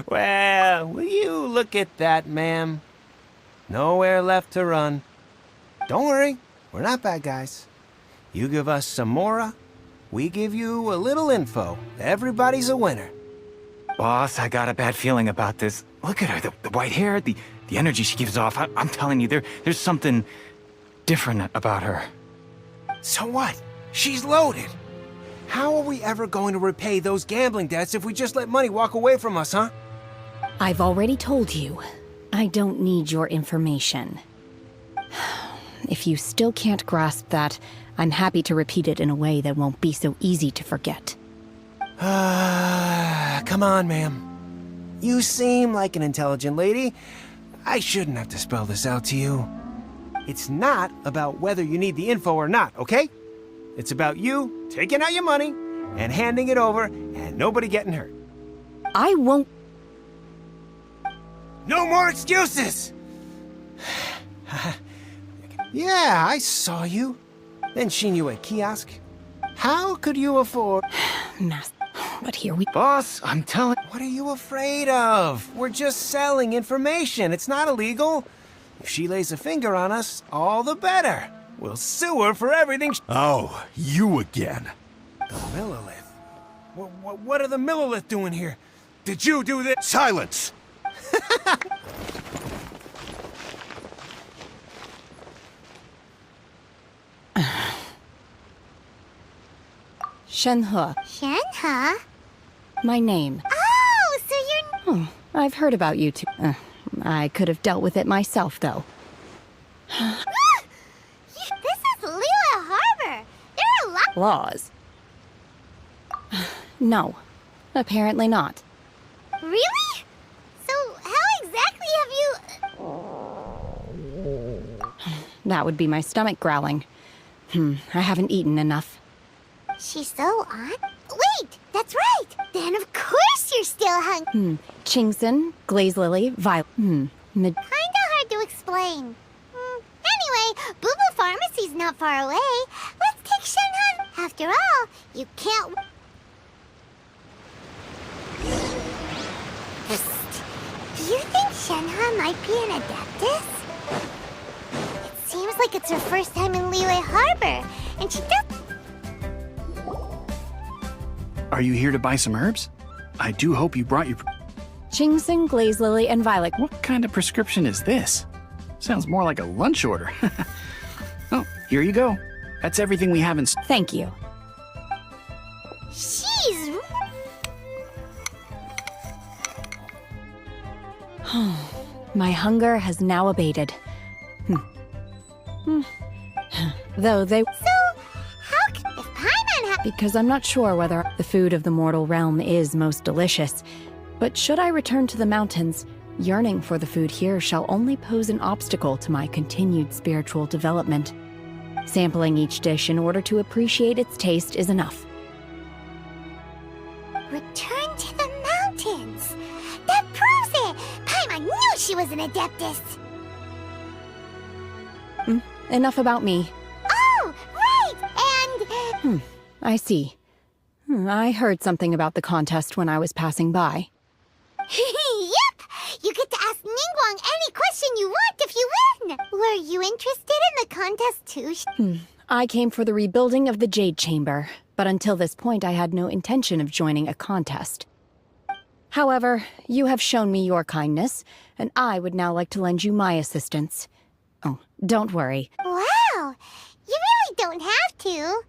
Well, will you look at that, ma'am? Nowhere left to run. Don't worry, we're not bad guys. You give us some mora, we give you a little info. Everybody's a winner. Boss, I got a bad feeling about this. Look at her, the white hair, the energy she gives off. I'm telling you, there's something different about her. So what? She's loaded. How are we ever going to repay those gambling debts if we just let money walk away from us, huh? I've already told you, I don't need your information. If you still can't grasp that, I'm happy to repeat it in a way that won't be so easy to forget. Come on, ma'am. You seem like an intelligent lady. I shouldn't have to spell this out to you. It's not about whether you need the info or not, okay? It's about you taking out your money and handing it over and nobody getting hurt. I won't... No more excuses! Yeah, I saw you. Then seen you at kiosk. How could you afford... But here we... Boss, I'm telling... What are you afraid of? We're just selling information. It's not illegal. If she lays a finger on us, all the better. We'll sue her for everything. Oh, you again. The Millilith? What are the Millilith doing here? Did you do this? Silence! Shenhe. Shenhe? My name. Oh, so you're... I've heard about you two. I could have dealt with it myself, though. This is Lila Harbor. There are Laws? No. Apparently not. Really? So how exactly have you... That would be my stomach growling. I haven't eaten enough. She's so on? Wait, that's right. Then of course you're still hungry. Chingson, Glaze Lily, Violet. Kinda hard to explain. Anyway, Boo Boo Pharmacy's not far away. Let's take Shenhe. After all, you can't... you think Shenhe might be an adeptus? It seems like it's her first time in Liyue Harbor, and she does... Are you here to buy some herbs? I do hope you brought your... Ginseng, glaze lily, and violet. What kind of prescription is this? Sounds more like a lunch order. Oh, here you go. That's everything we have in... Thank you. She's... My hunger has now abated. Though they... So, how can... If Paimon had... Because I'm not sure whether the food of the mortal realm is most delicious. But should I return to the mountains, yearning for the food here shall only pose an obstacle to my continued spiritual development. Sampling each dish in order to appreciate its taste is enough. Return to the mountains! That proves it! Paimon knew she was an adeptus! Enough about me. Oh, right! And... I see. I heard something about the contest when I was passing by. Yep! You get to ask Ningguang any question you want if you win! Were you interested in the contest too? I came for the rebuilding of the Jade Chamber, but until this point I had no intention of joining a contest. However, you have shown me your kindness, and I would now like to lend you my assistance. Oh, don't worry. Wow! You really don't have to.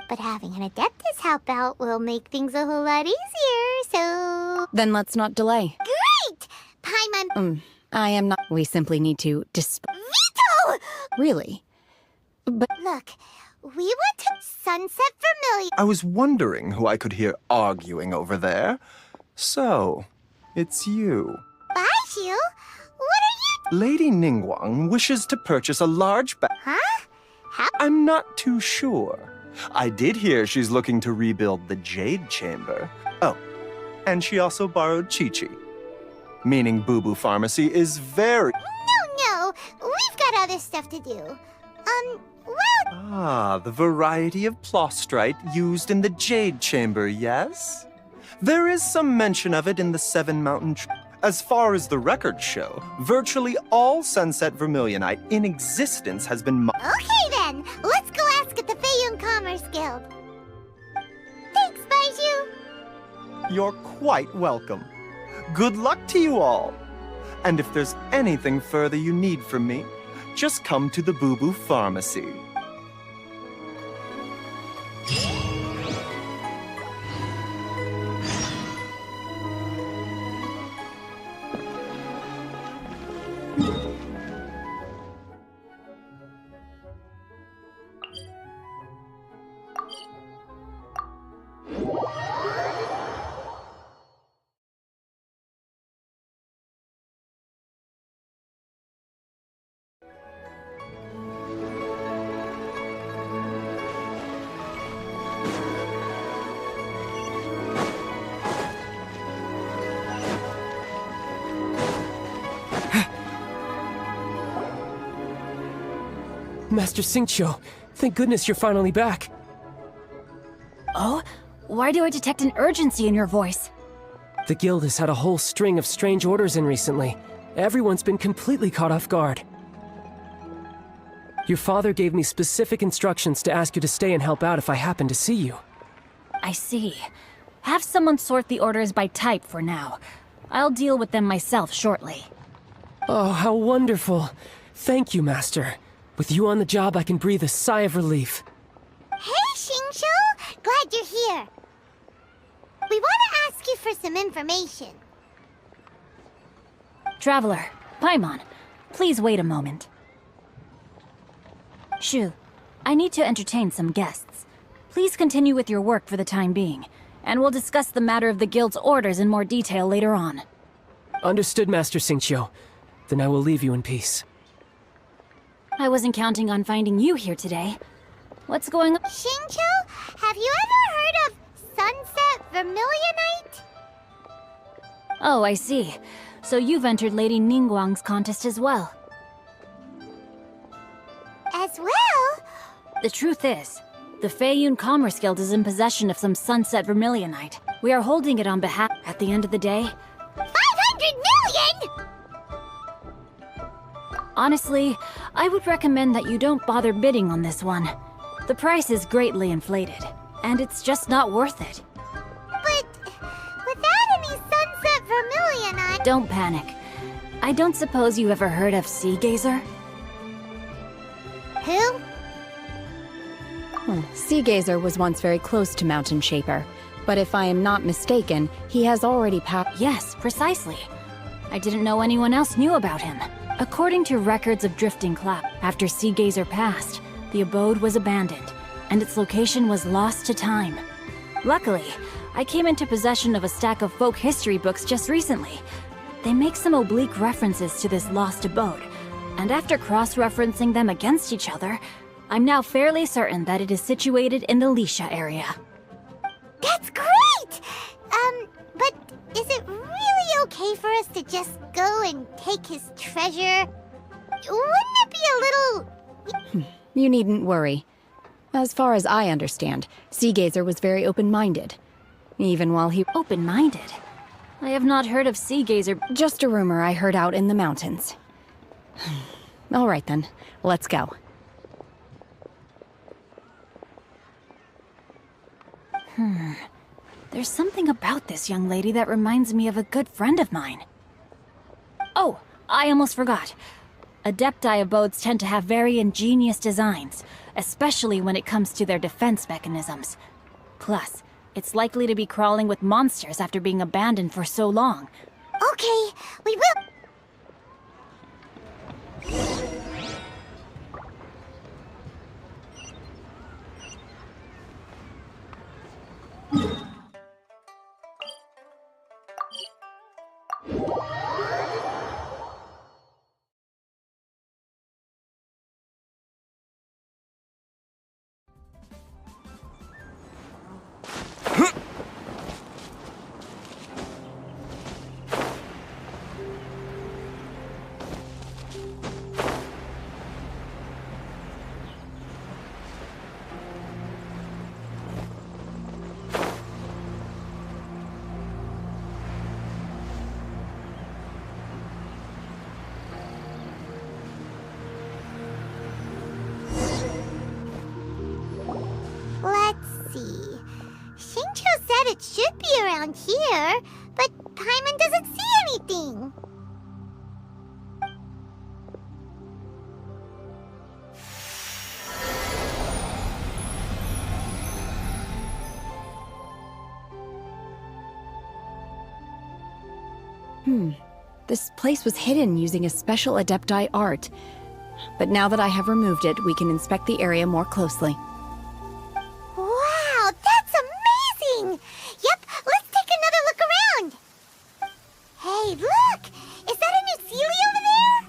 But having an adeptus help out will make things a whole lot easier, so... Then let's not delay. Great! Paimon... I am not... We simply need to Veto! Really? But... Look, we went to Sunset Vermilion... I was wondering who I could hear arguing over there. So, it's you. Baizhu? What are you... Lady Ningguang wishes to purchase a large bag. Huh? How... I'm not too sure. I did hear she's looking to rebuild the Jade Chamber. Oh, and she also borrowed Chi-Chi. Meaning Boo Boo Pharmacy is very... No, we've got other stuff to do. Well... Ah, the variety of plostrite used in the Jade Chamber, yes? There is some mention of it in the Seven Mountain... As far as the records show, virtually all Sunset Vermilionite in existence has been... Okay then, let's go ask at the Feiyun Commerce Guild. Thanks, Baizhu. You're quite welcome. Good luck to you all. And if there's anything further you need from me, just come to the Boo Boo Pharmacy. Master Xingqiu, thank goodness you're finally back. Oh? Why do I detect an urgency in your voice? The guild has had a whole string of strange orders in recently. Everyone's been completely caught off guard. Your father gave me specific instructions to ask you to stay and help out if I happen to see you. I see. Have someone sort the orders by type for now. I'll deal with them myself shortly. Oh, how wonderful. Thank you, Master. With you on the job, I can breathe a sigh of relief. Hey, Xingqiu! Glad you're here. We want to ask you for some information. Traveler, Paimon, please wait a moment. Shu, I need to entertain some guests. Please continue with your work for the time being, and we'll discuss the matter of the guild's orders in more detail later on. Understood, Master Xingqiu. Then I will leave you in peace. I wasn't counting on finding you here today. What's going on? Xingqiu, have you ever heard of Sunset Vermilionite? Oh, I see. So you've entered Lady Ningguang's contest as well. As well? The truth is, the Feiyun Commerce Guild is in possession of some Sunset Vermilionite. We are holding it on behalf... At the end of the day... 500 million?! Honestly, I would recommend that you don't bother bidding on this one. The price is greatly inflated, and it's just not worth it. But without any sunset vermilion, Don't panic. I don't suppose you ever heard of Sea Gazer? Who? Sea Gazer was once very close to Mountain Shaper, but if I am not mistaken, he has already passed. Yes, precisely. I didn't know anyone else knew about him. According to records of Drifting Cloud, after Sea Gazer passed, the abode was abandoned, and its location was lost to time. Luckily, I came into possession of a stack of folk history books just recently. They make some oblique references to this lost abode, and after cross-referencing them against each other, I'm now fairly certain that it is situated in the Lisha area. That's great! But is it really okay for us to just go and take his treasure? Wouldn't it be a little... You needn't worry. As far as I understand, Sea Gazer was very open-minded. Even while he... Open-minded? I have not heard of Sea Gazer. Just a rumor I heard out in the mountains. All right then, let's go. There's something about this young lady that reminds me of a good friend of mine. Oh, I almost forgot. Adepti abodes tend to have very ingenious designs, especially when it comes to their defense mechanisms. Plus, it's likely to be crawling with monsters after being abandoned for so long. Okay, we will... Let's see. Shincho said it should be around here, but Paimon doesn't see anything. This place was hidden using a special Adepti art. But now that I have removed it, we can inspect the area more closely. Wow, that's amazing! Yep, let's take another look around. Hey, look! Is that a new Sealy over there?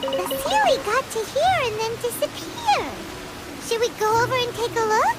The Sealy got to here and then disappeared. Should we go over and take a look?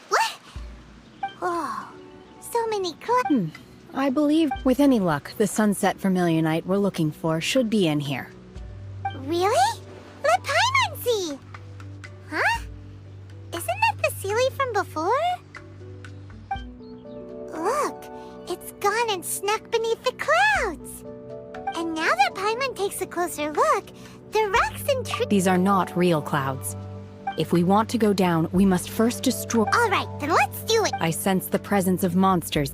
What? Oh, so many I believe, with any luck, the sunset vermilionite we're looking for should be in here. Really? Let Paimon see! Huh? Isn't that the Sealy from before? Look, it's gone and snuck beneath the clouds! And now that Paimon takes a closer look, the rocks and trees... These are not real clouds. If we want to go down, we must first destroy... Alright, then let's do it! I sense the presence of monsters.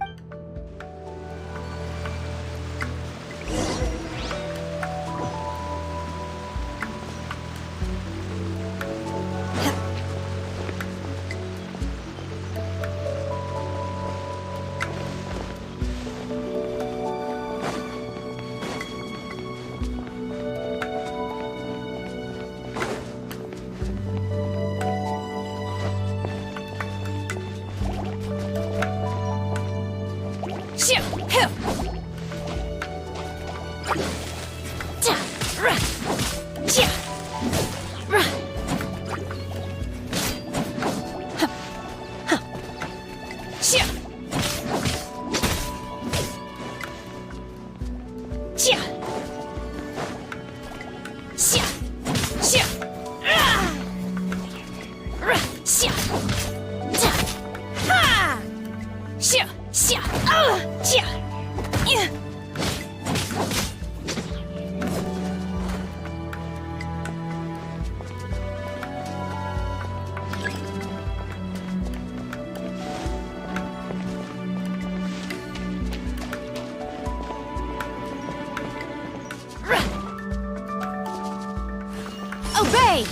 Obey!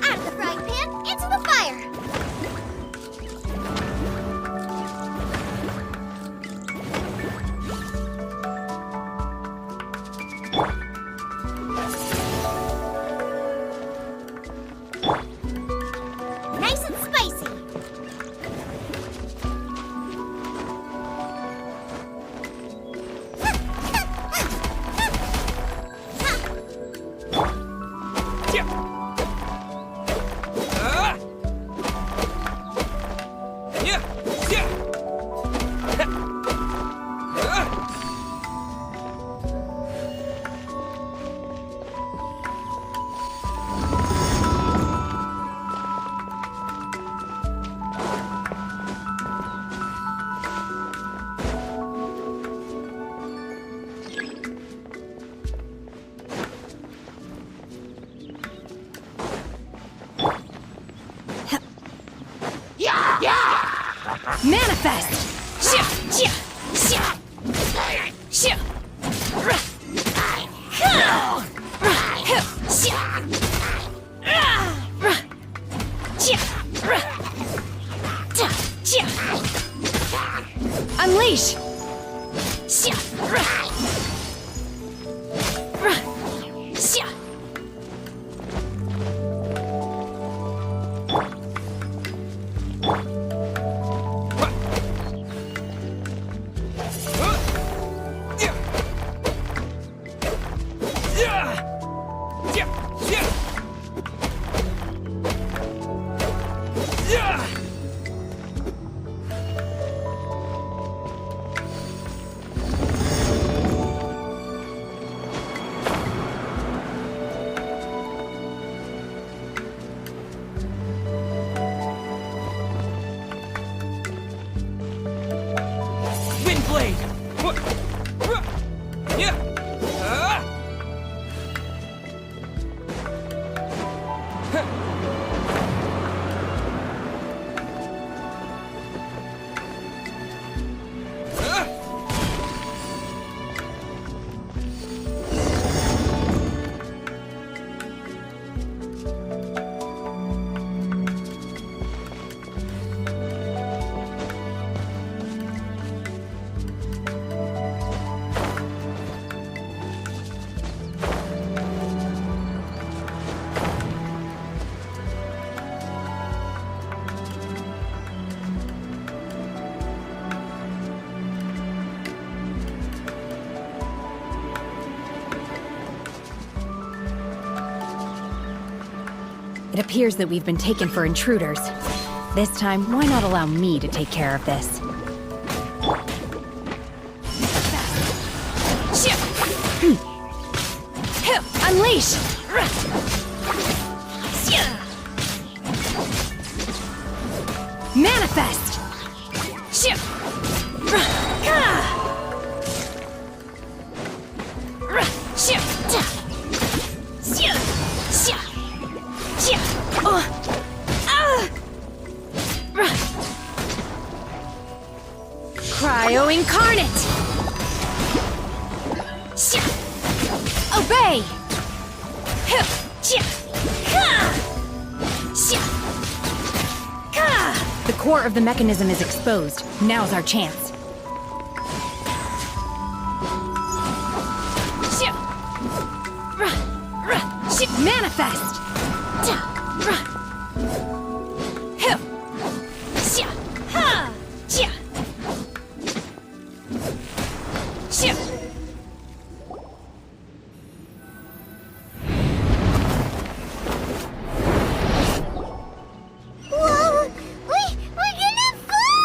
Out of the frying pan, into the fire! Nice and spicy! Manifest! Unleash! It appears that we've been taken for intruders. This time, why not allow me to take care of this? Unleash! Manifest! Cryo incarnate! Obey! The core of the mechanism is exposed. Now's our chance. Manifest! Whoa! We're gonna fall!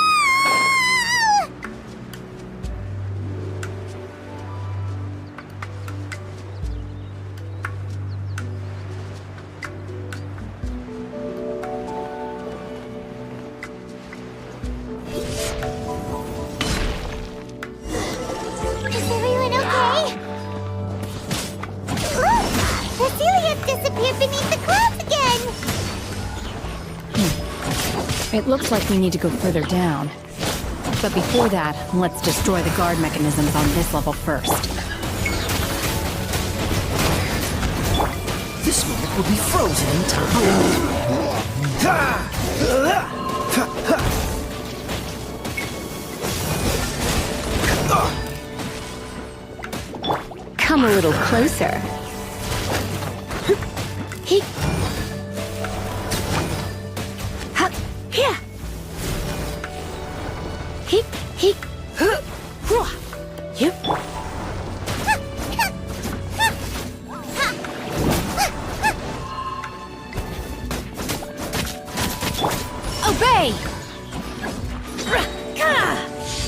Is everyone okay? Look! Cecilia's disappeared beneath the clouds again! It looks like we need to go further down. But before that, let's destroy the guard mechanisms on this level first. This moment will be frozen in time. Come a little closer. He. Ha. Here. He. He. You. Obey.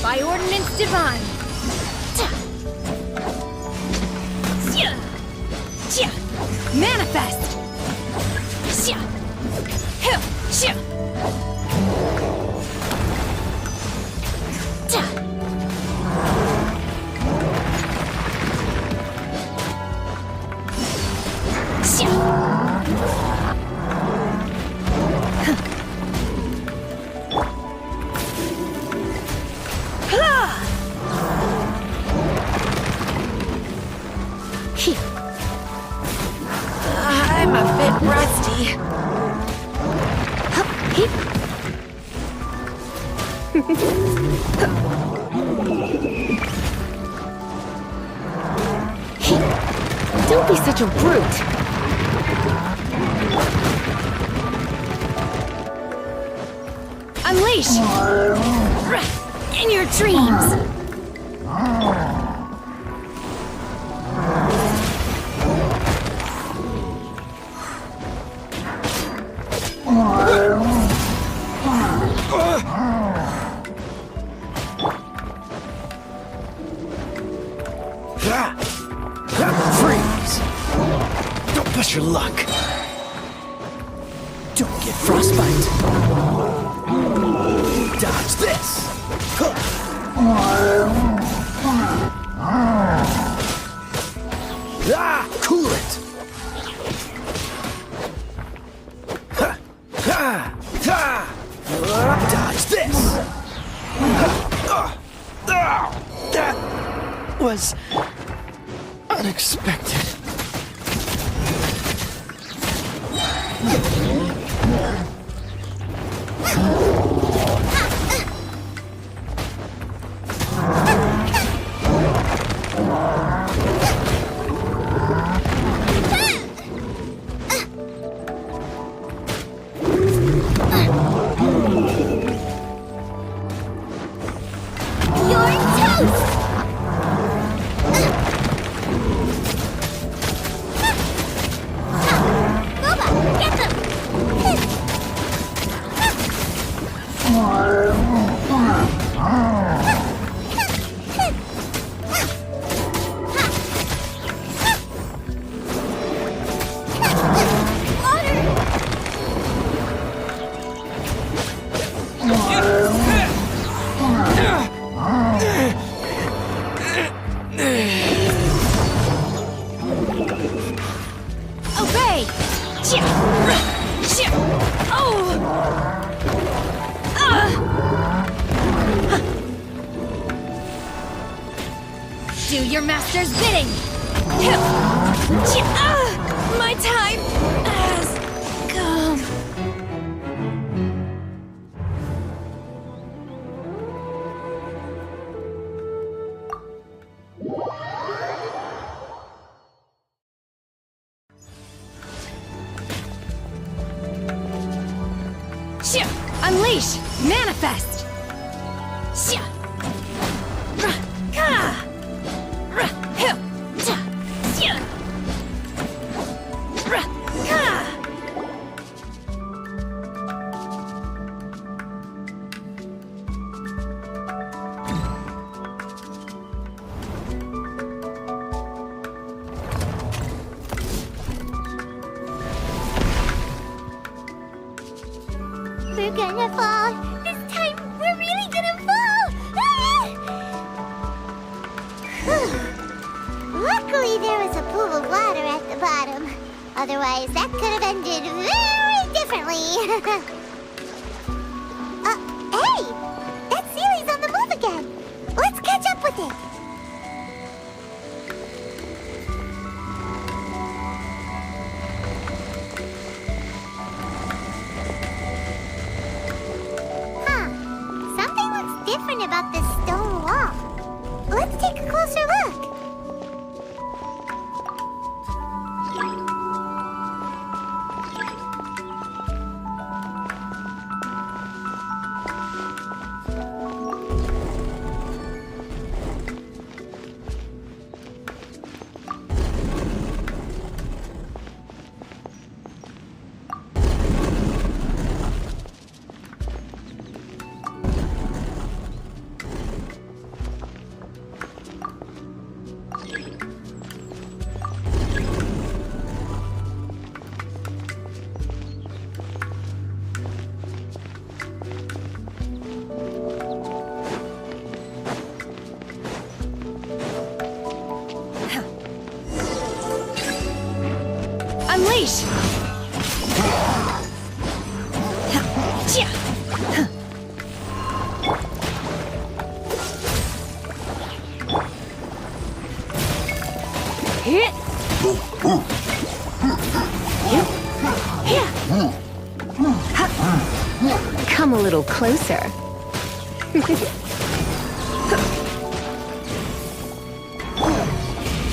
By ordinance divine. Manifest! I'm a bit rusty. Don't be such a brute. Unleash! In your dreams! Freeze! Don't push your luck. Don't get frostbite. Dodge this. Cool it. Dodge this. That was unexpected. Do your master's bidding! My time has come. Unleash! Manifest! We're gonna fall. This time, we're really gonna fall. Luckily, there was a pool of water at the bottom. Otherwise, that could have ended very differently. Hey! That Seely's on the move again. Let's catch up with it. Something looks different about this stone wall. Let's take a closer look. Unleash! Come a little closer.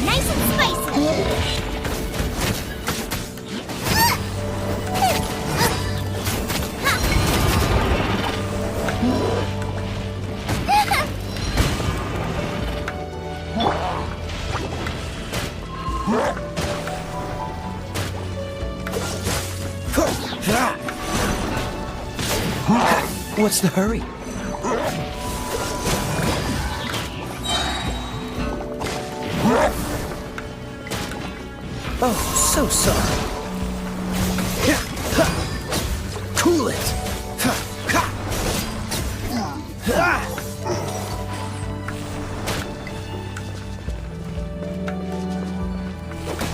Nice and spicy. What's the hurry? Oh, so sorry. Cool it.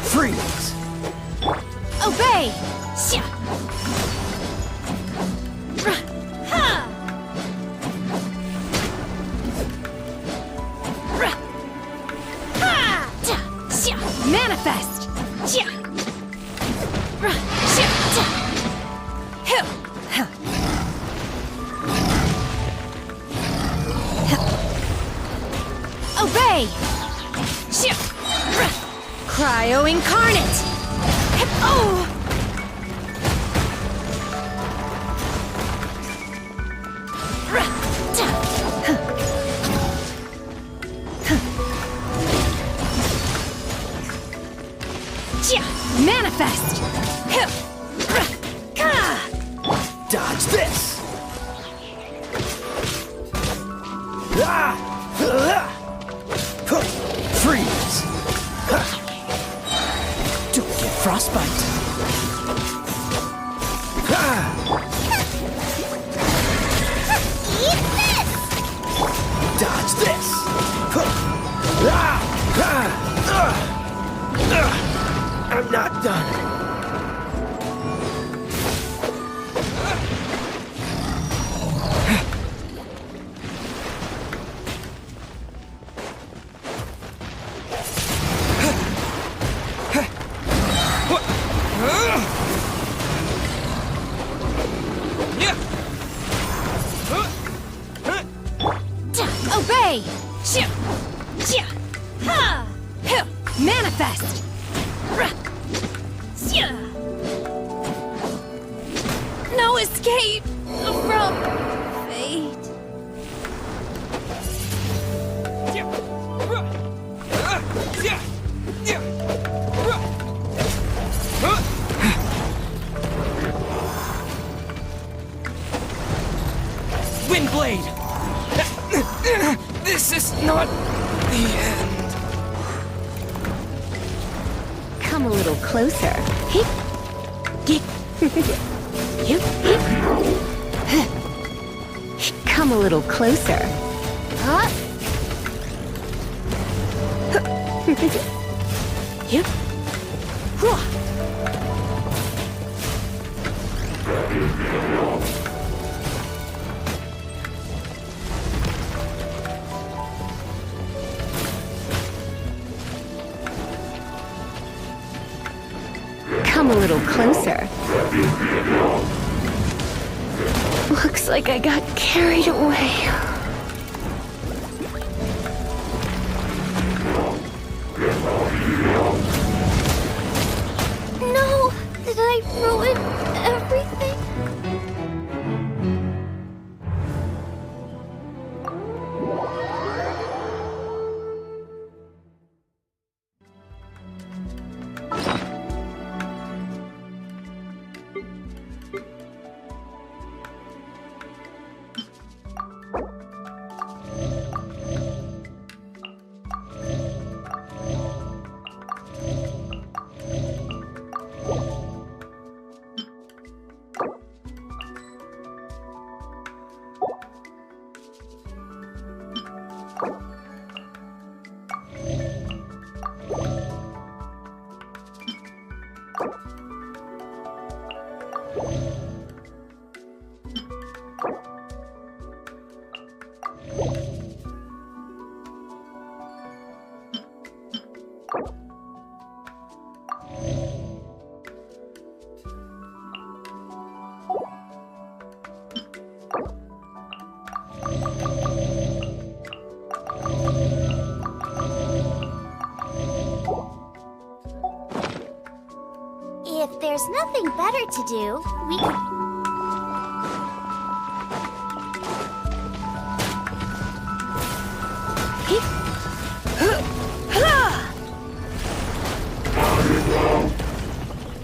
Freeze. Obey! Manifest! Obey! Cryo incarnate! Oh! Manifest! Dodge this. Freeze. Don't get frostbite. Eat this! Dodge this. I'm not done. Obey! Manifest! No escape from fate. Windblade! This is not the end. Come a little closer. Come a little closer. Huh? Come a little closer. Looks like I got carried away. No! Did I ruin everything? If there's nothing better to do, we could...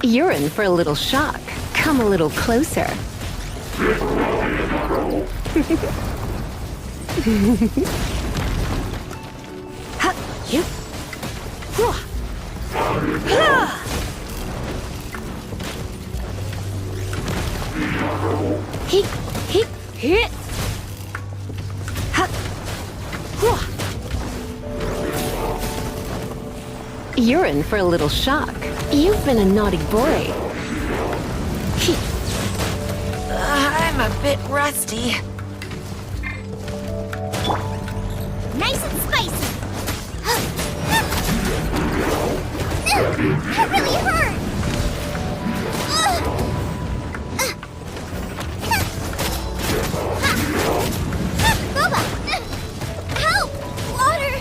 You're in for a little shock. Come a little closer. You're in for a little shock. You've been a naughty boy. I'm a bit rusty. Nice and spicy! That really hurt! Boba! Help! Water!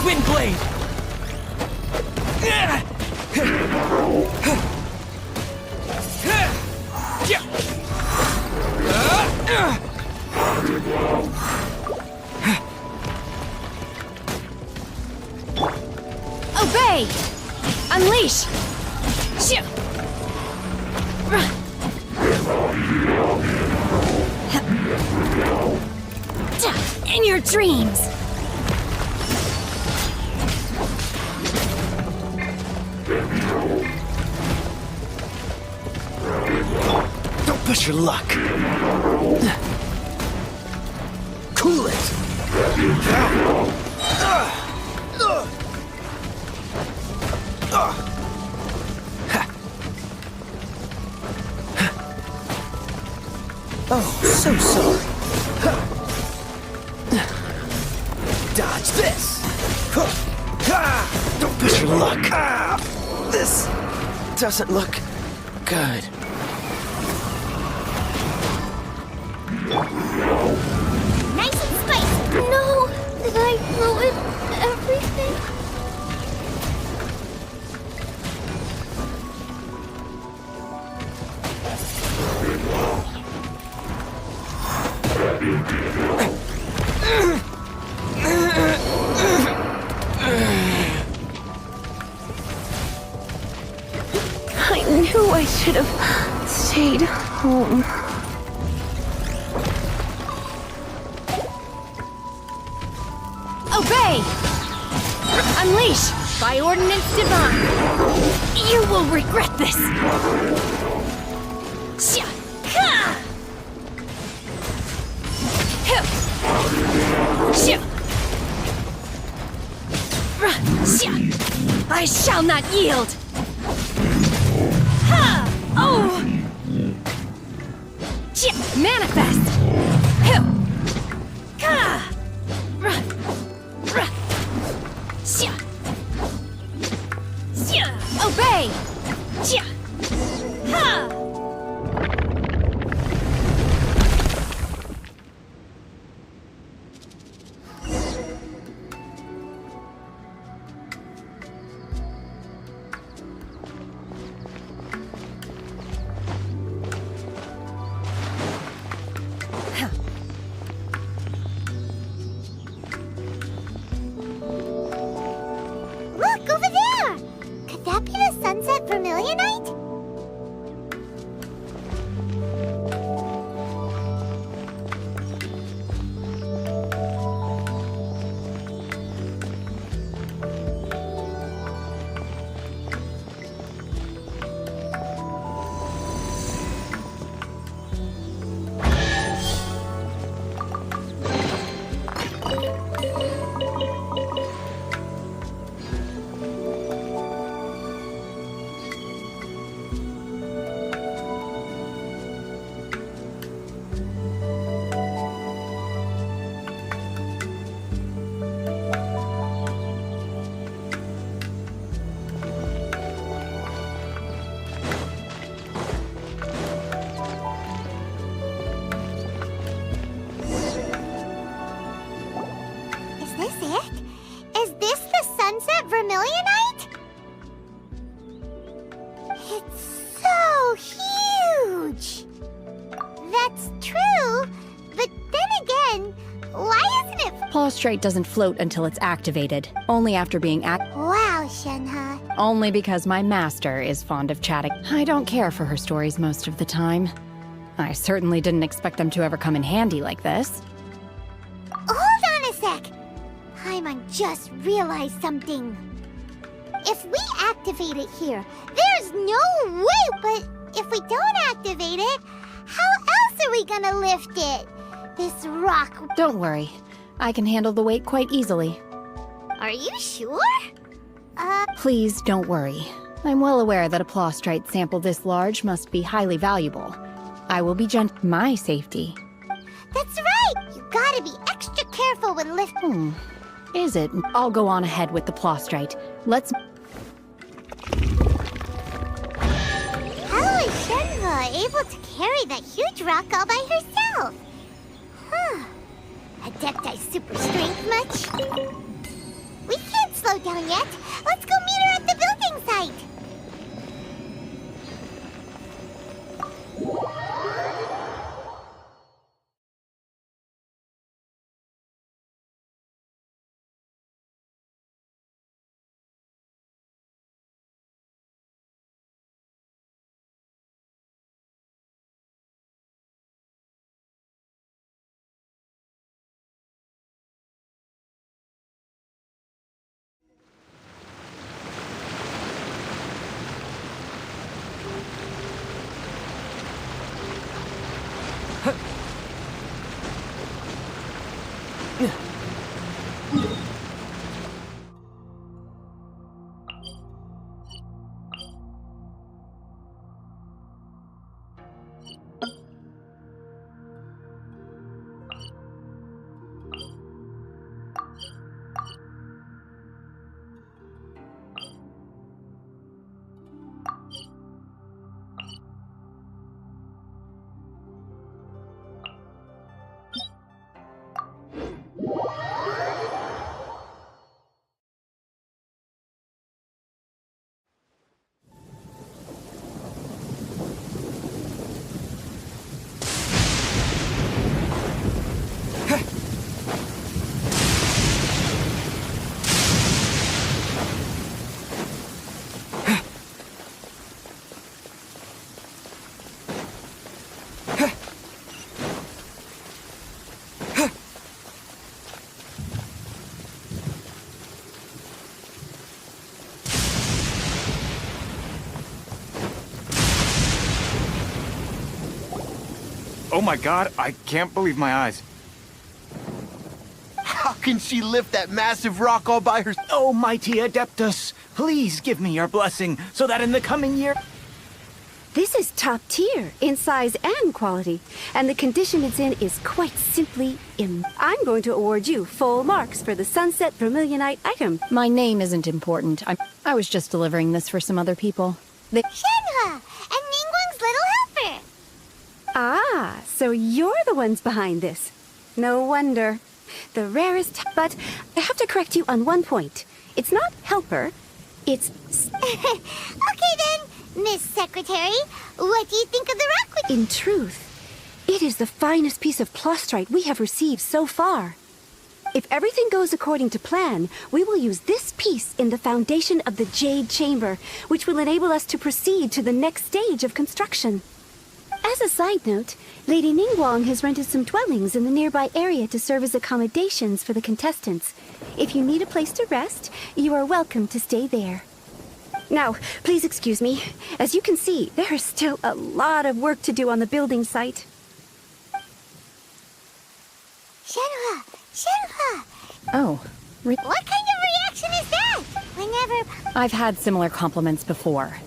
Windblade! Obey! Unleash! In your dreams! Don't push your luck. Cool it. Oh, so sorry. Dodge this. Don't push your luck. This doesn't look good. Nice and spicy. No, did I ruin everything? I knew I should have stayed home. Obey! Unleash by ordinance divine. You will regret this. Sha! Ka! Hup! Sha! Ra! Sha! I shall not yield. Ha! Oh! Sha! Manifest. Hup! Ka! Ra! Ra! Sha! Sha! Obey! Sha! Ha! Look, over there! Could that be the sunset vermilionite? Is this it? Is this the sunset vermilionite? It's so huge! That's true, but then again, why isn't it? Plaustrate doesn't float until it's activated, only after being Wow, Shenhe. only because my master is fond of chatting. I don't care for her stories most of the time. I certainly didn't expect them to ever come in handy like this. Hold on a sec! Paimon just realized something. If we activate it here, there's no way, but if we don't activate it, how else are we gonna lift it? This rock. Don't worry. I can handle the weight quite easily. Are you sure? Please don't worry. I'm well aware that a plaustrite sample this large must be highly valuable. I will be my safety. That's right! You gotta be extra careful when lifting. Is it? I'll go on ahead with the plaustrite. Let's... How is Shenhe able to carry that huge rock all by herself? Huh. Adepti super strength much? We can't slow down yet. Let's go meet her at the building site. Oh my god, I can't believe my eyes. How can she lift that massive rock all by herself? Oh, mighty Adeptus, please give me your blessing so that in the coming year... This is top tier in size and quality, and the condition it's in is quite simply I'm going to award you full marks for the Sunset Vermilionite item. My name isn't important. I was just delivering this for some other people. Shenhe, and Ningguang's little helper. Ah, so you're the ones behind this. No wonder. The rarest, but I have to correct you on one point. It's not helper, it's... Okay then, Miss Secretary, what do you think of the rock? In truth, it is the finest piece of plostrite we have received so far. If everything goes according to plan, we will use this piece in the foundation of the Jade Chamber, which will enable us to proceed to the next stage of construction. As a side note, Lady Ningguang has rented some dwellings in the nearby area to serve as accommodations for the contestants. If you need a place to rest, you are welcome to stay there. Now, please excuse me. As you can see, there is still a lot of work to do on the building site. Shenhe! Shenhe! Oh, What kind of reaction is that? Whenever... I've had similar compliments before.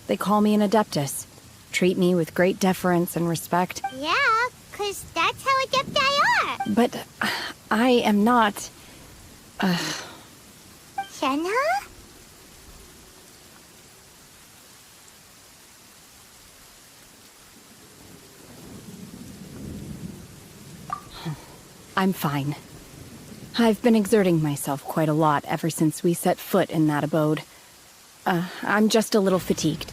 They call me an Adeptus. Treat me with great deference and respect. Yeah, 'cause that's how Adepti are. But I am not... Shenhe? I'm fine. I've been exerting myself quite a lot ever since we set foot in that abode. I'm just a little fatigued.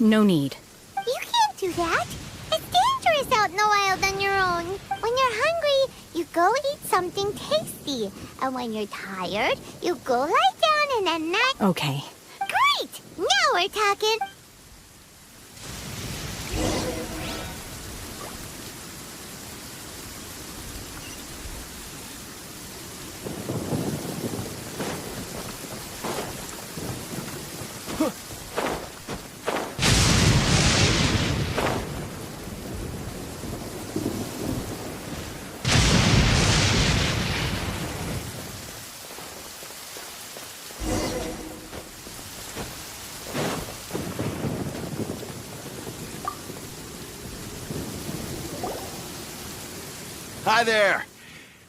No need. You can't do that. It's dangerous out in the wild on your own. When you're hungry, you go eat something tasty. And when you're tired, you go lie down and then night... Okay. Great! Now we're talking. Hi there!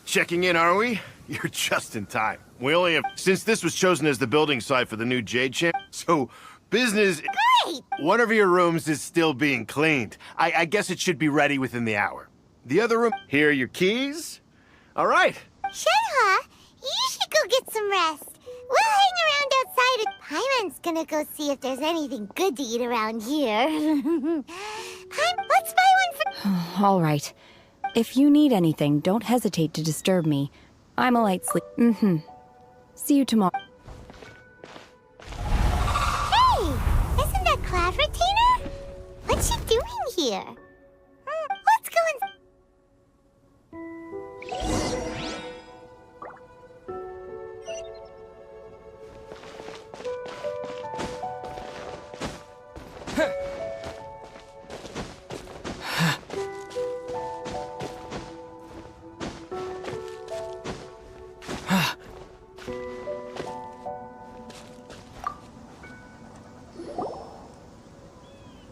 Checking in, are we? You're just in time. We only have... Since this was chosen as the building site for the new Jade Chamber, so business... Great! One of your rooms is still being cleaned. I guess it should be ready within the hour. The other room... Here are your keys. All right. Shenhe, you should go get some rest. We'll hang around outside. Paimon's gonna go see if there's anything good to eat around here. Paimon, let's buy one for... All right. If you need anything, don't hesitate to disturb me. I'm a light sleep. See you tomorrow. Hey! Isn't that Cloud Retainer? What's she doing here? Let's go and...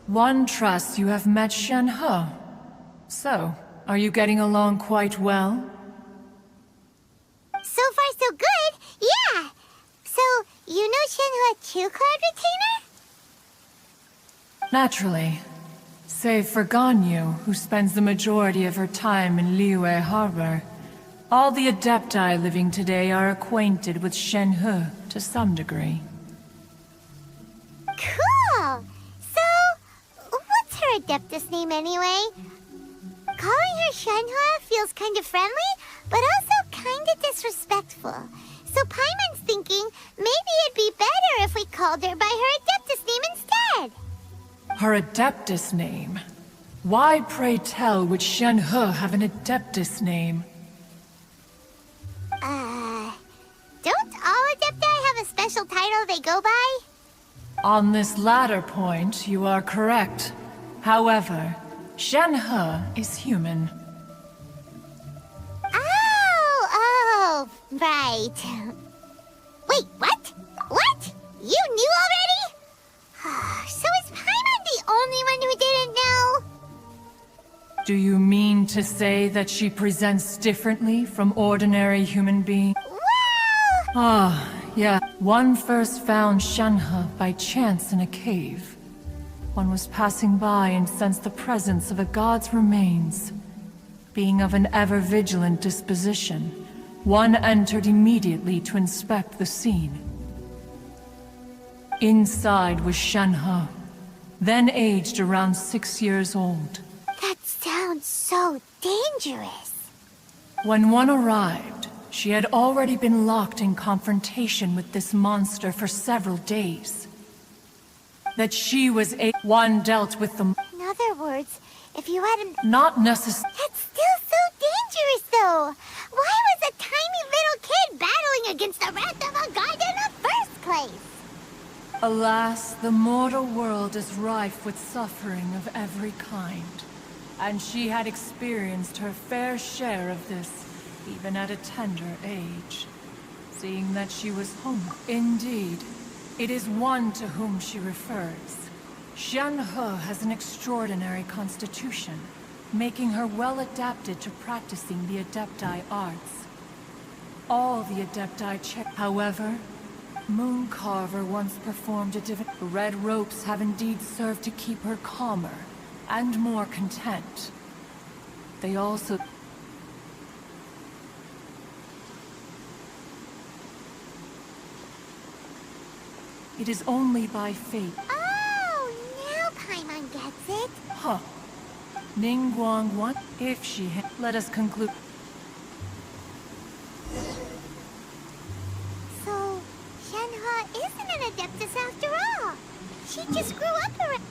One trusts you have met Shenhe. So, are you getting along quite well? So far, so good. Yeah. So, you know Shenhe too, Cloud Retainer? Naturally. Save for Ganyu, who spends the majority of her time in Liyue Harbor. All the Adepti living today are acquainted with Shenhe to some degree. Cool. So, what's her Adeptus name anyway? Calling her Shenhe feels kind of friendly, but also kind of disrespectful. So Paimon's thinking maybe it'd be better if we called her by her Adeptus name instead. Her Adeptus name? Why, pray tell, would Shenhe have an Adeptus name? Don't all Adepti have a special title they go by? On this latter point, you are correct. However, Shenhe is human. Oh, right. Wait, what? What? You knew already? So is Paimon the only one who didn't know? Do you mean to say that she presents differently from ordinary human beings? Ah, yeah. One first found Shenhe by chance in a cave. One was passing by and sensed the presence of a god's remains. Being of an ever-vigilant disposition, one entered immediately to inspect the scene. Inside was Shenhe, then aged around 6 years old. That sounds so dangerous. When one arrived, she had already been locked in confrontation with this monster for several days. That she was one dealt with them. In other words, if you hadn't... Not necessarily. That's still so dangerous, though. Why was a tiny little kid battling against the wrath of a god in the first place? Alas, the mortal world is rife with suffering of every kind. And she had experienced her fair share of this, even at a tender age. Seeing that she was home. Indeed, it is one to whom she refers. Shenhe has an extraordinary constitution, making her well adapted to practicing the Adepti arts. All the Adepti however, Mooncarver once performed a red ropes have indeed served to keep her calmer and more content. They also... It is only by fate. Oh, now Paimon gets it. Huh. Ningguang one. If she had... Let us conclude. So, Shenhe isn't an Adeptus after all. She just grew up around...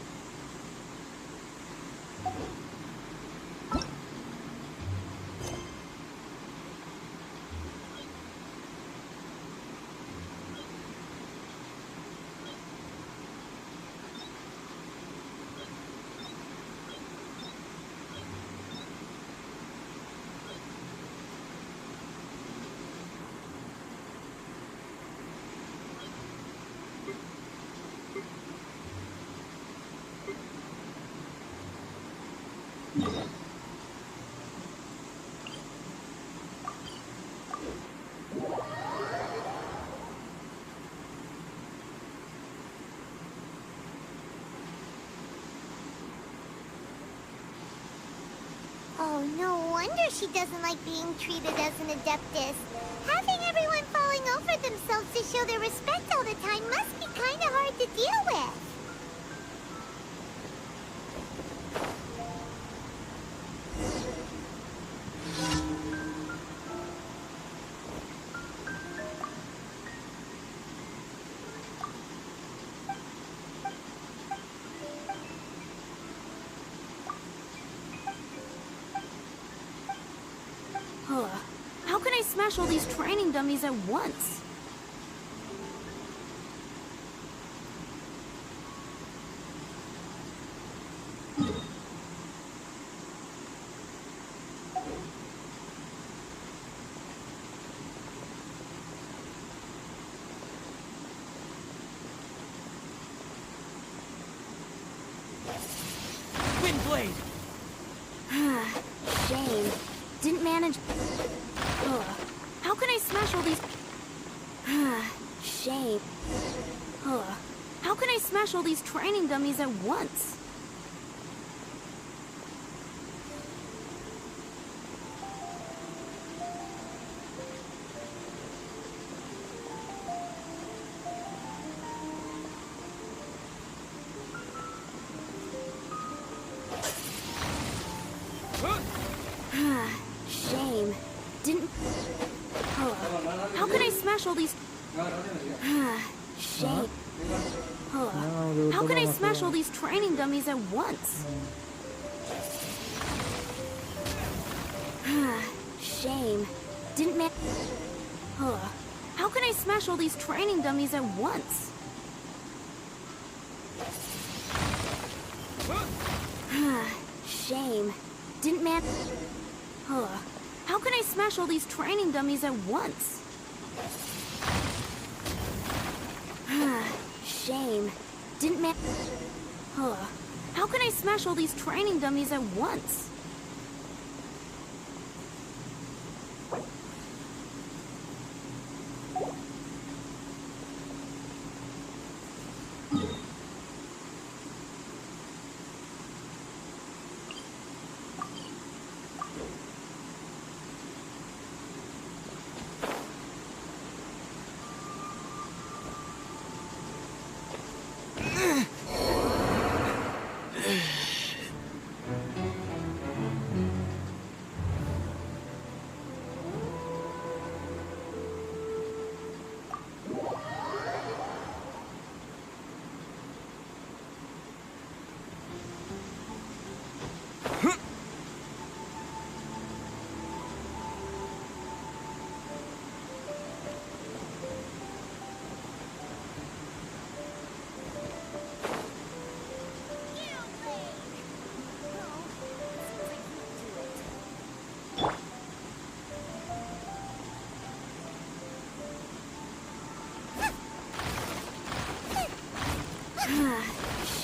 Oh, no wonder she doesn't like being treated as an Adeptus. Having everyone falling over themselves to show their respect all the time must be kinda hard to deal with. How can I smash all these training dummies at once? Windblade! Shame. Didn't manage... How can I smash all these... Shame. How can I smash all these training dummies at once? Shame. Didn't... How can I smash all these... Shame. How can I smash all these training dummies at once? Shame. Didn't man... How can I smash all these training dummies at once? Shame. Didn't man... Huh. How can I smash all these training dummies at once? Shame. Didn't man... Huh. How can I smash all these training dummies at once?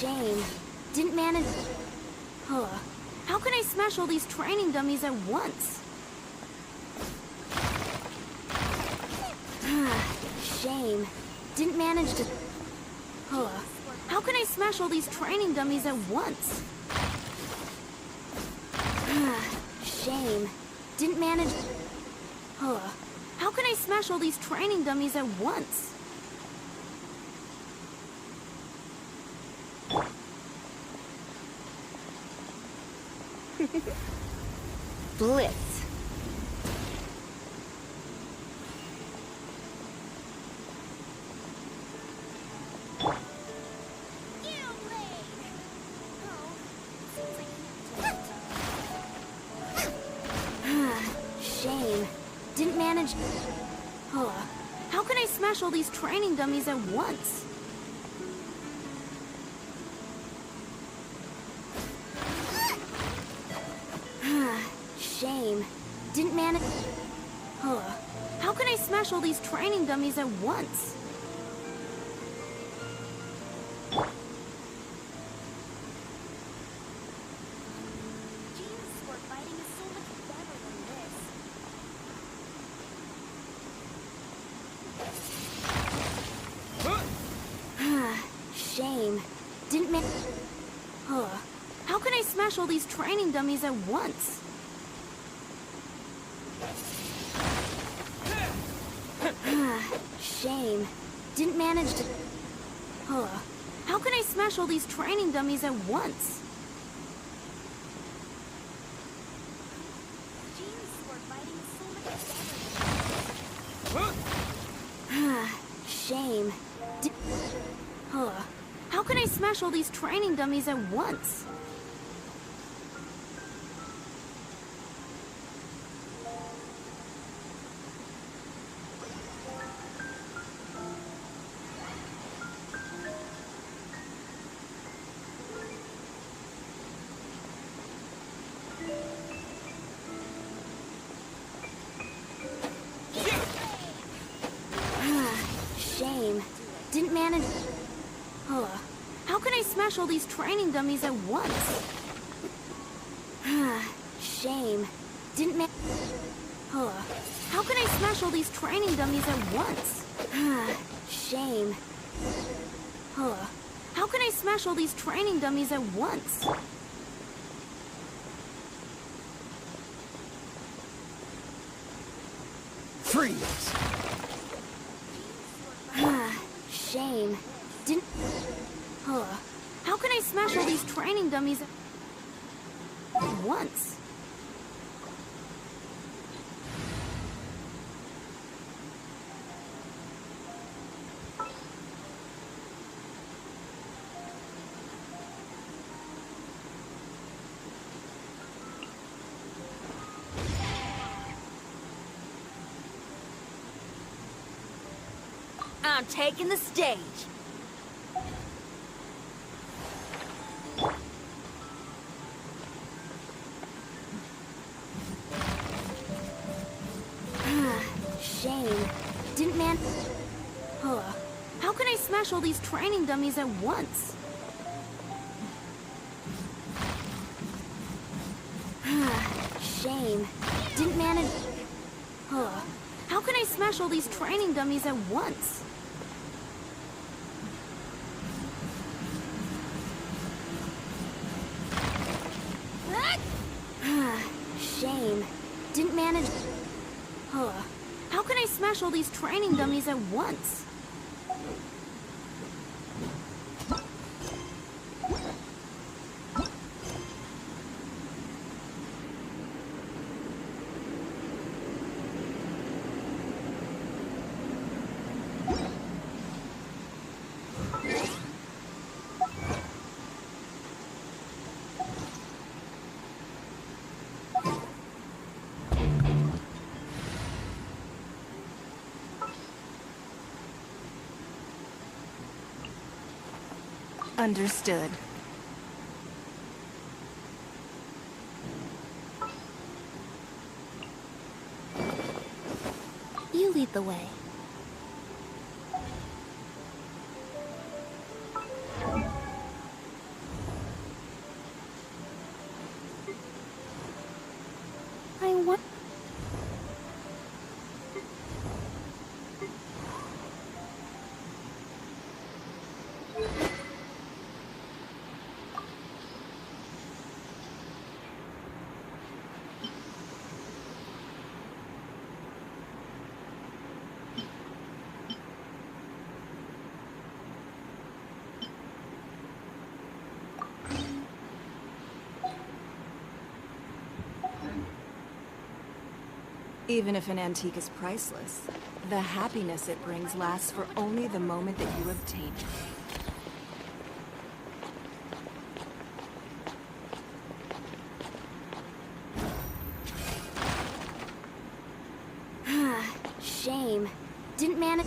Shame. Didn't manage... Huh. How can I smash all these training dummies at once? Shame. Didn't manage to... Huh. How can I smash all these training dummies at once? Shame. Didn't manage... Huh. How can I smash all these training dummies at once? Blitz. Shame. Didn't manage... Huh. How can I smash all these training dummies at once? Shame. Didn't manage... Huh. How can I smash all these training dummies at once? Shame. Didn't man... Huh. How can I smash all these training dummies at once? Shame. Didn't manage to... Huh. How can I smash all these training dummies at once? Shame. Huh. How can I smash all these training dummies at once? Shame. Didn't manage... Huh. How can I smash all these training dummies at once? Shame. Didn't man... Huh. How can I smash all these training dummies at once? Shame. Huh. How can I smash all these training dummies at once? Freeze! Shame. Didn't... Huh. How can I smash all these training dummies at once? I'm taking the stage. Shame. Didn't man... Huh. How can I smash all these training dummies at once? Shame. Didn't manage... Huh. How can I smash all these training dummies at once? Shame. Didn't manage... Huh. How can I smash all these training dummies at once? Understood. You lead the way. I want... Even if an antique is priceless, the happiness it brings lasts for only the moment that you obtain it. Shame. Didn't manage...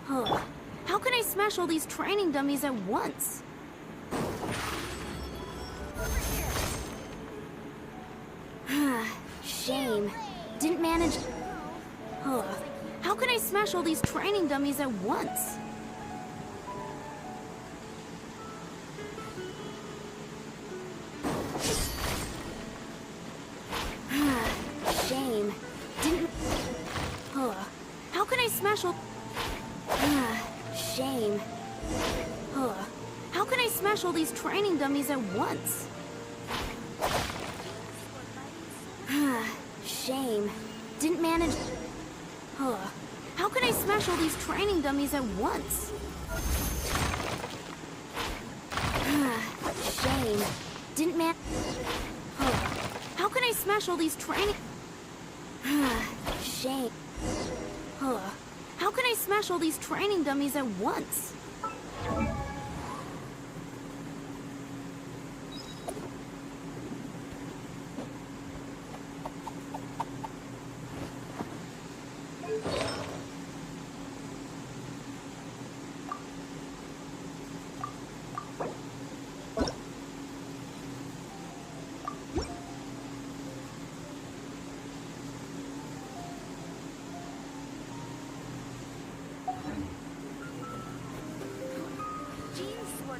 Huh. How can I smash all these training dummies at once? Shame. Didn't manage... Huh. How can I smash all these training dummies at once? Shame. Didn't... Huh. How can I smash all... Shame. Huh. How can I smash all these training dummies at once? Shame. Didn't manage... Huh. How can I smash all these training dummies at once? Shame. Didn't man... Huh. How can I smash all these training... Shame. Huh. How can I smash all these training dummies at once?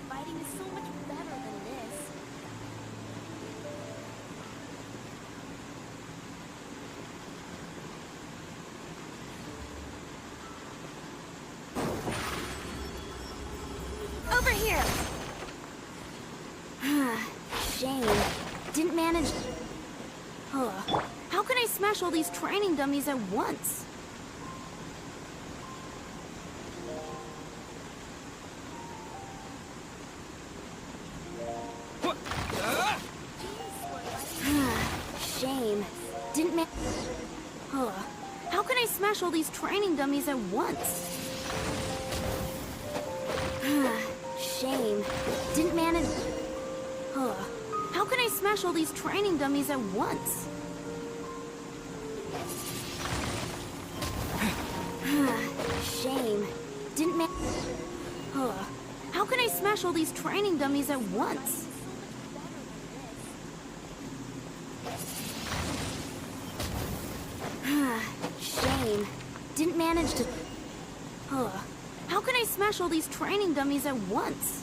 Fighting is so much better than this. Over here! Shame. Didn't manage... Huh. How can I smash all these training dummies at once? Shame. Didn't man... Huh. How can I smash all these training dummies at once? Shame. Didn't manage... Huh. How can I smash all these training dummies at once? Shame. Didn't man... Huh. How can I smash all these training dummies at once? Shame. Didn't manage to... How can I smash all these training dummies at once?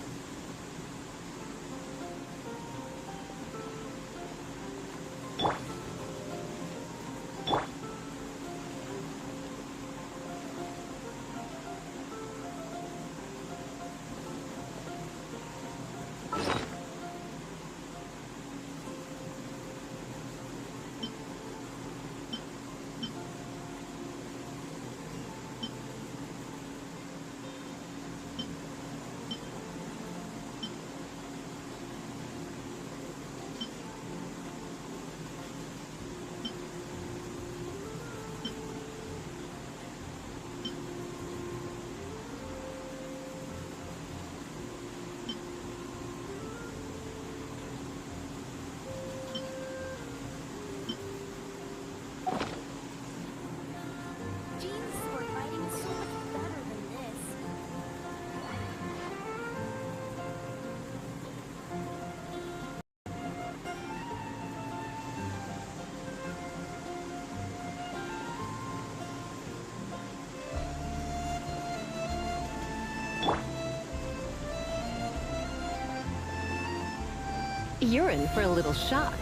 You're in for a little shock.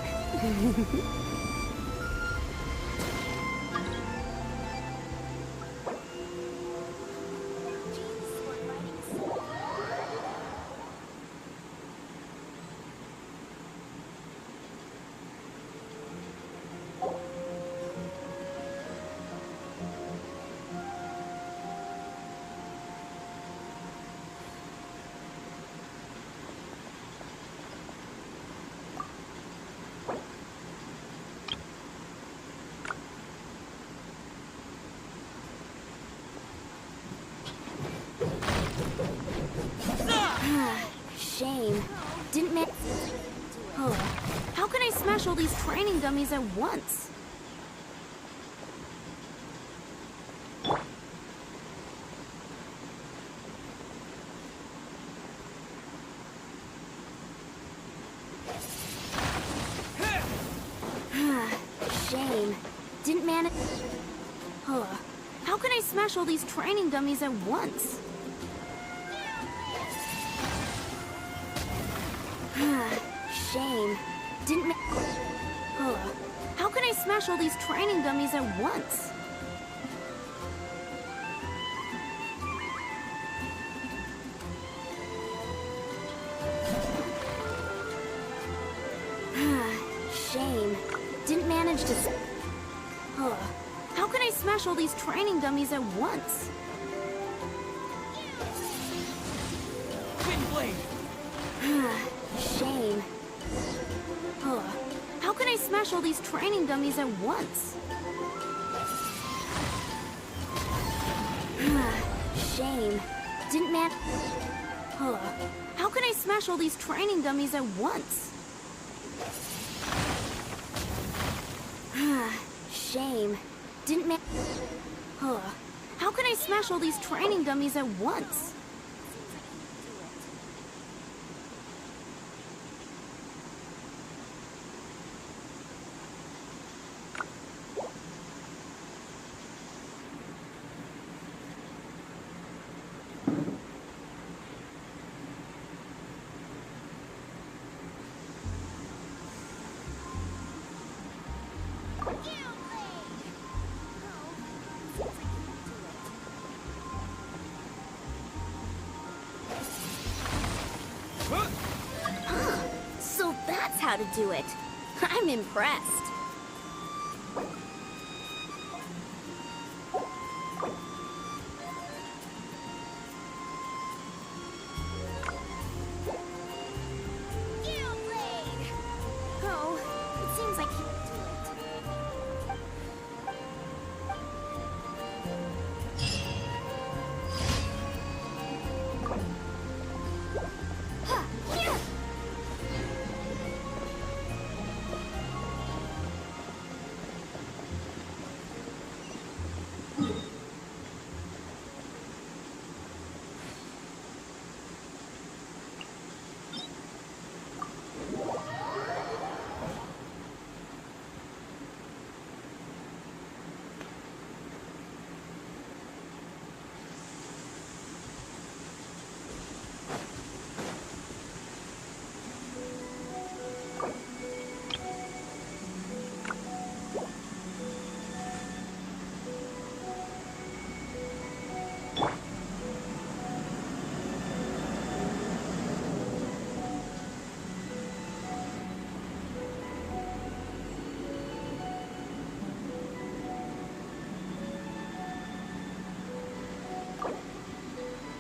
Shame. Didn't man... How can I smash all these training dummies at once? Shame. Didn't manage... How can I smash all these training dummies at once? Shame. Didn't How can I smash all these training dummies at once? Shame. Didn't manage to... How can I smash all these training dummies at once? Shame. How can I smash all these training dummies at once? Shame. Didn't man... How can I smash all these training dummies at once? Shame. Didn't man... How can I smash all these training dummies at once? So that's how to do it. I'm impressed. Oh, it seems like he can do it.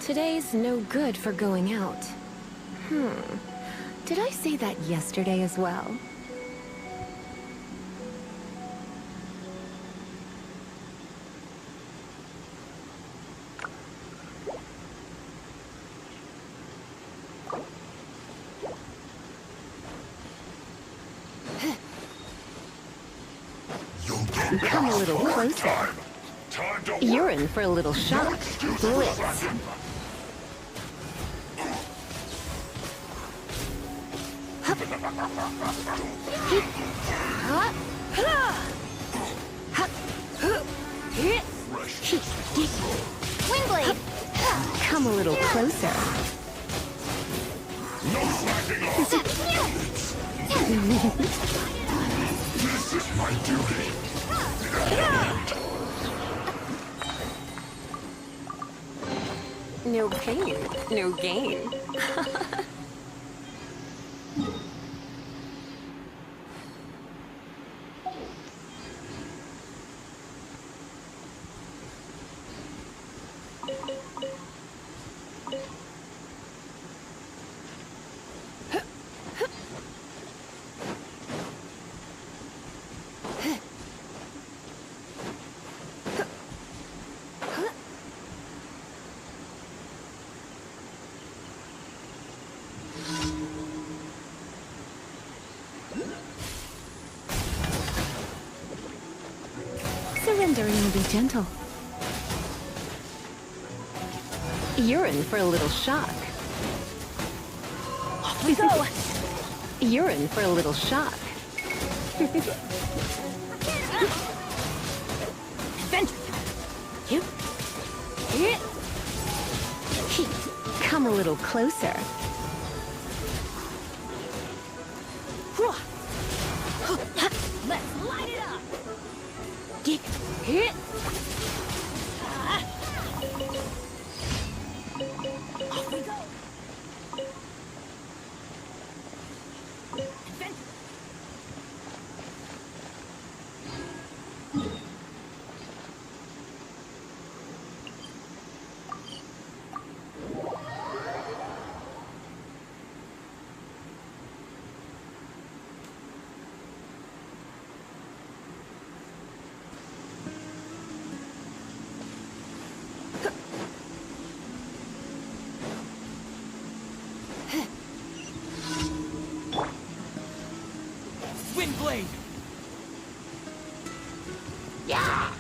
Today's no good for going out. Did I say that yesterday as well? Come a little closer. You're in for a little shock. Blitz. Windblade! Come a little closer. No slacking off! This is my duty. No pain, no gain. Surrendering will be gentle. You're in for a little shock. Off we go! You're in for a little shock. Adventure! You? Come a little closer. Let's light it up! Off we go! Adventure! Windblade! Yeah!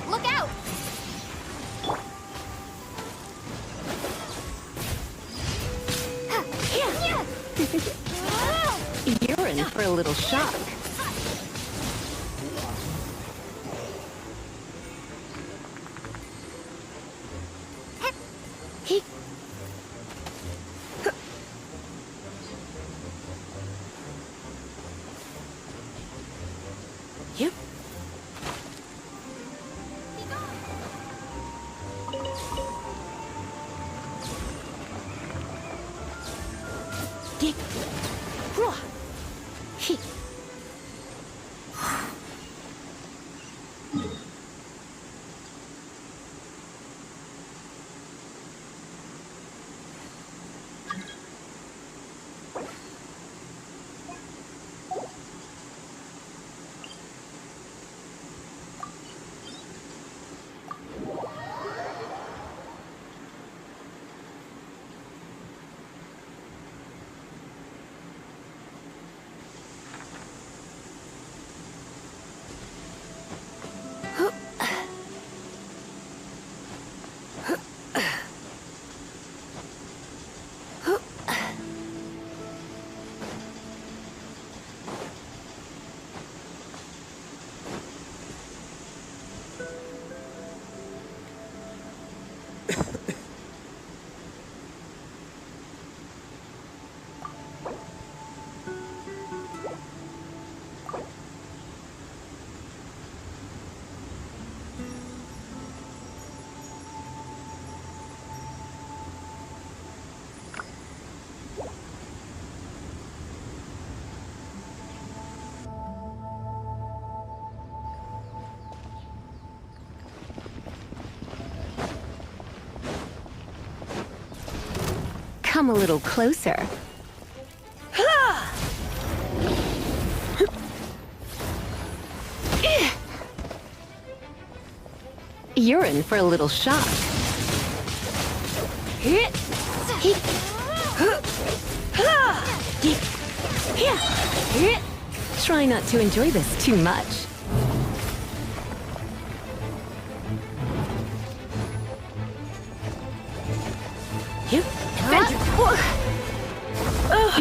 Look out! You're in for a little shock. You? Dick. Come a little closer. You're in for a little shock. Try not to enjoy this too much.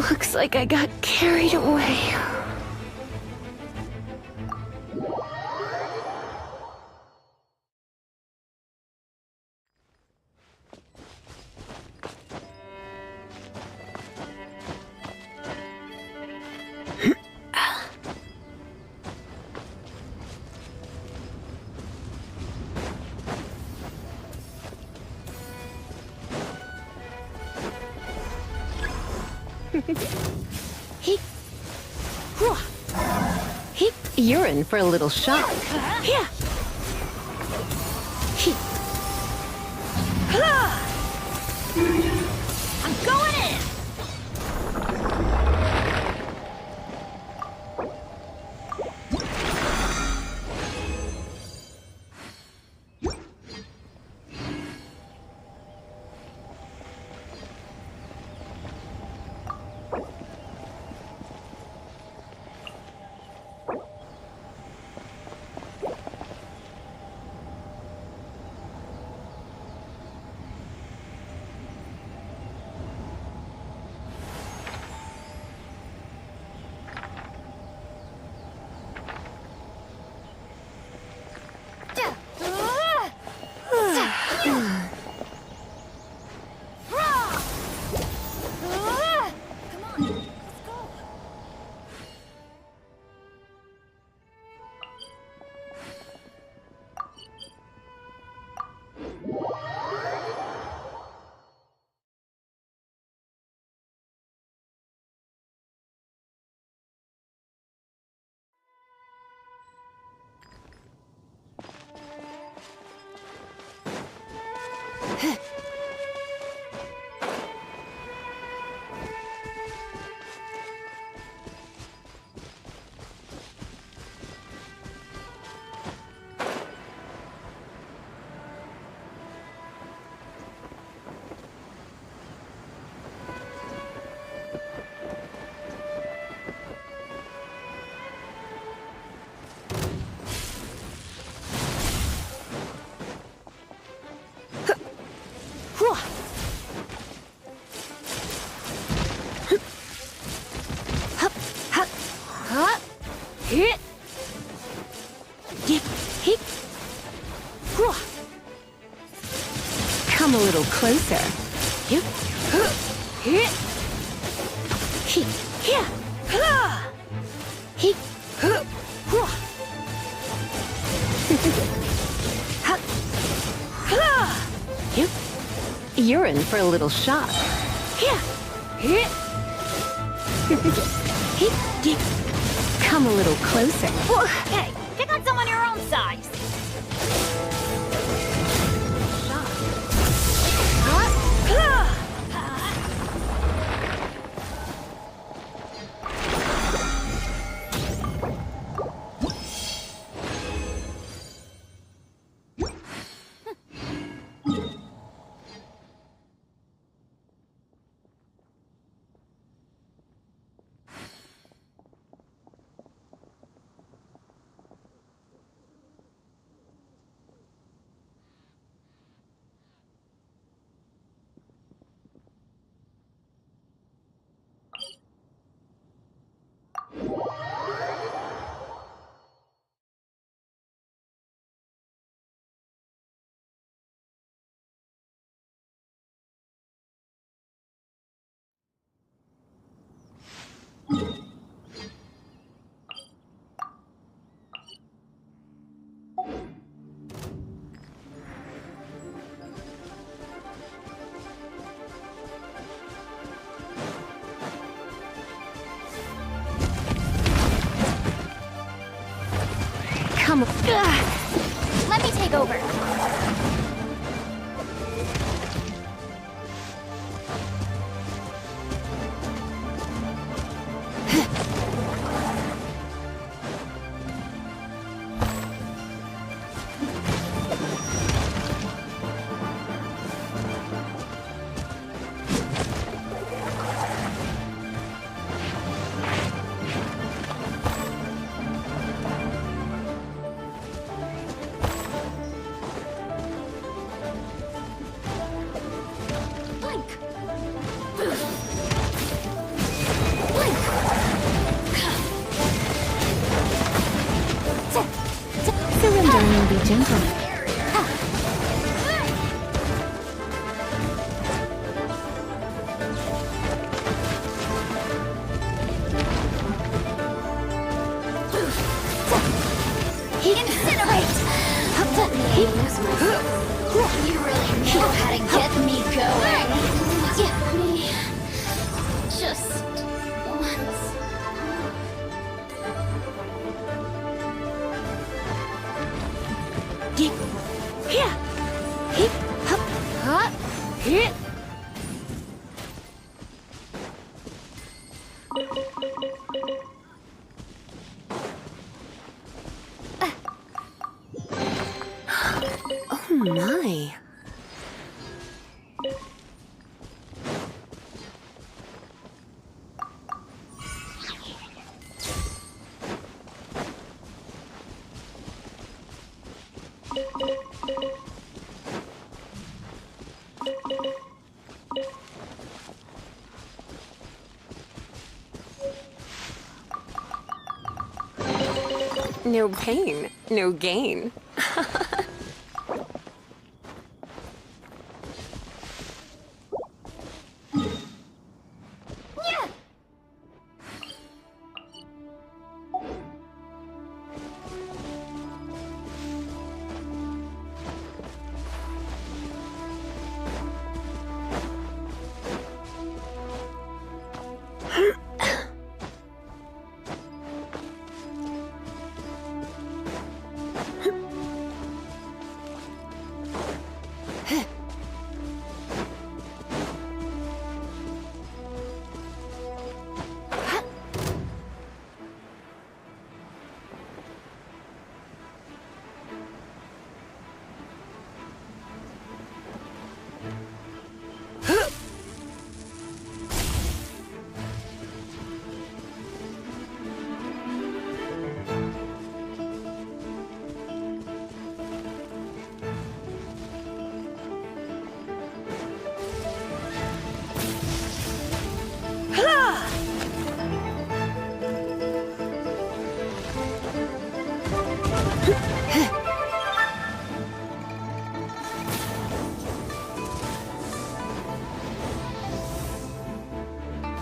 Looks like I got carried away. You're in for a little shock. I'm going in! Come a little closer. You're in for a little shock. Come a little closer. Hey, pick on someone your own size. Come. Let me take over. great! Let me lose myself. You really know how to get me going. Give me just once. Here! Hip, hop, hop, hip. Oh my. No pain, no gain.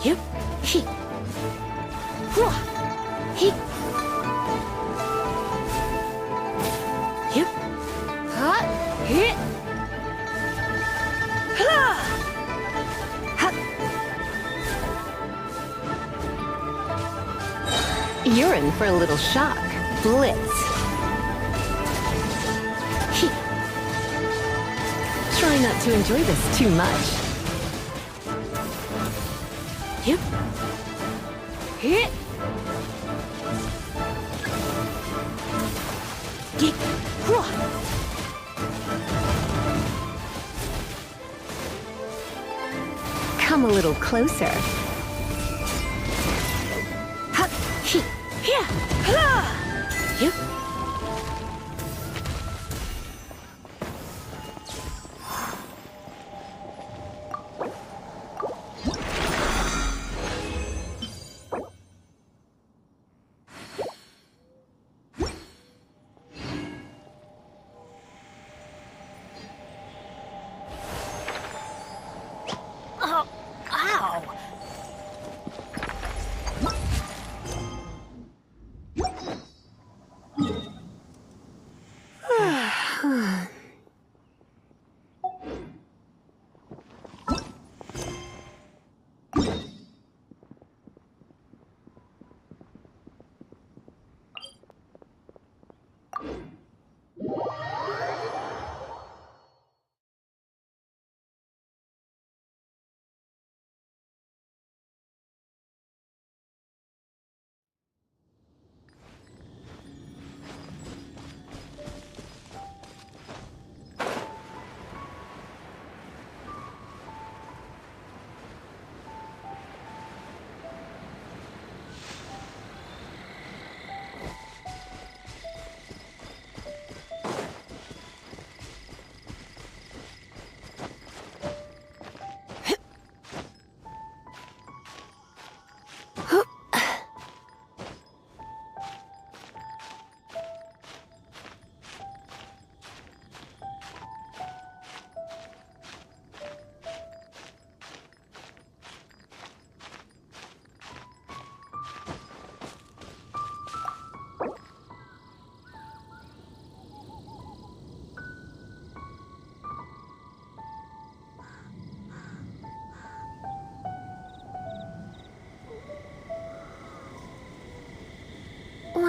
Yep. He. Hua. He. Yep. Ha. Hit. Ha. Ha. You're in for a little shock. Blitz. He. Try not to enjoy this too much. Yep. Hit. Get. Hua. Come a little closer. Ha. He. Here. Ha. Yep.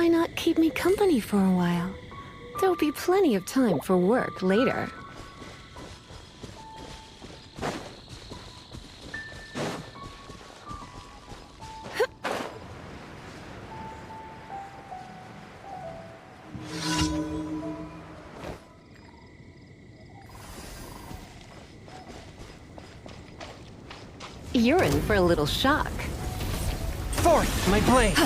why not keep me company for a while? There'll be plenty of time for work later. You're in for a little shock. Forth, my blade!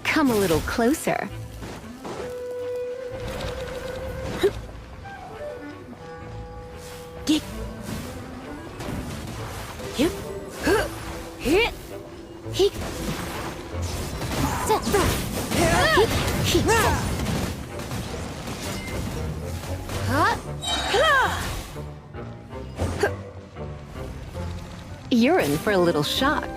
Come a little closer. You're in for a little shock.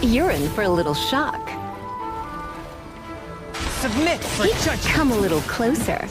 You're in for a little shock. Submit for judgment! Come a little closer.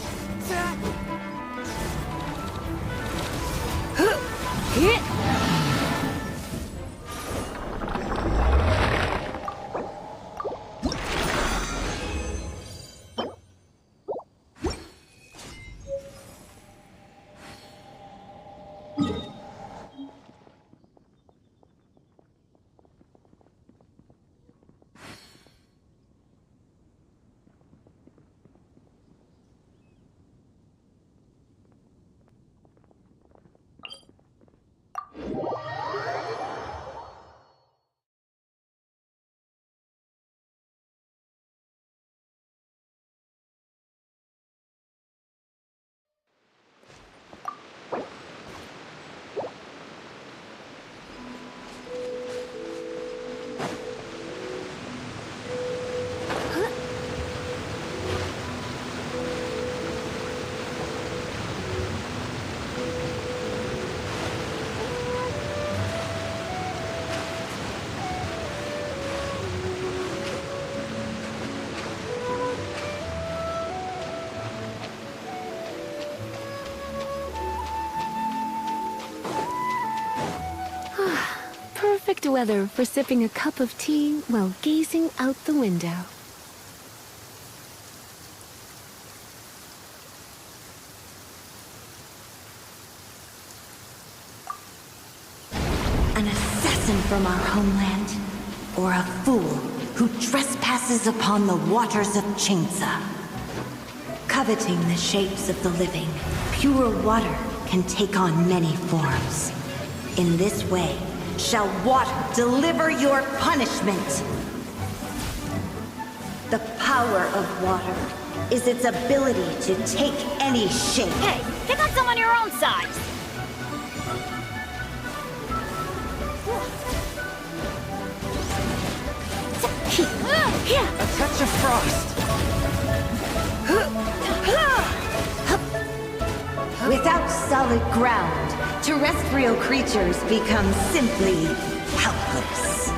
Perfect weather for sipping a cup of tea while gazing out the window. An assassin from our homeland, or a fool who trespasses passes upon the waters of Chingsa. Coveting the shapes of the living, pure water can take on many forms. In this way, shall water deliver your punishment. The power of water is its ability to take any shape. Hey, pick on someone your own size! A touch of frost. Without solid ground, terrestrial creatures become simply helpless.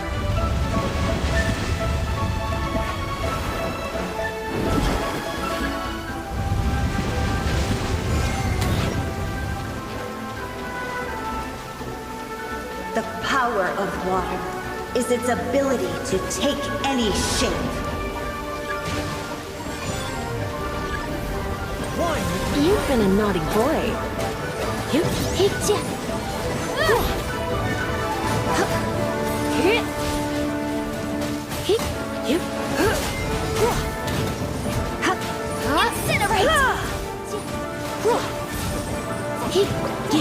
The power of water is its ability to take any shape. You've been a naughty boy.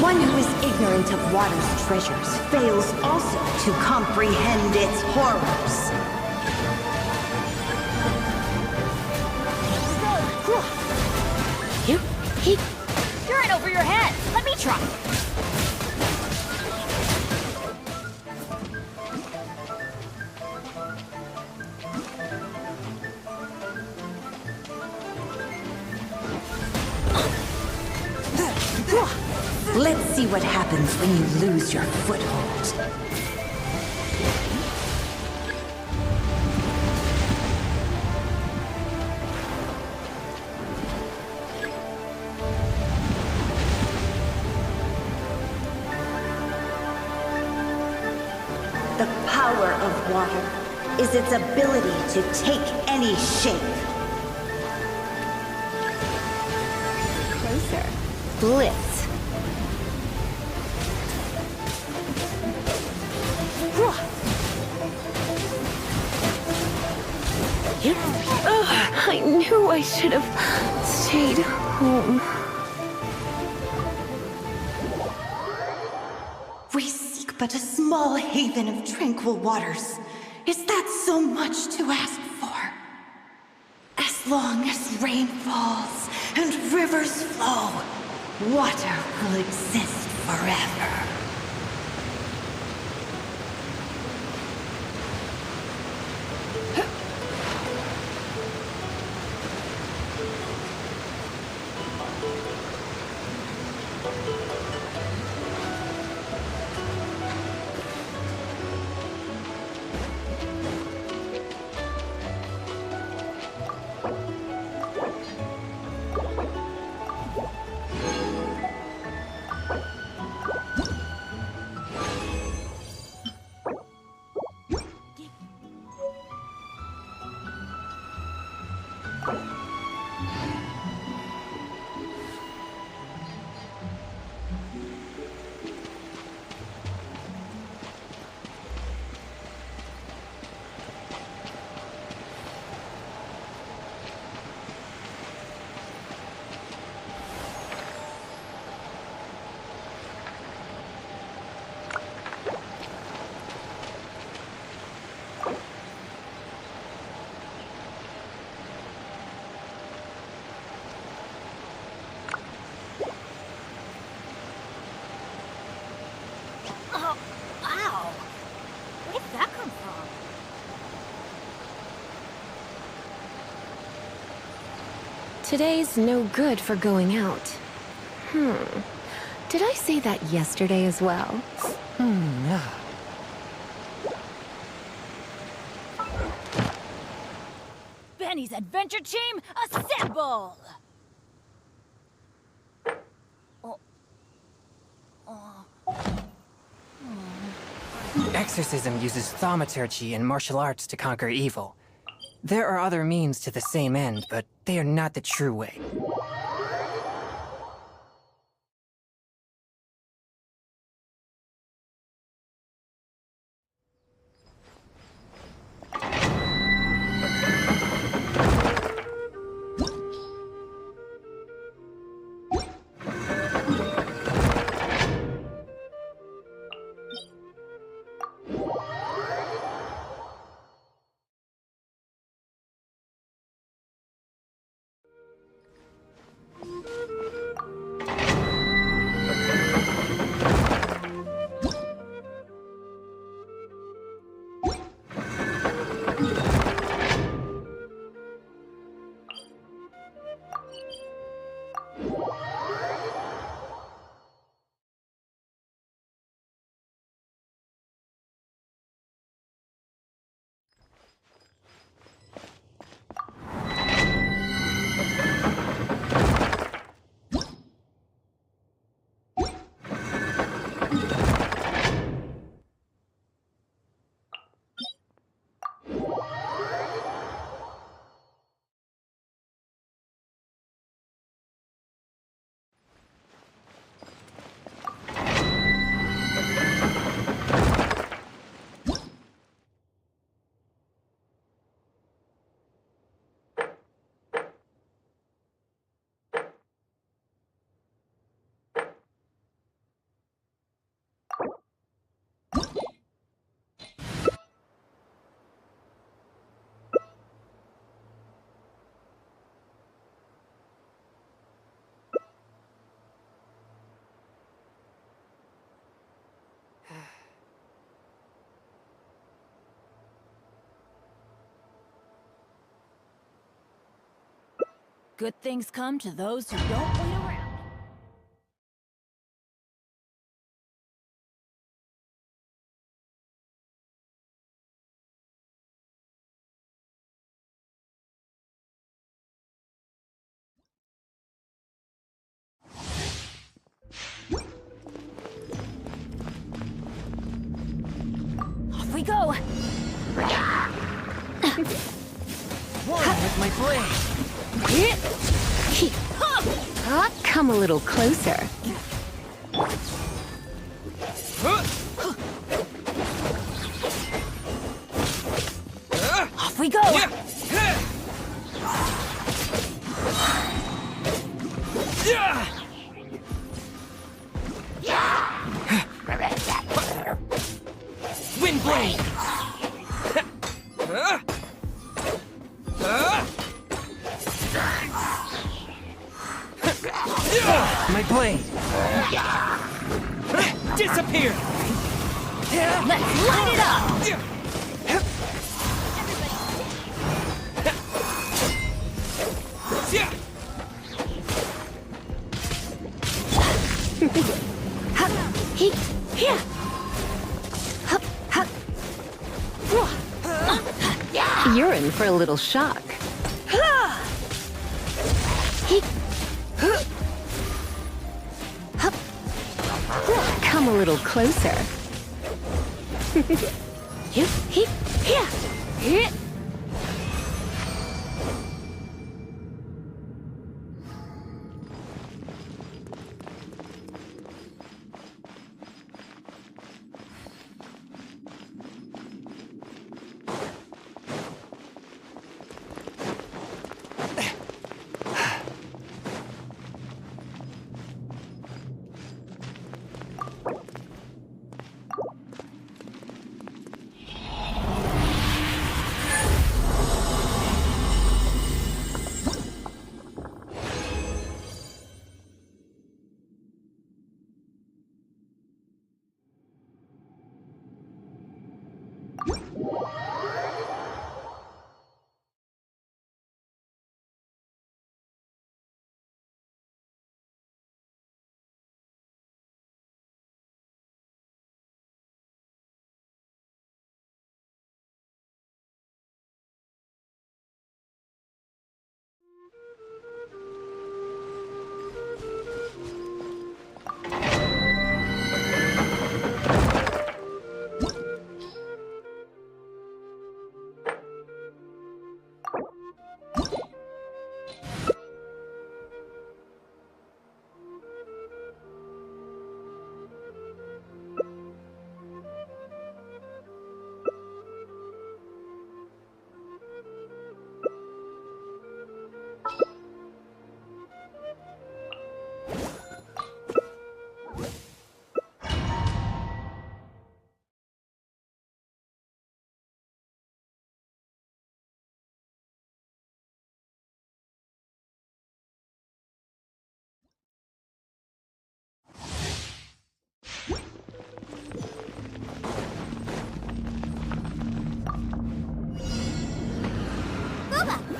One who is ignorant of water's treasures fails also to comprehend its horrors. You're in over your head! Let me try! Let's see what happens when you lose your foothold. The power of water is its ability to take any shape. Closer. Blitz. I knew I should have stayed home. We seek but a small haven of tranquil waters. Is that so much to ask for? As long as rain falls and rivers flow, water will exist forever. Today's no good for going out. Did I say that yesterday as well? Benny's adventure team, assemble! Exorcism uses thaumaturgy and martial arts to conquer evil. There are other means to the same end, but they are not the true way. Good things come to those who don't wait around. Off we go! One with my blade. Come a little closer. Off we go! Wind blade! My blade. Disappear! Let's light it up! You're in for a little shock. Come a little closer.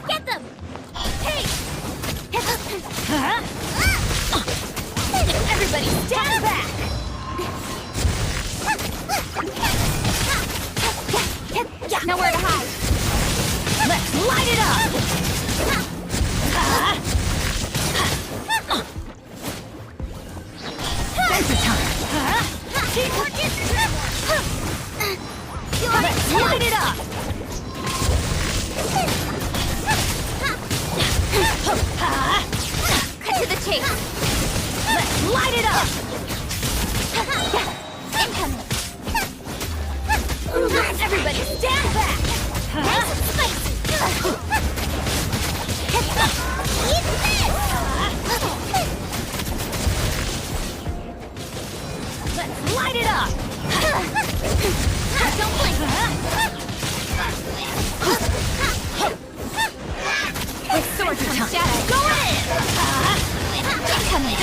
Get them! Hey! Everybody stand back! Nowhere to hide! Let's light it up! There's the time! Teamwork is let's light it up! Cut to the chase! Let's light it up! Incoming! Everybody stand back! Nice and spicy! Eat this! Let's light it up! Don't blink! It's sword time! Go in! Incoming!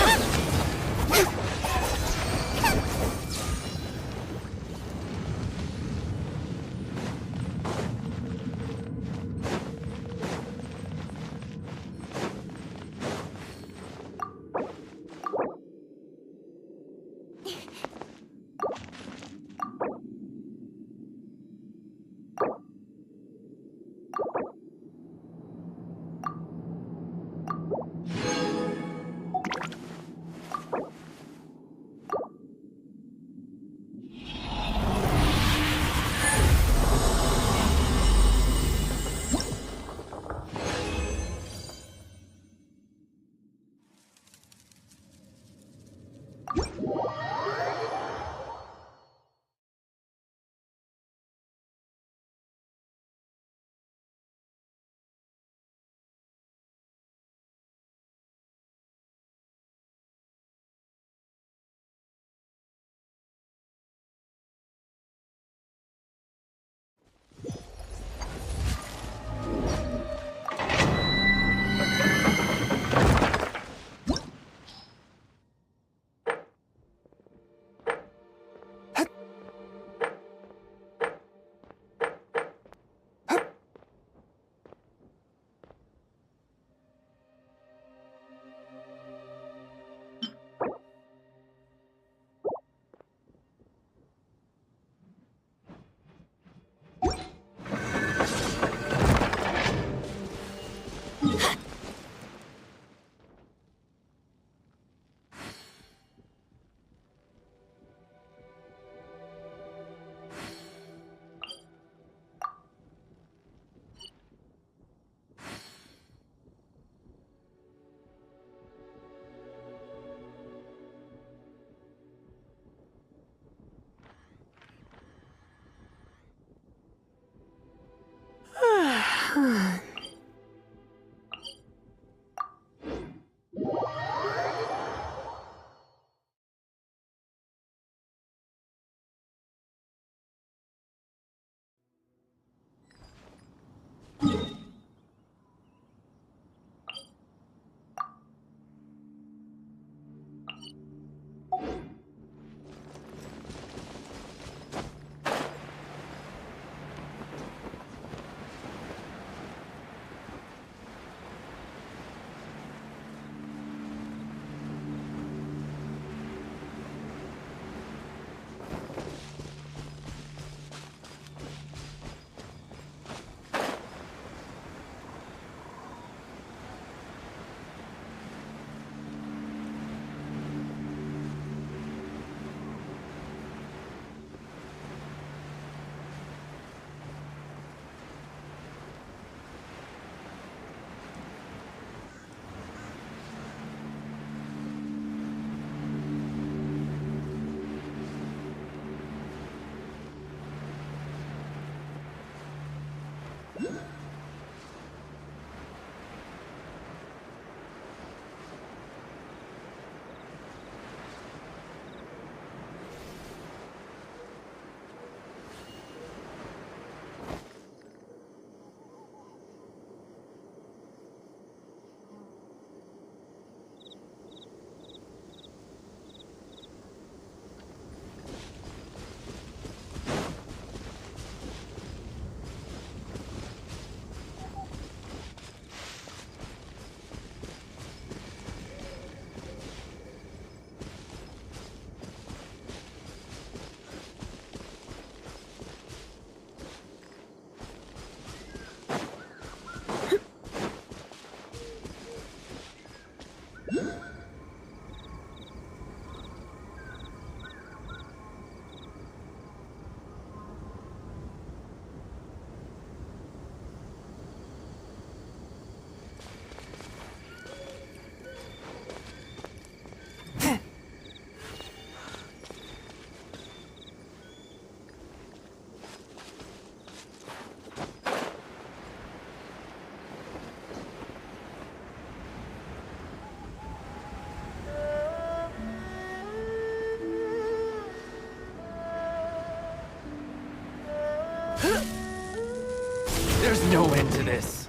There's no end to this.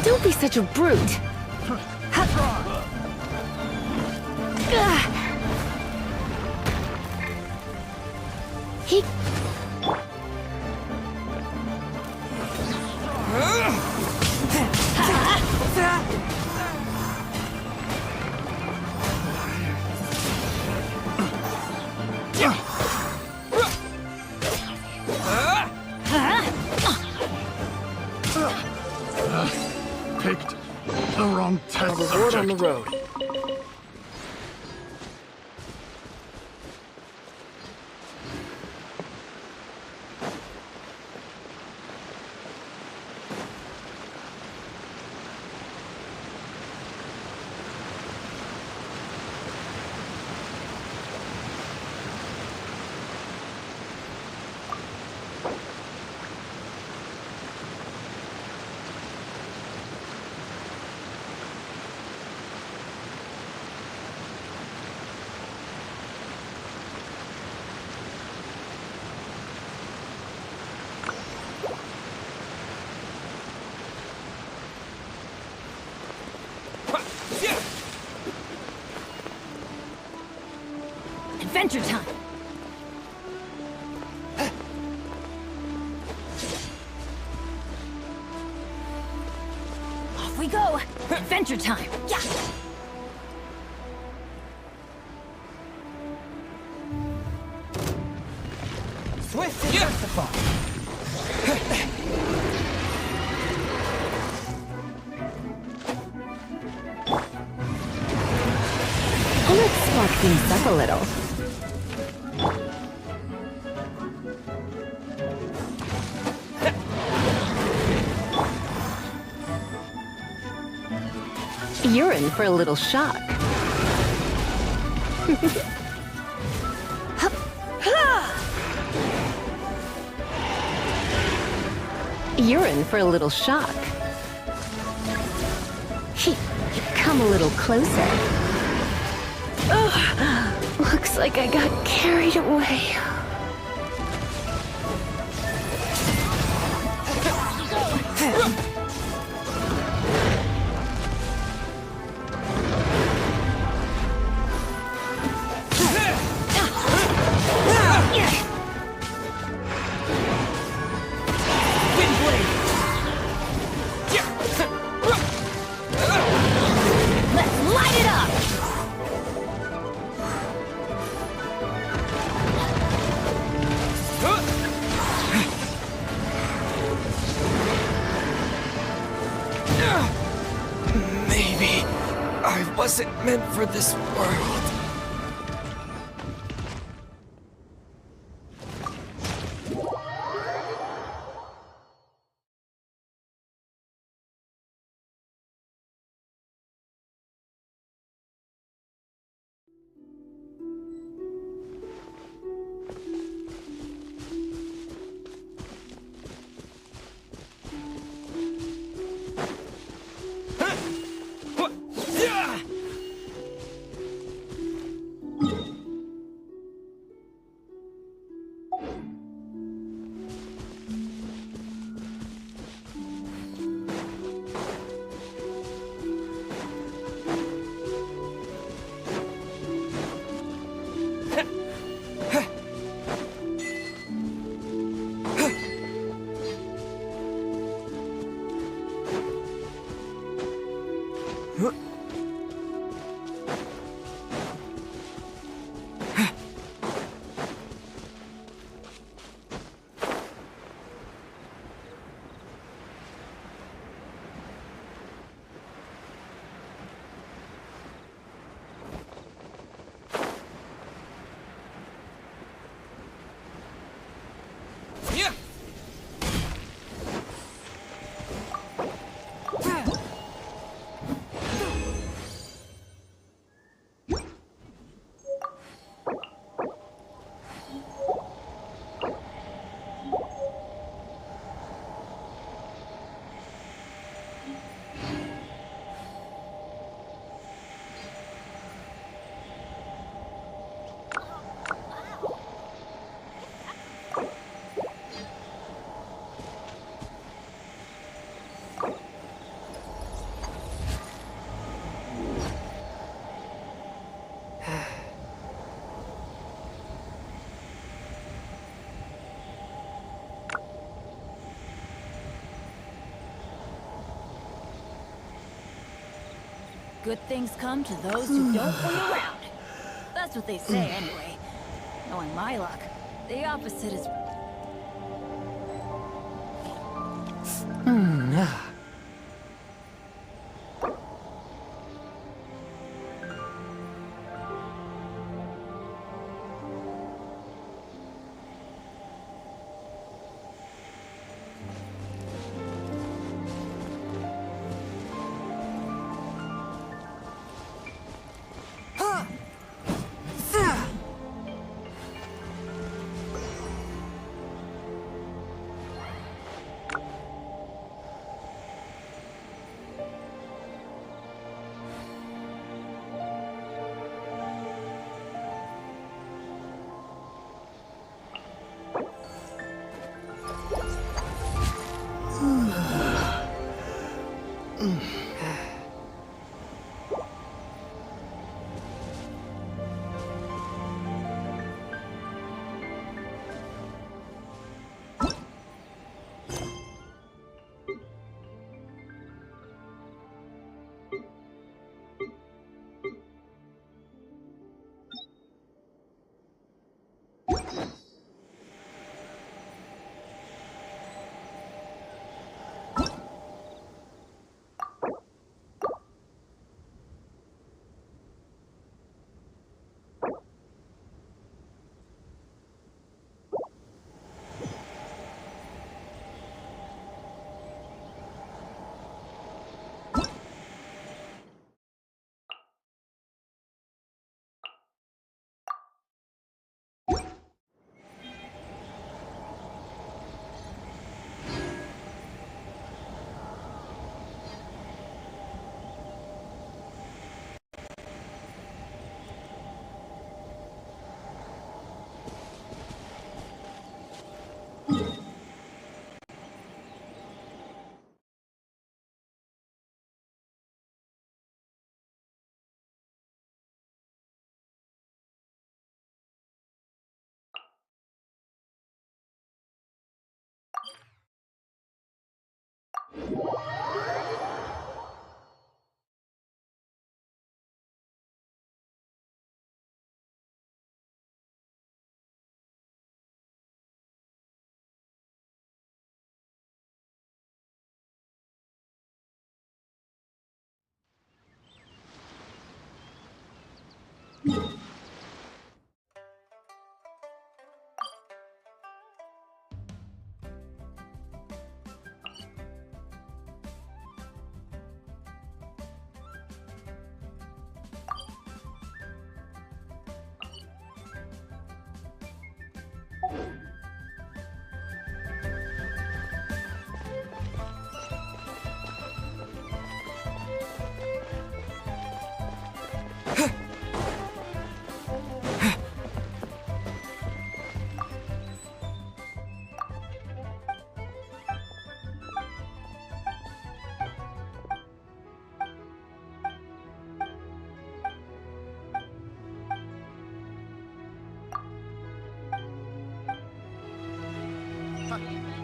Don't be such a brute. Picked the wrong test subject. On the road. Adventure time! Off we go! Adventure time! Yeah! Swift and merciful. Let's spark things up a little. You're in for a little shock. You're in for a little shock. Come a little closer. Ugh, looks like I got carried away. Maybe I wasn't meant for this world. Good things come to those who don't wait around. That's what they say, anyway. Knowing my luck, the opposite is...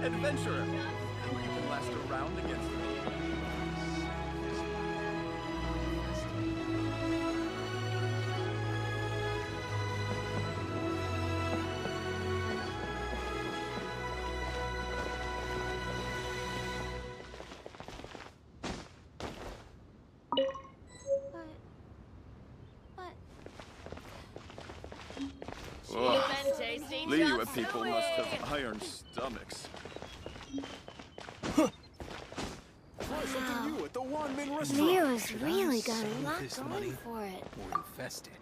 Adventurer! And you can last a round against me. Liyue people must have iron stomachs. Liyue's really got a lot going for it. Or infested.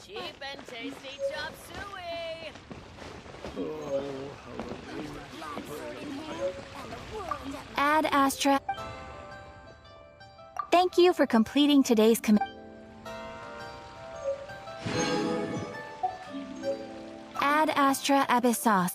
Cheap and tasty chop suey! Oh, hallelujah. Ad Astra. Thank you for completing today's Ad Astra Abyssos.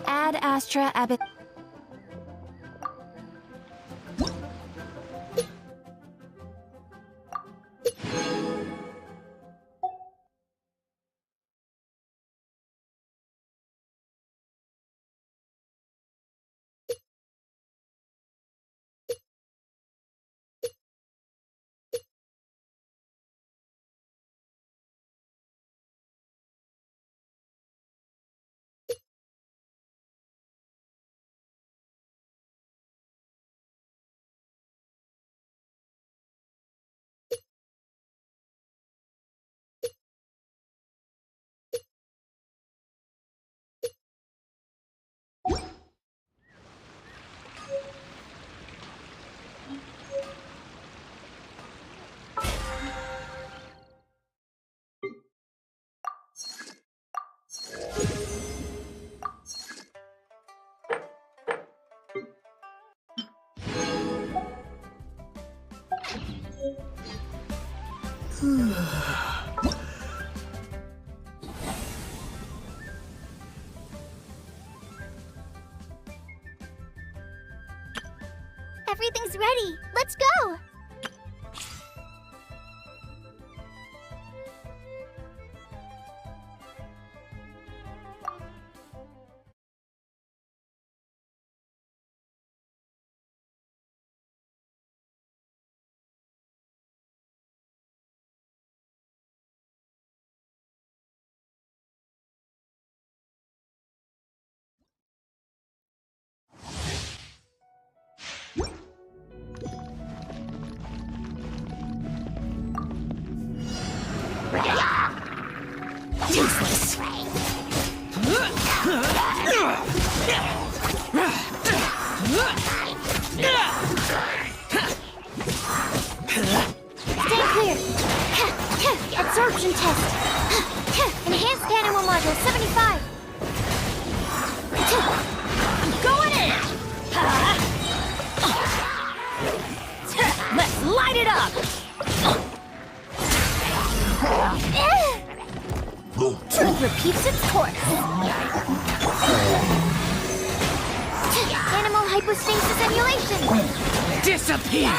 Ad Astra Abyssos. Everything's ready. Let's go! Useless. Stay clear. Absorption test. Enhanced animal module 75. I'm going in. Let's light it up. Truth repeats its course. Animal hypostasis emulation. Disappear.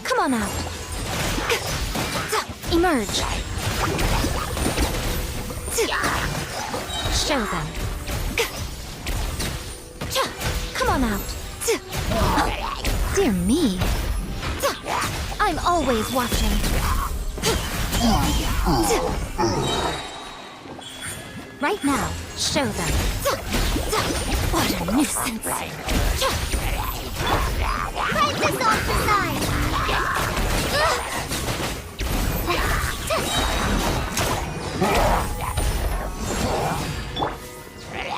Come on out. Emerge. Show them. Come on out. Dear me. I'm always watching. Right now, show them. What a nuisance. Break this off the side.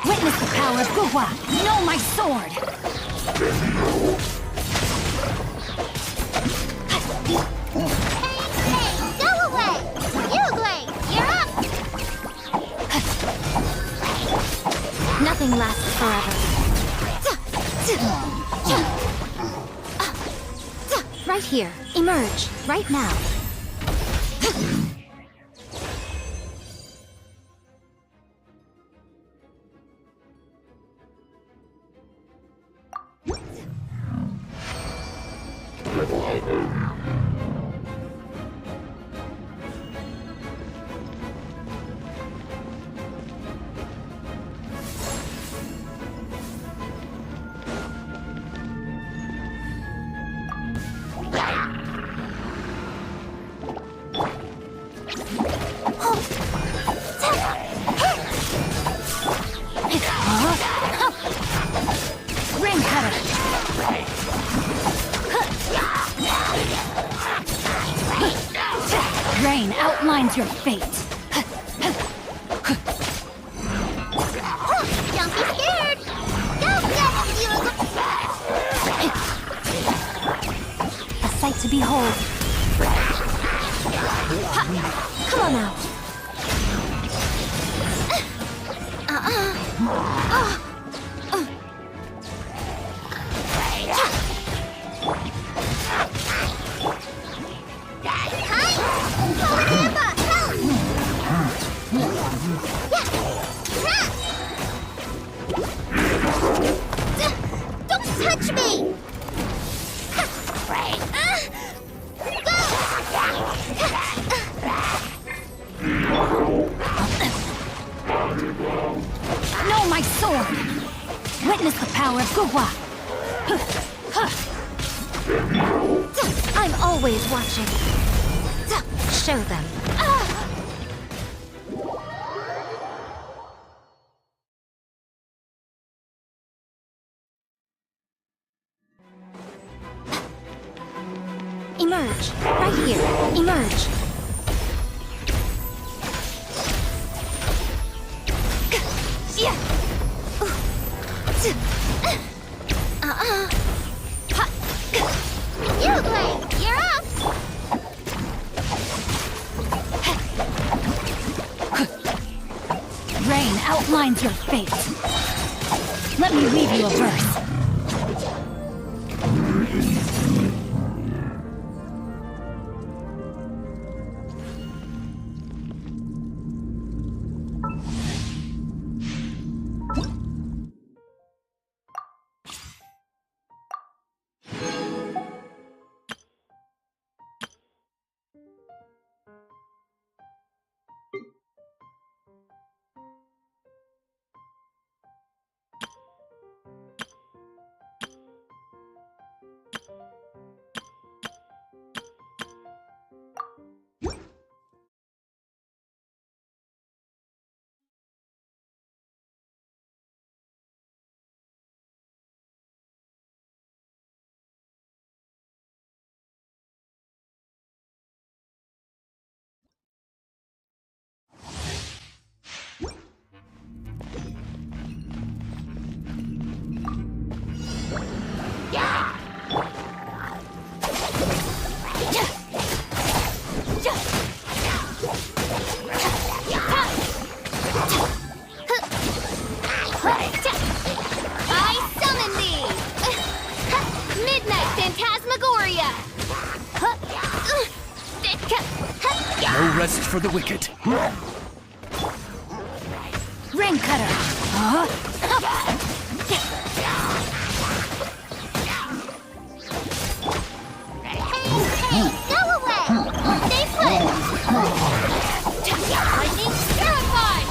Witness the power of Guhua! Know my sword! Hey, go away! Uglay, you're up! Nothing lasts forever. Right here. Emerge. Right now. Ring cutter. Rain outlines your fate. Don't be scared! Go get it, Uglay! A sight to behold. Come on now. Don't touch me! Know my sword! Witness the power of Guhua! I'm always watching. Show them. Emerge. Right here. Emerge. Uglay, you're up! Rain outlines your fate. Let me read you a verse. No rest for the wicked. Ring cutter. Hey, go away! Stay put! Lightning terrified!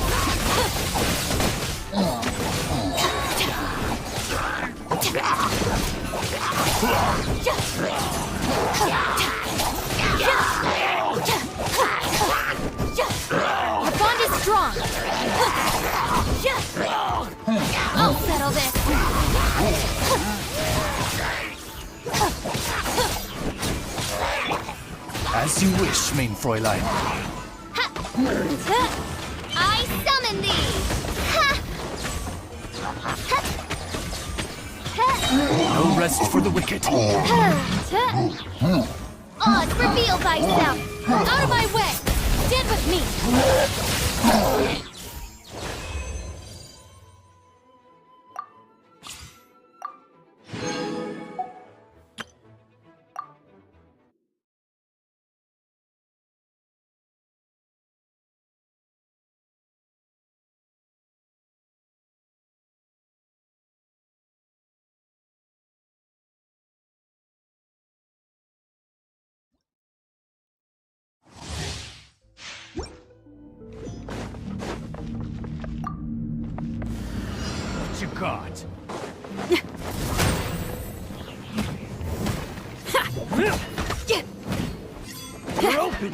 As you wish, mein Fräulein. I summon thee! No rest for the wicked. Oz, reveal thyself! Out of my way! Stand with me! What you got? You're open!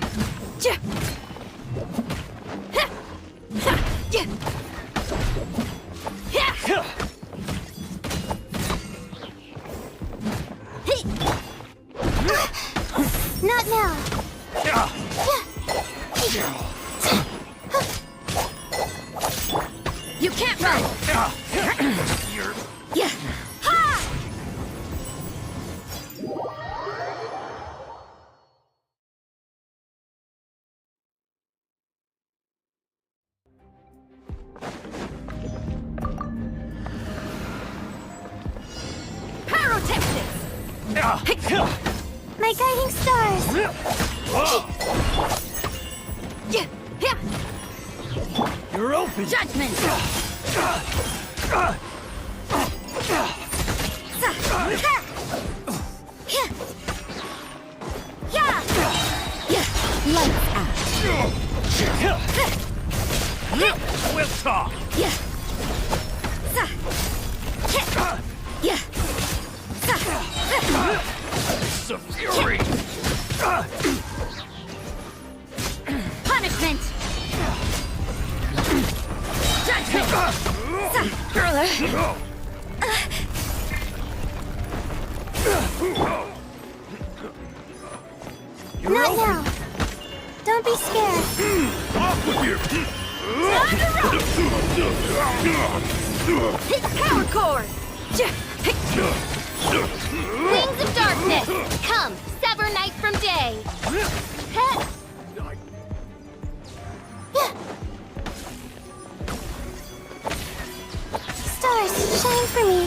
Not now! You can't run! Yeah. Ha! My guiding stars! You're open! Judgment! We'll talk! It's a fury! Punishment! Not now. Don't be scared. Off with you! Power cord! Wings of darkness! Come, sever night from day! Stars, shine for me!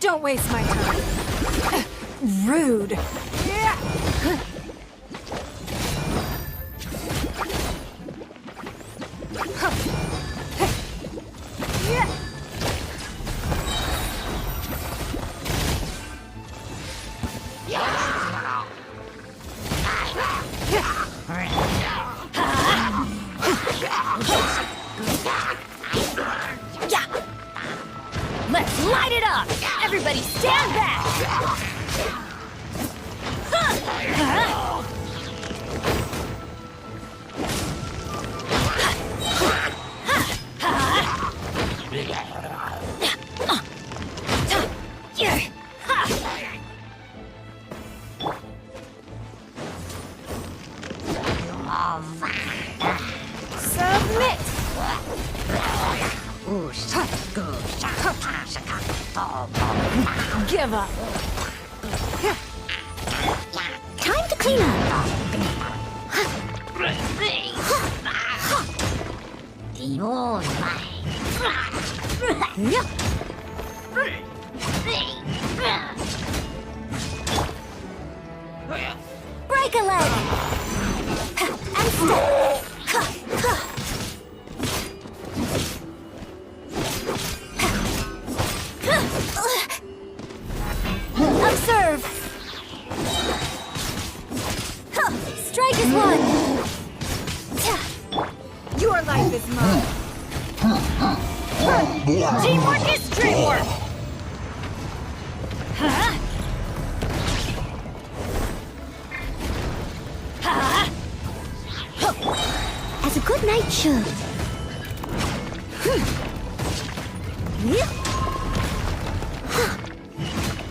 Don't waste my time. Rude. Let's light it up! Everybody stand back! Submit! Give up. Time to clean up. Break a leg. Observe! Strike is one! Your life is mine. Teamwork is dreamwork! Huh? As a good knight should.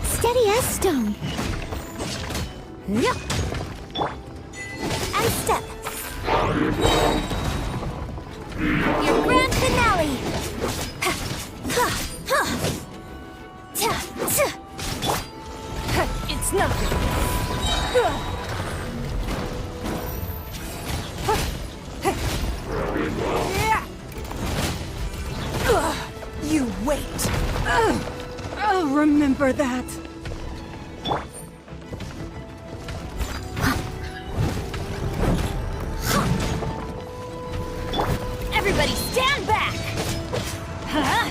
Steady as stone. And step. Your grand finale! It's nothing. You wait. I'll remember that. Everybody stand back! Huh?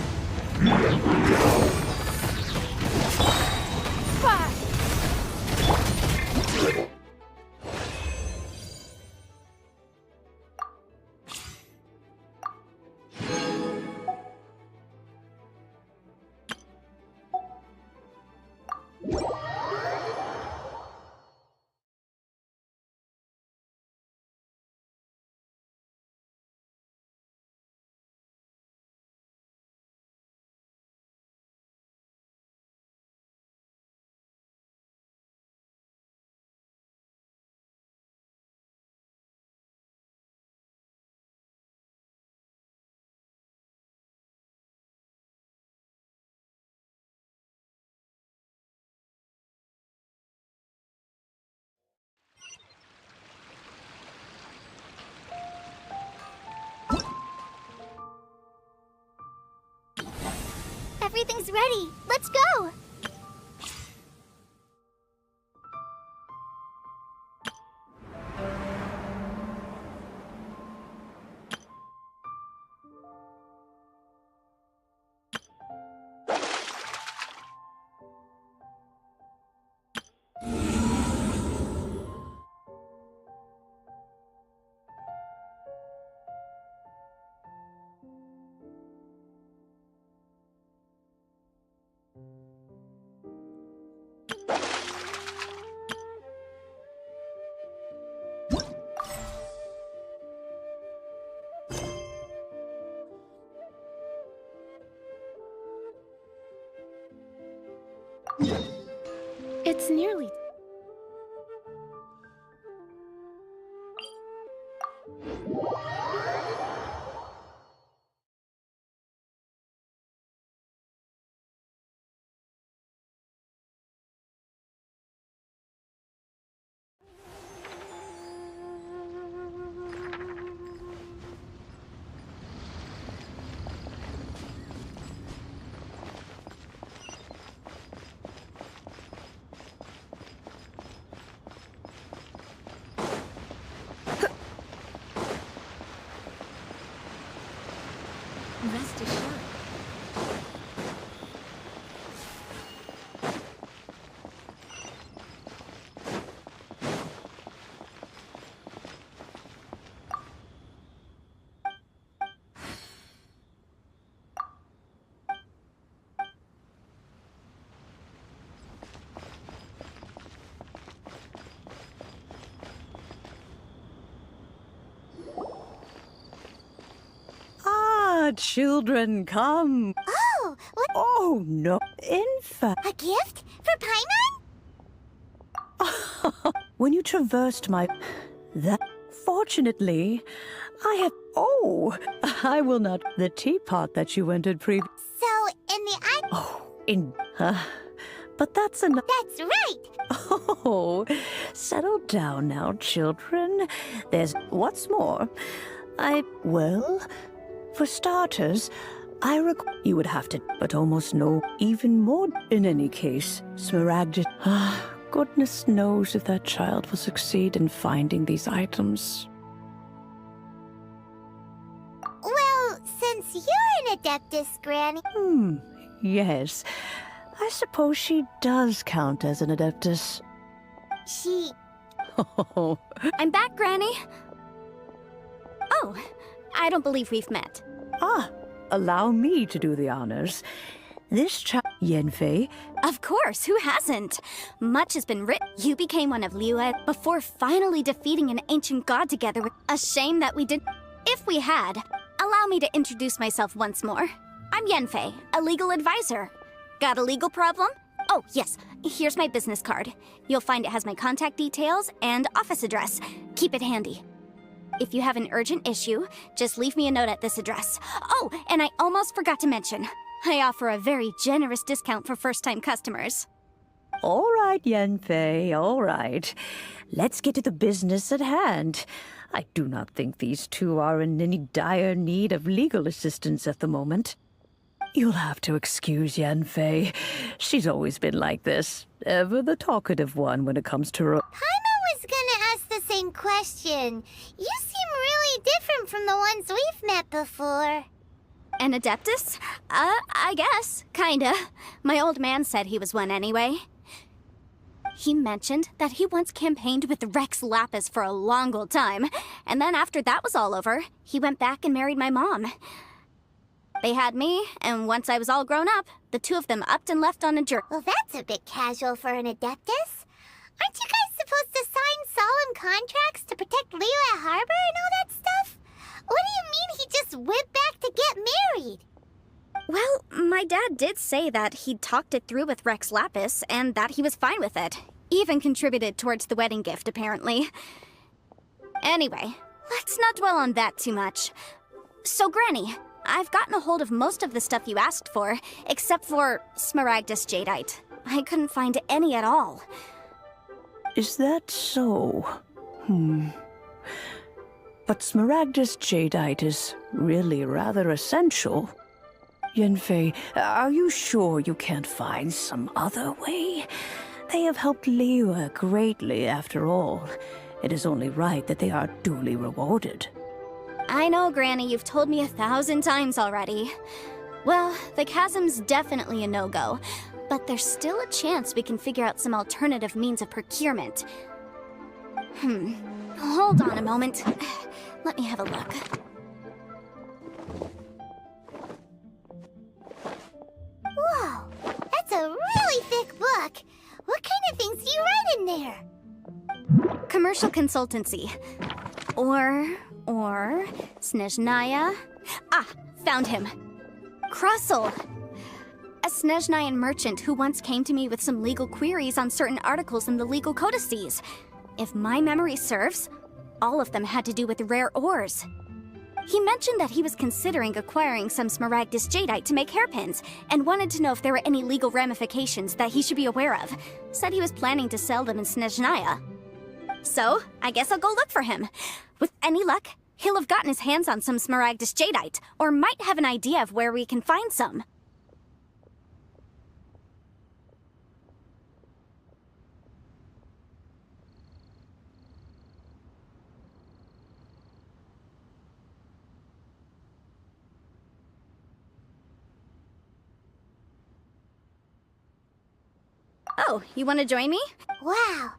Everything's ready. Let's go. It's nearly... Rest assured. Children, come. Oh, what? Oh, no. Infant. A gift? For Paimon? When you traversed my... That... Fortunately, I have... Oh, I will not... The teapot that you entered So, in the... Oh, in... but that's enough... That's right! Oh, settle down now, children. There's... What's more, Well... For starters, you would have to, but almost no, even more in any case. Smaragd, Goodness knows if that child will succeed in finding these items. Well, since you're an Adeptus, Granny... Yes. I suppose she does count as an Adeptus. She... Oh. I'm back, Granny. Oh, I don't believe we've met. Allow me to do the honors. This child, Yanfei. Of course, who hasn't? Much has been written. You became one of Liyue before finally defeating an ancient god together. A shame that we did. If we had, allow me to introduce myself once more. I'm Yanfei, a legal advisor. Got a legal problem? Oh, yes. Here's my business card. You'll find it has my contact details and office address. Keep it handy. If you have an urgent issue, just leave me a note at this address. Oh, and I almost forgot to mention, I offer a very generous discount for first-time customers. All right, Yanfei, all right. Let's get to the business at hand. I do not think these two are in any dire need of legal assistance at the moment. You'll have to excuse Yanfei. She's always been like this. Ever the talkative one when it comes to her. Paimon was gonna ask the same question. You seem really different from the ones we've met before. An Adeptus? I guess. Kinda. My old man said he was one anyway. He mentioned that he once campaigned with Rex Lapis for a long old time, and then after that was all over, he went back and married my mom. They had me, and once I was all grown up, the two of them upped and left on a journey. Well, that's a bit casual for an Adeptus. Aren't you guys supposed to sign solemn contracts to protect Liyue Harbor and all that stuff? What do you mean he just went back to get married? Well, my dad did say that he'd talked it through with Rex Lapis, and that he was fine with it. Even contributed towards the wedding gift, apparently. Anyway, let's not dwell on that too much. So, Granny, I've gotten a hold of most of the stuff you asked for, except for Smaragdus Jadeite. I couldn't find any at all. Is that so? But Smaragdus Jadeite is really rather essential. Yanfei, are you sure you can't find some other way? They have helped Liyue greatly, after all. It is only right that they are duly rewarded. I know, Granny, you've told me 1,000 times already. Well, the chasm's definitely a no-go, but there's still a chance we can figure out some alternative means of procurement. Hold on a moment. Let me have a look. Whoa, that's a really thick book. What kind of things do you write in there? Commercial consultancy. Or Snezhnaya. Found him. Krusel. A Snezhnayan merchant who once came to me with some legal queries on certain articles in the legal codices. If my memory serves, all of them had to do with rare ores. He mentioned that he was considering acquiring some Smaragdus Jadeite to make hairpins, and wanted to know if there were any legal ramifications that he should be aware of. Said he was planning to sell them in Snezhnaya. So, I guess I'll go look for him. With any luck, he'll have gotten his hands on some Smaragdus Jadeite, or might have an idea of where we can find some. Oh, you want to join me? Wow.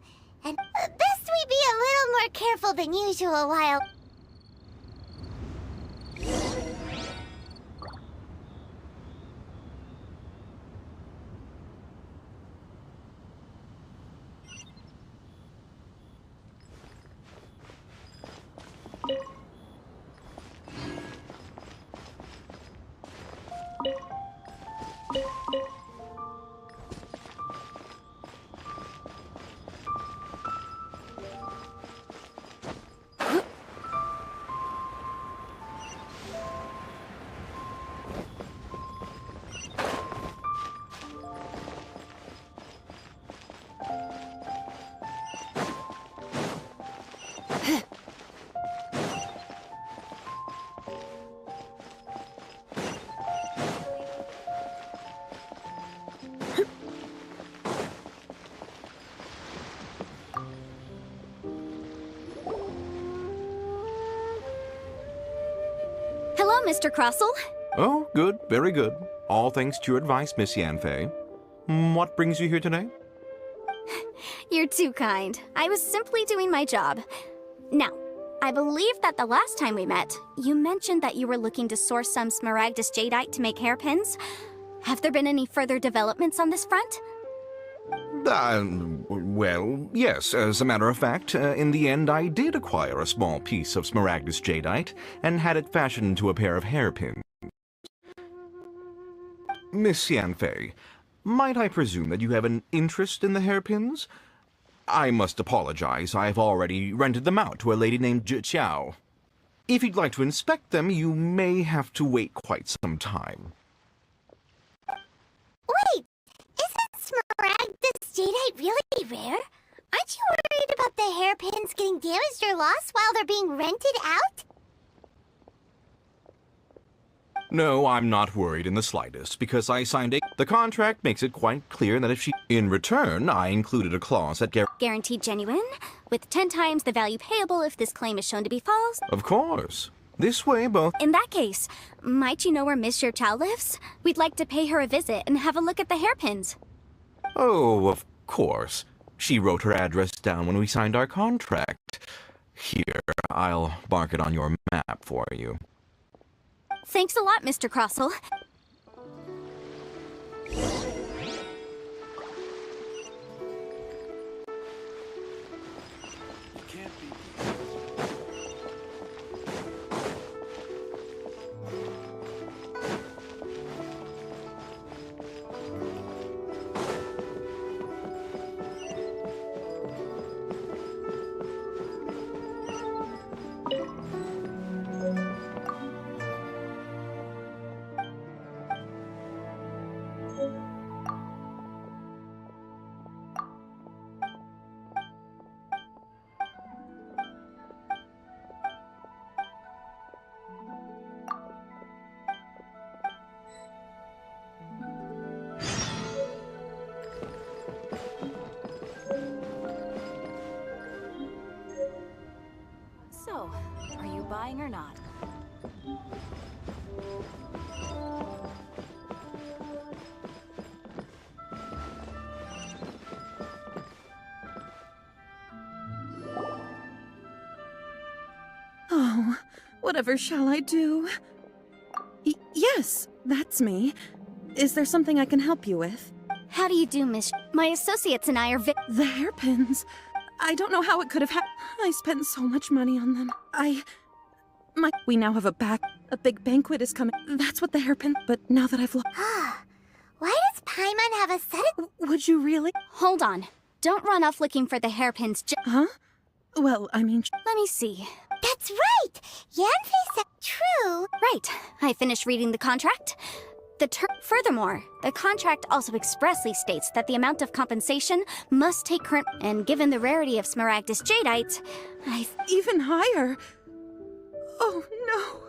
And best we be a little more careful than usual while... Mr. Crossell. Oh, good, very good. All thanks to your advice, Miss Yanfei. What brings you here today? You're too kind. I was simply doing my job. Now, I believe that the last time we met, you mentioned that you were looking to source some smaragdus jadeite to make hairpins. Have there been any further developments on this front? Well, yes. As a matter of fact, in the end, I did acquire a small piece of smaragdus jadeite and had it fashioned into a pair of hairpins. Miss Yanfei, might I presume that you have an interest in the hairpins? I must apologize. I've already rented them out to a lady named Chiao. If you'd like to inspect them, you may have to wait quite some time. Wait! Isn't smaragdus jadeite really rare? Aren't you worried about the hairpins getting damaged or lost while they're being rented out? No, I'm not worried in the slightest, because I signed the contract makes it quite clear that if she... In return, I included a clause that Guaranteed genuine, with 10 times the value payable if this claim is shown to be false. Of course. This way, both... In that case, might you know where Miss Chow lives? We'd like to pay her a visit and have a look at the hairpins. Oh, of course. She wrote her address down when we signed our contract. Here, I'll mark it on your map for you. Thanks a lot, Mr. Crossell. So, are you buying or not? Oh, whatever shall I do? Yes, that's me. Is there something I can help you with? How do you do, Miss? My associates and I are The hairpins. I don't know how it could have happened. I spent so much money on them. We now have a big banquet is coming. That's what the hairpin, but now that I've lost... Why does Paimon have a set of... Would you really? Hold on. Don't run off looking for the hairpins. Huh? Well, I mean... Let me see. That's right! Yanfei said true! Right. I finished reading the contract. Furthermore, the contract also expressly states that the amount of compensation must take current... And given the rarity of smaragdus jadeite, Even higher? Oh, no.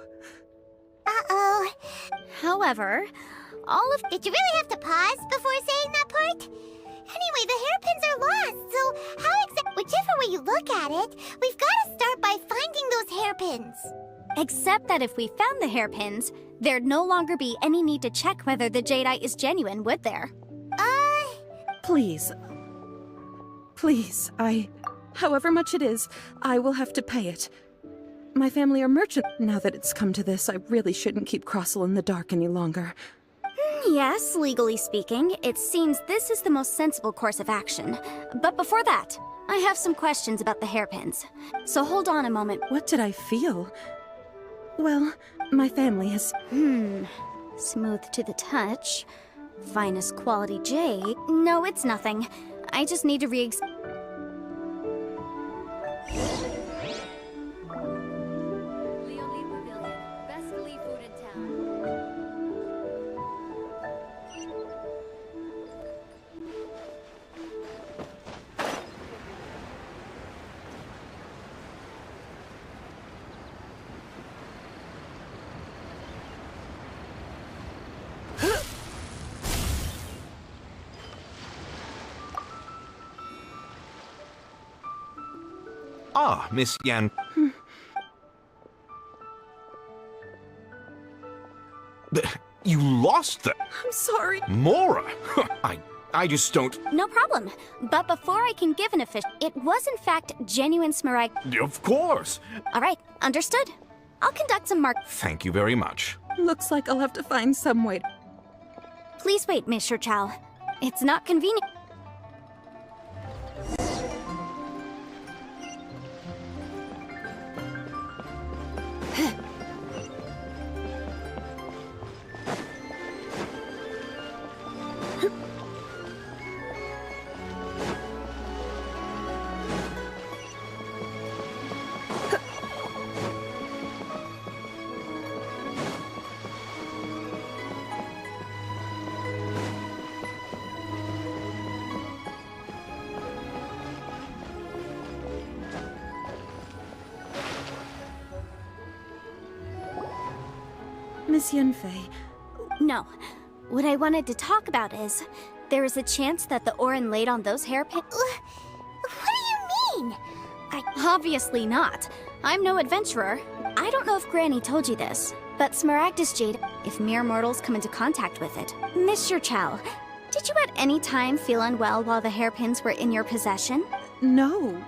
Uh-oh. However, Did you really have to pause before saying that part? Anyway, the hairpins are lost, so whichever way you look at it, we've got to start by finding those hairpins. Except that if we found the hairpins, there'd no longer be any need to check whether the jadeite is genuine, would there? Please. Please, however much it is, I will have to pay it. My family are merchants. Now that it's come to this, I really shouldn't keep Crossell in the dark any longer. Yes, legally speaking, it seems this is the most sensible course of action. But before that, I have some questions about the hairpins. So hold on a moment. What did I feel? Well, my family has... Smooth to the touch. Finest quality jade. No, it's nothing. I just need to Ah, Miss Yan... You lost them? I'm sorry. Mora! I just don't... No problem. But before I can give an official, it was in fact genuine smaragd. Of course! All right, understood. I'll conduct some mark. Thank you very much. Looks like I'll have to find some way. Please wait, Mr. Chow. It's not convenient. Miss Yunfei. No. What I wanted to talk about is, there is a chance that the Orin laid on those hairpins. What do you mean? Obviously not. I'm no adventurer. I don't know if Granny told you this, but Smaragdus Jade, if mere mortals come into contact with it. Mr. Chow, did you at any time feel unwell while the hairpins were in your possession? No.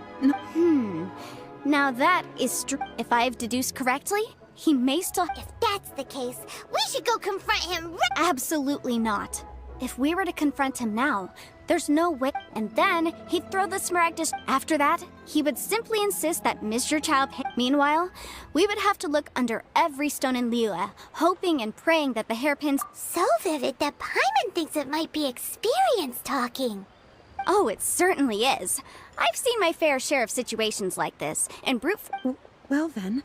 Now that is if I've deduced correctly, he may still— If that's the case, we should go confront him Absolutely not. If we were to confront him now, there's no way— And then, he'd throw the Smaragdus— After that, he would simply insist that Mr. Chow pay— Meanwhile, we would have to look under every stone in Liyue, hoping and praying that the hairpins— So vivid that Paimon thinks it might be experience talking. Oh, it certainly is. I've seen my fair share of situations like this, and Well then,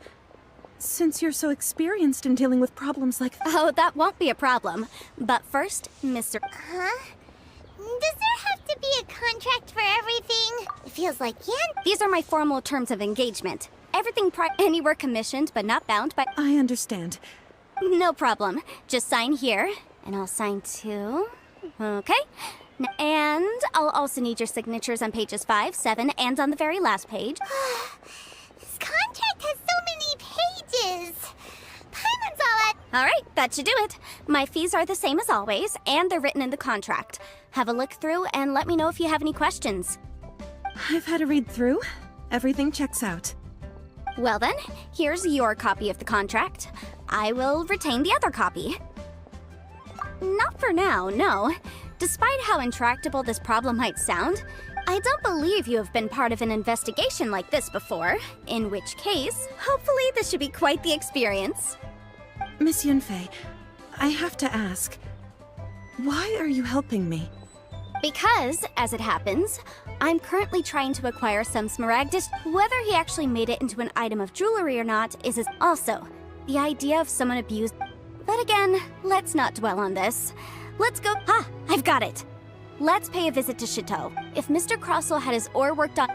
since you're so experienced in dealing with problems like that— Oh, that won't be a problem. But first, Mr. Huh? Does there have to be a contract for everything? It feels like These are my formal terms of engagement. Everything anywhere commissioned, but not bound by— I understand. No problem. Just sign here, and I'll sign too. Okay? And I'll also need your signatures on pages 5, 7, and on the very last page. This contract has so many pages. Paimon's all at— All right, that should do it. My fees are the same as always, and they're written in the contract. Have a look through and let me know if you have any questions. I've had a read through. Everything checks out. Well then, here's your copy of the contract. I will retain the other copy. Not for now, no. Despite how intractable this problem might sound, I don't believe you have been part of an investigation like this before, in which case, hopefully this should be quite the experience. Miss Yunfei, I have to ask, why are you helping me? Because, as it happens, I'm currently trying to acquire some Smaragdus. Whether he actually made it into an item of jewelry or not is also the idea of someone abused. But again, let's not dwell on this. Let's go— I've got it! Let's pay a visit to Chateau. If Mr. Crossell had his ore worked on—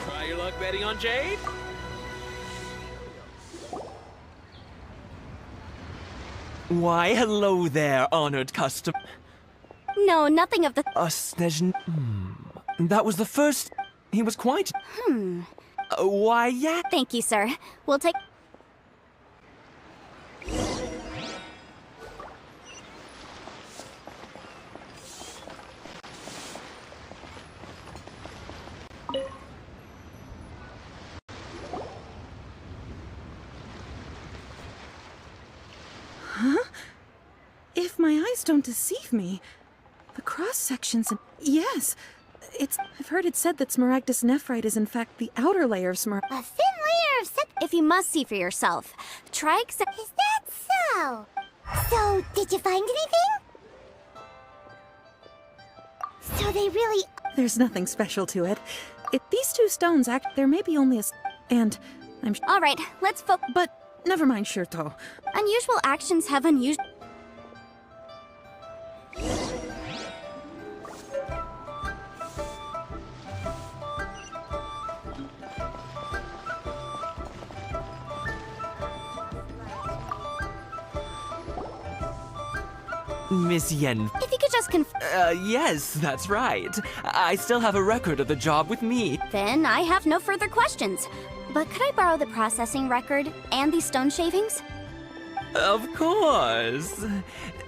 Try your luck betting on Jade? Why, hello there, honored customer. No, nothing of the— That was the first— He was quite— Why, yeah— Thank you, sir. We'll take— Huh? If my eyes don't deceive me, the cross-sections— Yes! I've heard it said that Smaragdus nephrite is in fact the outer layer of A thin layer of If you must see for yourself, try— Is that so? So, did you find anything? So they really— There's nothing special to it. If these two stones there may be only and I'm— All right, let's But never mind, Shirto. Unusual actions have unusual— Miss Yen. If you could just Yes, that's right. I still have a record of the job with me. Then I have no further questions. But could I borrow the processing record and these stone shavings? Of course.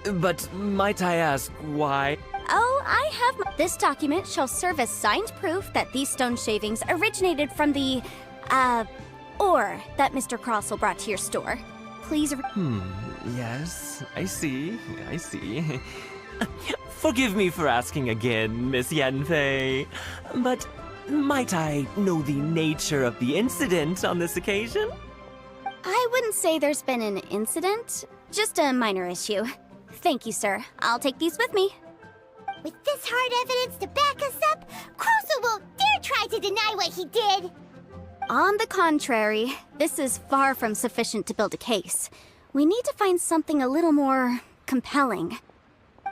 But might I ask why? Oh, I have. This document shall serve as signed proof that these stone shavings originated from the, ore that Mr. Crossell brought to your store. Please. Yes, I see. Forgive me for asking again, Miss Yanfei. But might I know the nature of the incident on this occasion? I wouldn't say there's been an incident, just a minor issue. Thank you, sir. I'll take these with me. With this hard evidence to back us up, Crossell won't dare try to deny what he did! On the contrary, this is far from sufficient to build a case. We need to find something a little more compelling.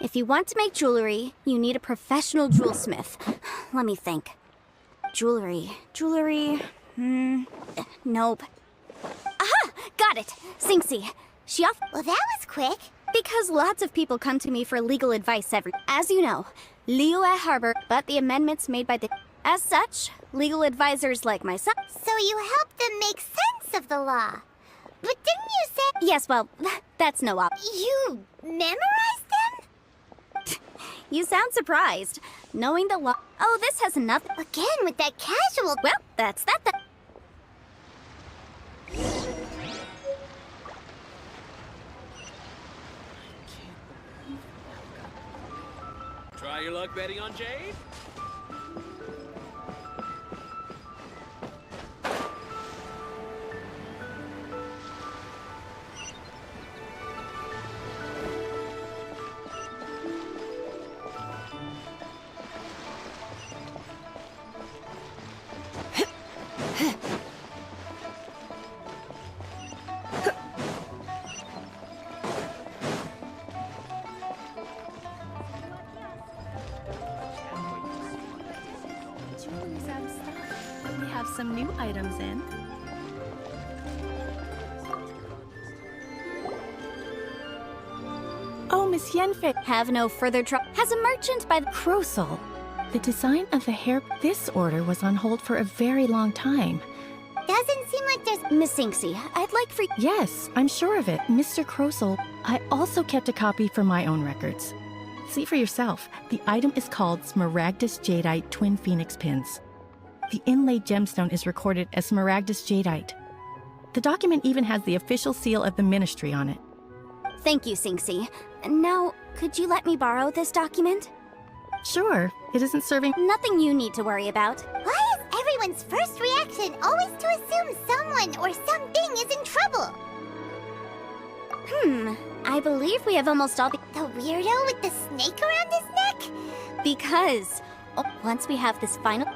If you want to make jewelry, you need a professional jewelsmith. Let me think. Jewelry. Nope. Aha! Got it! Singxi. Well, that was quick. Because lots of people come to me for legal advice As you know, Liyue Harbor, but the amendments made by the... As such, legal advisors like myself... So you helped them make sense of the law. But didn't you say... Yes, well, that's no op... You memorized them? You sound surprised. Knowing the law... Oh, this has nothing... Again, with that casual... Well, that's that... Try your luck betting on Jade? Some new items in. Oh, Miss Yanfei. Have no further trouble. Has a merchant by the... Crossell. The design of the hair... This order was on hold for a very long time. Doesn't seem like there's... Miss Singxi, I'd like for... Yes, I'm sure of it. Mr. Crossell, I also kept a copy for my own records. See for yourself. The item is called Smaragdus Jadeite Twin Phoenix Pins. The inlaid gemstone is recorded as Smaragdus Jadeite. The document even has the official seal of the ministry on it. Thank you, Singxi. Now, could you let me borrow this document? Sure. It isn't serving... Nothing you need to worry about. Why is everyone's first reaction always to assume someone or something is in trouble? I believe we have almost all... The weirdo with the snake around his neck? Because... once we have this final...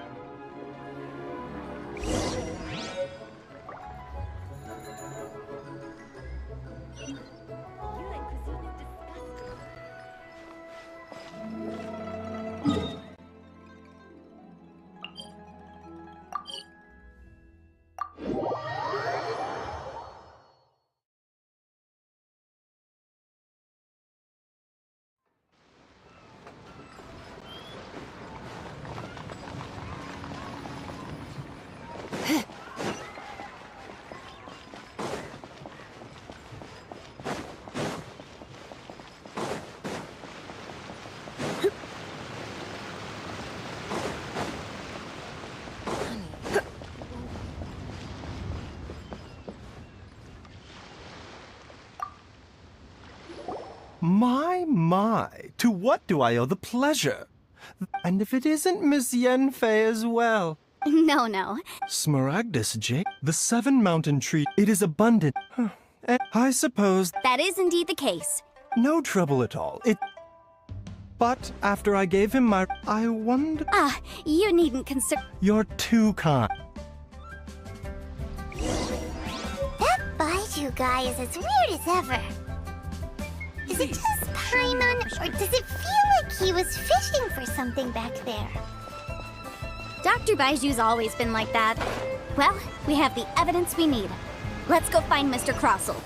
My, to what do I owe the pleasure? And if it isn't Miss Yanfei as well? No. Smaragdus Jade, the 7 mountain tree, it is abundant. I suppose... That is indeed the case. No trouble at all. But after I gave him my... I wonder... You needn't concern... You're too kind. That Baiju guy is as weird as ever. Is it just Paimon, or does it feel like he was fishing for something back there? Dr. Baiju's always been like that. Well, we have the evidence we need. Let's go find Mr. Crossell.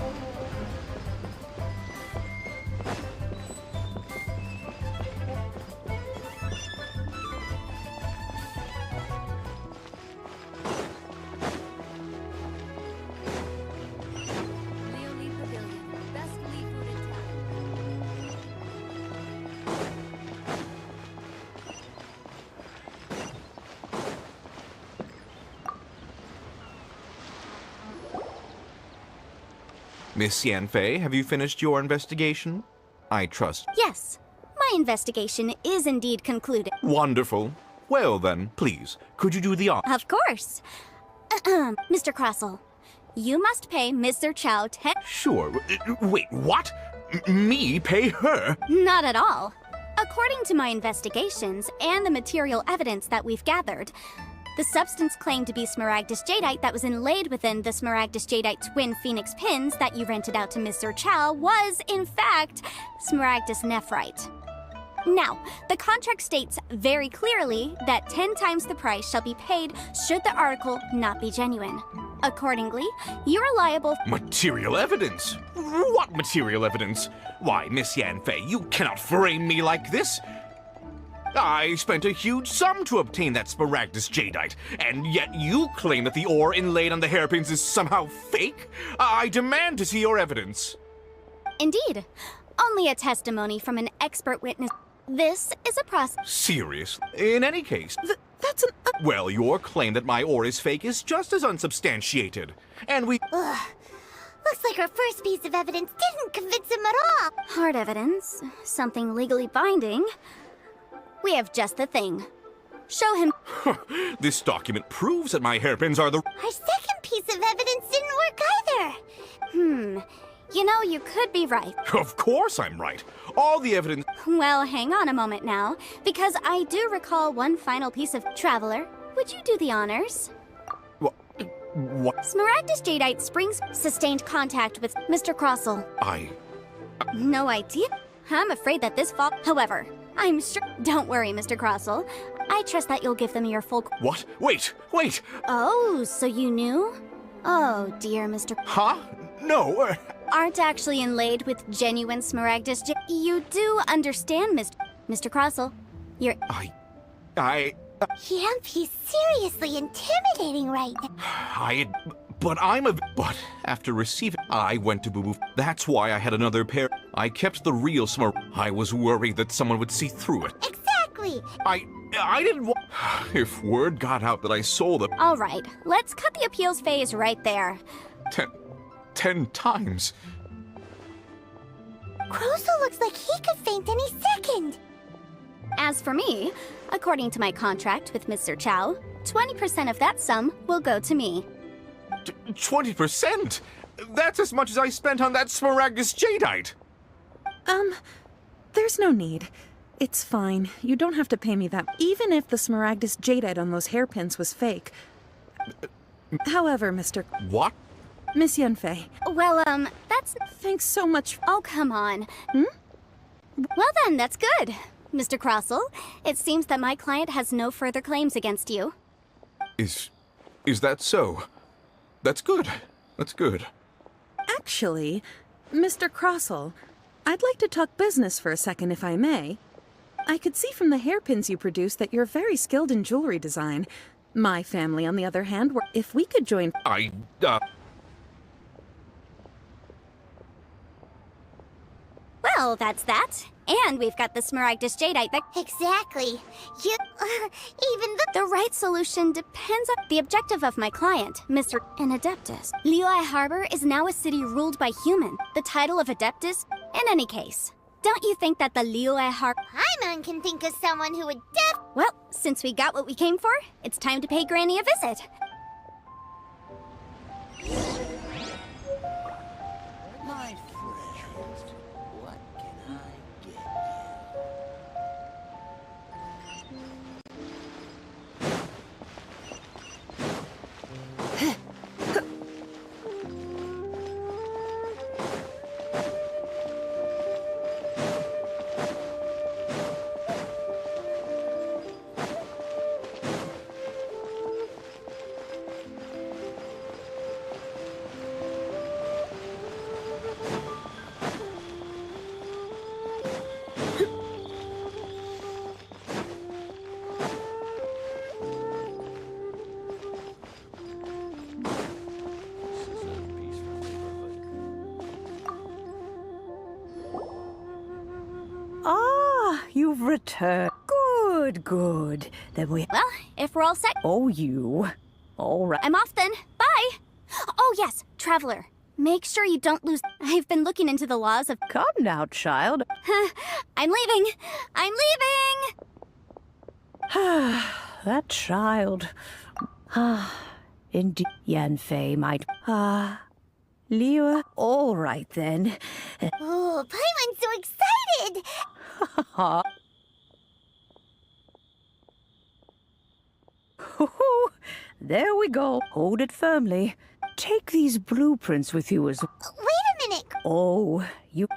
Miss Yanfei, have you finished your investigation? I trust. Yes, my investigation is indeed concluded. Wonderful. Well then, please, could you do the honor? Of course. Mr. Crossell, you must pay Mr. Chow 10... Sure. Wait, what? Me pay her? Not at all. According to my investigations and the material evidence that we've gathered, the substance claimed to be smaragdus jadeite that was inlaid within the smaragdus jadeite twin phoenix pins that you rented out to Mr. Chow was, in fact, smaragdus nephrite. Now, the contract states very clearly that 10 times the price shall be paid should the article not be genuine. Accordingly, you are liable... Material evidence? What material evidence? Why, Miss Yanfei, you cannot frame me like this. I spent a huge sum to obtain that smaragdus jadeite, and yet you claim that the ore inlaid on the hairpins is somehow fake? I demand to see your evidence. Indeed. Only a testimony from an expert witness. This is a process. Serious. In any case... That's an... Well, your claim that my ore is fake is just as unsubstantiated. And we... Ugh. Looks like our first piece of evidence didn't convince him at all. Hard evidence. Something legally binding. We have just the thing. Show him. This document proves that my hairpins are the... Our second piece of evidence didn't work either. You know, you could be right. Of course I'm right. All the evidence... Well, hang on a moment now, because I do recall one final piece of... Traveler, would you do the honors? What? Smaragdus jadeite springs sustained contact with Mr. Crossell. No idea. I'm afraid that this fall... However, I'm sure... Don't worry, Mr. Crossell. I trust that you'll give them your full... What? Wait! Oh, so you knew? Oh, dear Mr... Huh? No, Aren't actually inlaid with genuine smaragdus You do understand, Mr. Crossell. You're... He's seriously intimidating right now. But after receiving... I went to Boo-Boo. That's why I had another pair. I kept the real I was worried that someone would see through it. Exactly. I didn't want... If word got out that I sold them... All right, let's cut the appeals phase right there. 10 times. Crossell looks like he could faint any second. As for me, according to my contract with Mr. Chow, 20% of that sum will go to me. 20%? That's as much as I spent on that smaragdus jadeite. There's no need. It's fine. You don't have to pay me that. Even if the smaragdus jadeite on those hairpins was fake. However, Mr. What? Miss Yanfei. Well, that's... Thanks so much. Oh, come on. Well then, that's good. Mr. Crossell, it seems that my client has no further claims against you. Is that so? That's good. That's good. Actually, Mr. Crossell, I'd like to talk business for a second, if I may. I could see from the hairpins you produce that you're very skilled in jewelry design. My family, on the other hand, if we could join... Well, that's that. And we've got the smaragdus jadeite that... Exactly. The right solution depends on the objective of my client, Mr. An Adeptus. Liyue Harbor is now a city ruled by human. The title of Adeptus, in any case. Don't you think that the Liyue Harbor... Paimon can think of someone who would Well, since we got what we came for, it's time to pay Granny a visit. My friends, what can I get You've returned. Good. Then we... Well, if we're all set... Oh, you. All right. I'm off then. Bye! Oh, yes, Traveler. Make sure you don't lose. I've been looking into the laws of. Come now, child. I'm leaving. I'm leaving. That child. Indeed, Yanfei might. Liu. All right then. Oh, Paimon's so excited! There we go. Hold it firmly. Take these blueprints with you as. Wait a minute! Oh, you.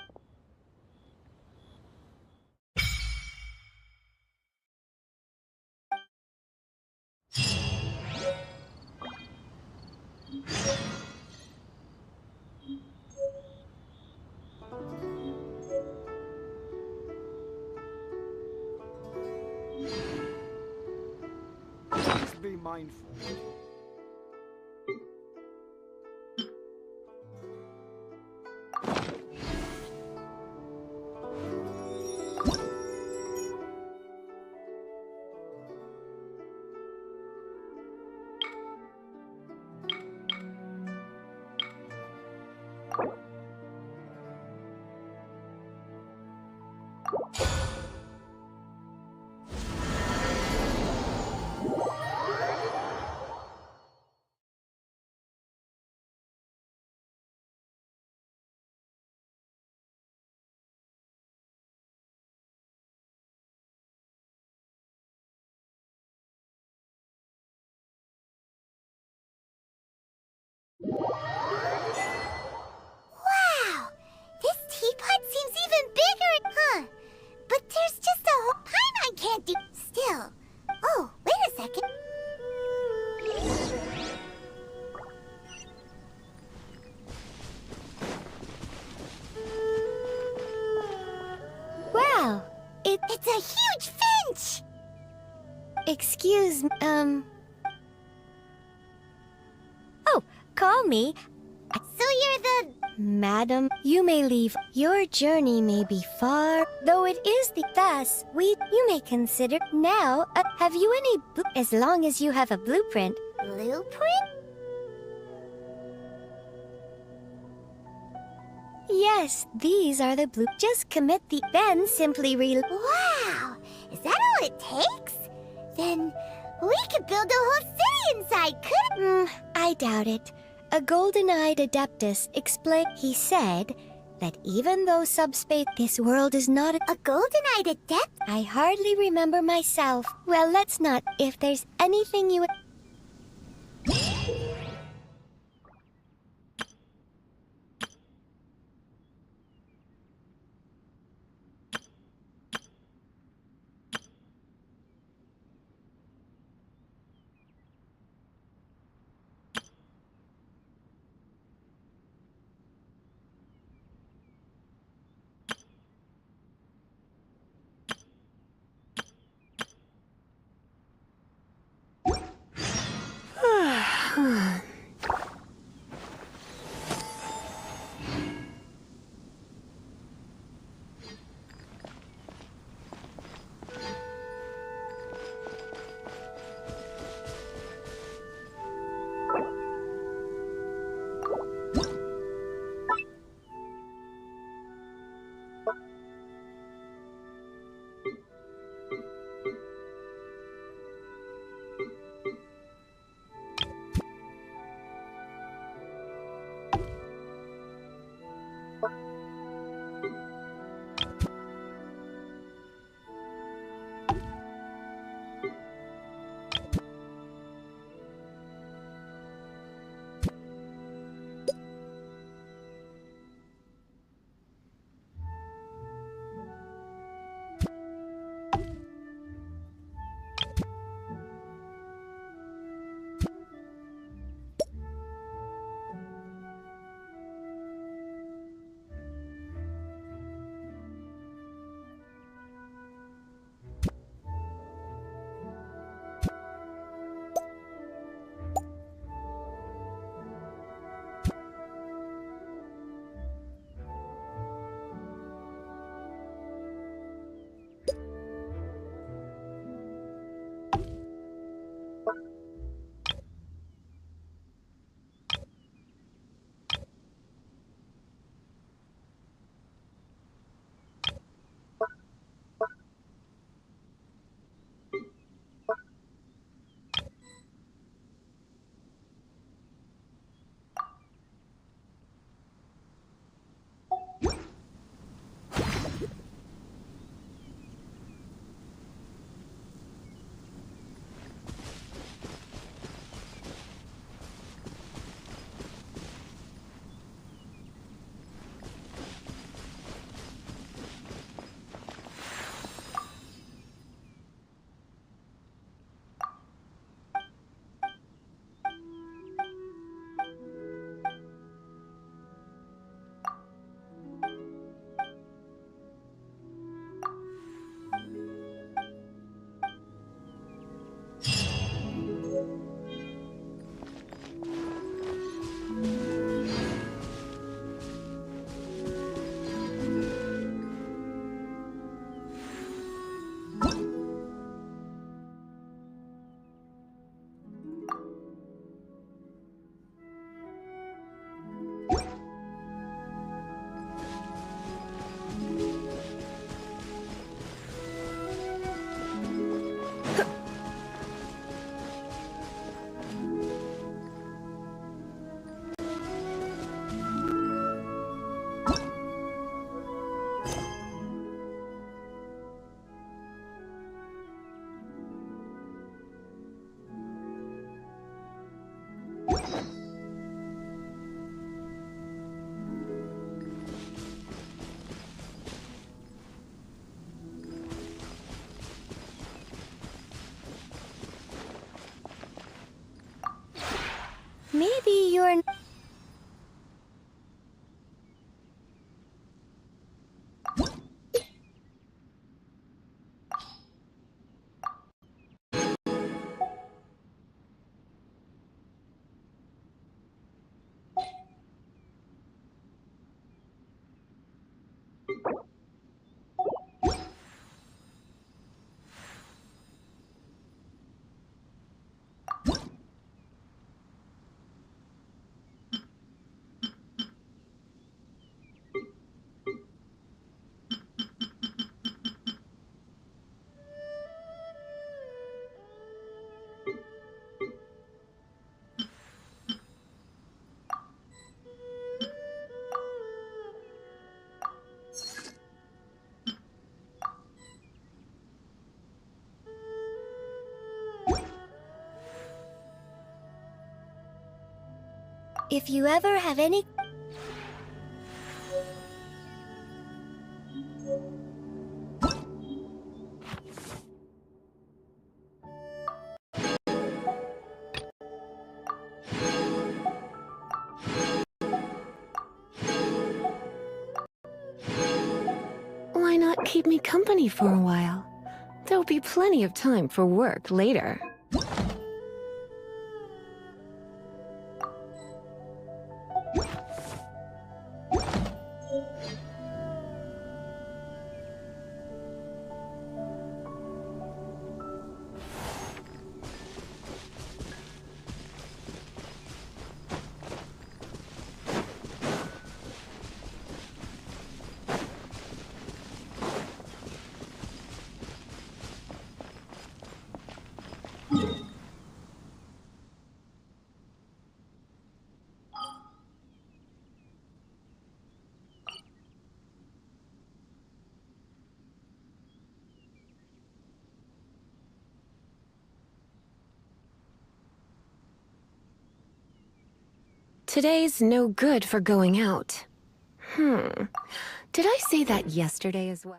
Please be mindful. Wow! This teapot seems even bigger, huh? But there's just a whole Paimon can't do. Still. Oh, wait a second. Wow! It's a huge finch! Excuse me, Oh, call me. So you're the... Madam, you may leave. Your journey may be far, though it is thus, you may consider. Now, have you any as long as you have a blueprint. Blueprint? Yes, these are the just commit then simply Wow! Is that all it takes? Then we could build a whole city inside, couldn't I doubt it. A golden-eyed adeptus explained. He said that even though subspace, this world is not a golden-eyed adept? I hardly remember myself. Well, let's not. If there's anything you. If you ever have any... Why not keep me company for a while? There'll be plenty of time for work later. Today's no good for going out. Did I say that yesterday as well?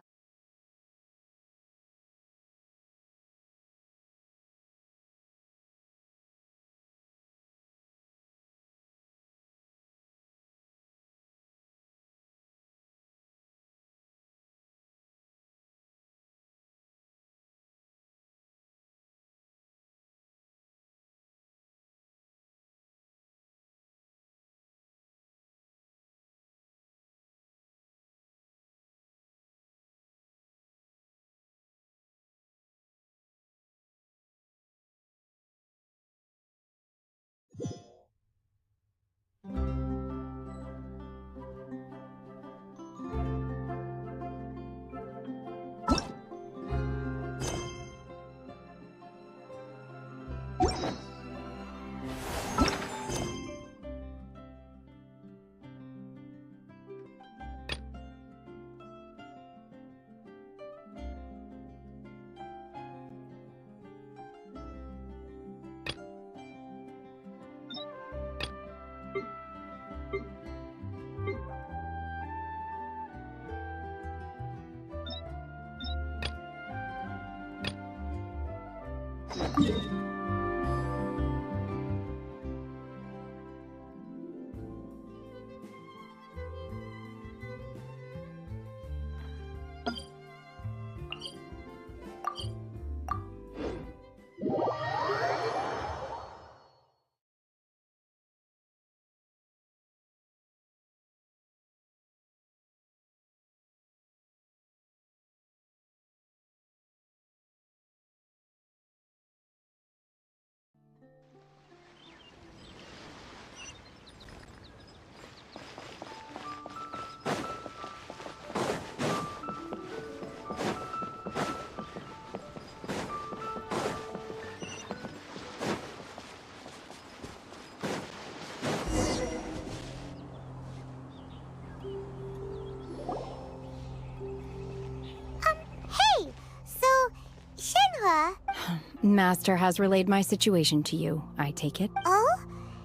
Master has relayed my situation to you, I take it. Oh?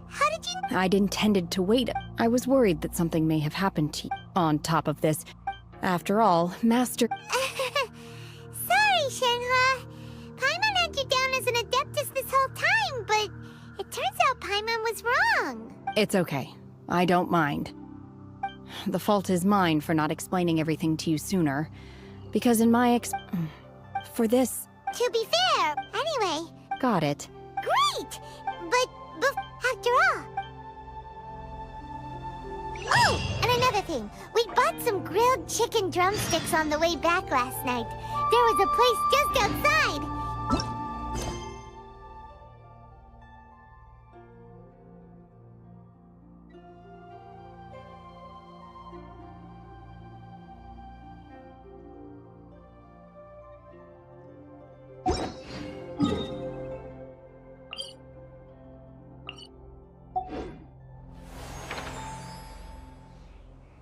How did you... I'd intended to wait. I was worried that something may have happened to you. On top of this, after all, Master... Sorry, Shenhua. Paimon had you down as an adeptus this whole time, but it turns out Paimon was wrong. It's okay. I don't mind. The fault is mine for not explaining everything to you sooner. Because in my for this... To be fair, anyway. Got it. Great! But after all... Oh, and another thing. We bought some grilled chicken drumsticks on the way back last night. There was a place just outside.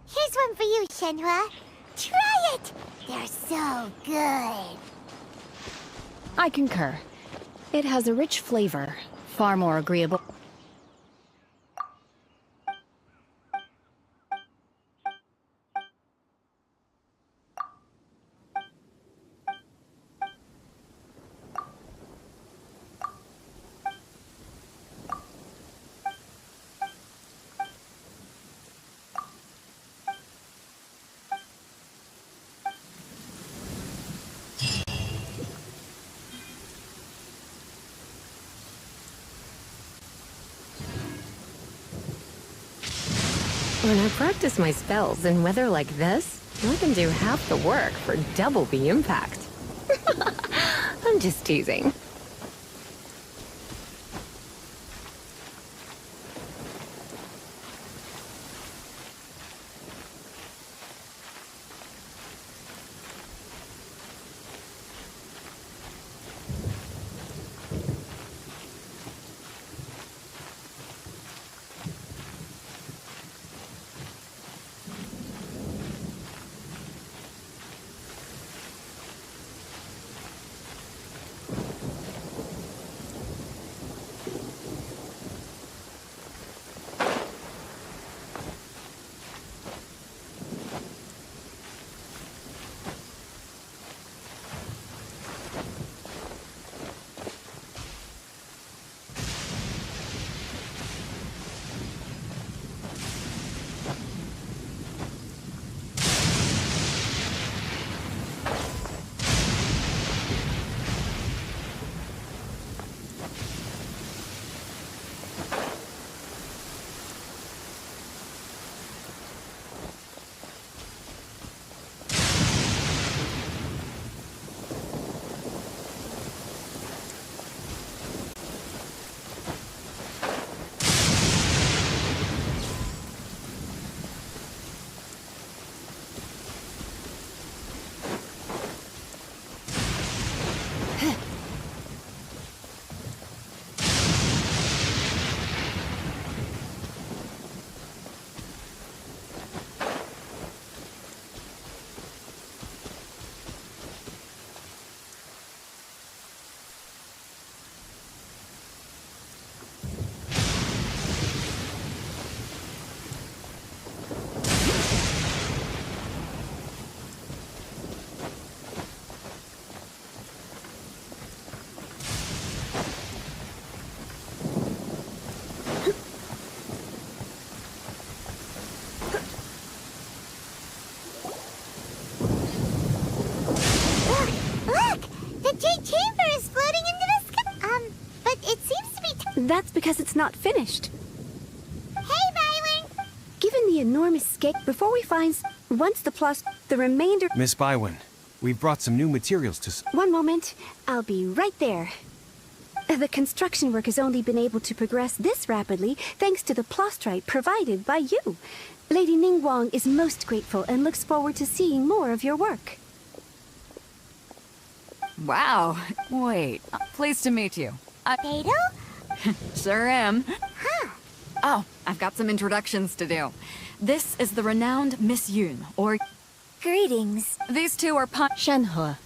Here's one for you, Shenhua. Try it! They're so good. I concur. It has a rich flavor, far more agreeable. When I practice my spells in weather like this, I can do half the work for double the impact. I'm just teasing. That's because it's not finished. Hey, Bywin! Given the enormous scale, before we find... Once the remainder... Miss Bywin, we've brought some new materials to... One moment. I'll be right there. The construction work has only been able to progress this rapidly thanks to the plastrite provided by you. Lady Ningguang is most grateful and looks forward to seeing more of your work. Wow. Wait. Pleased to meet you. Beidou? Sure am. Huh. Oh, I've got some introductions to do. This is the renowned Miss Yun, or... Greetings. These two are Shenhe.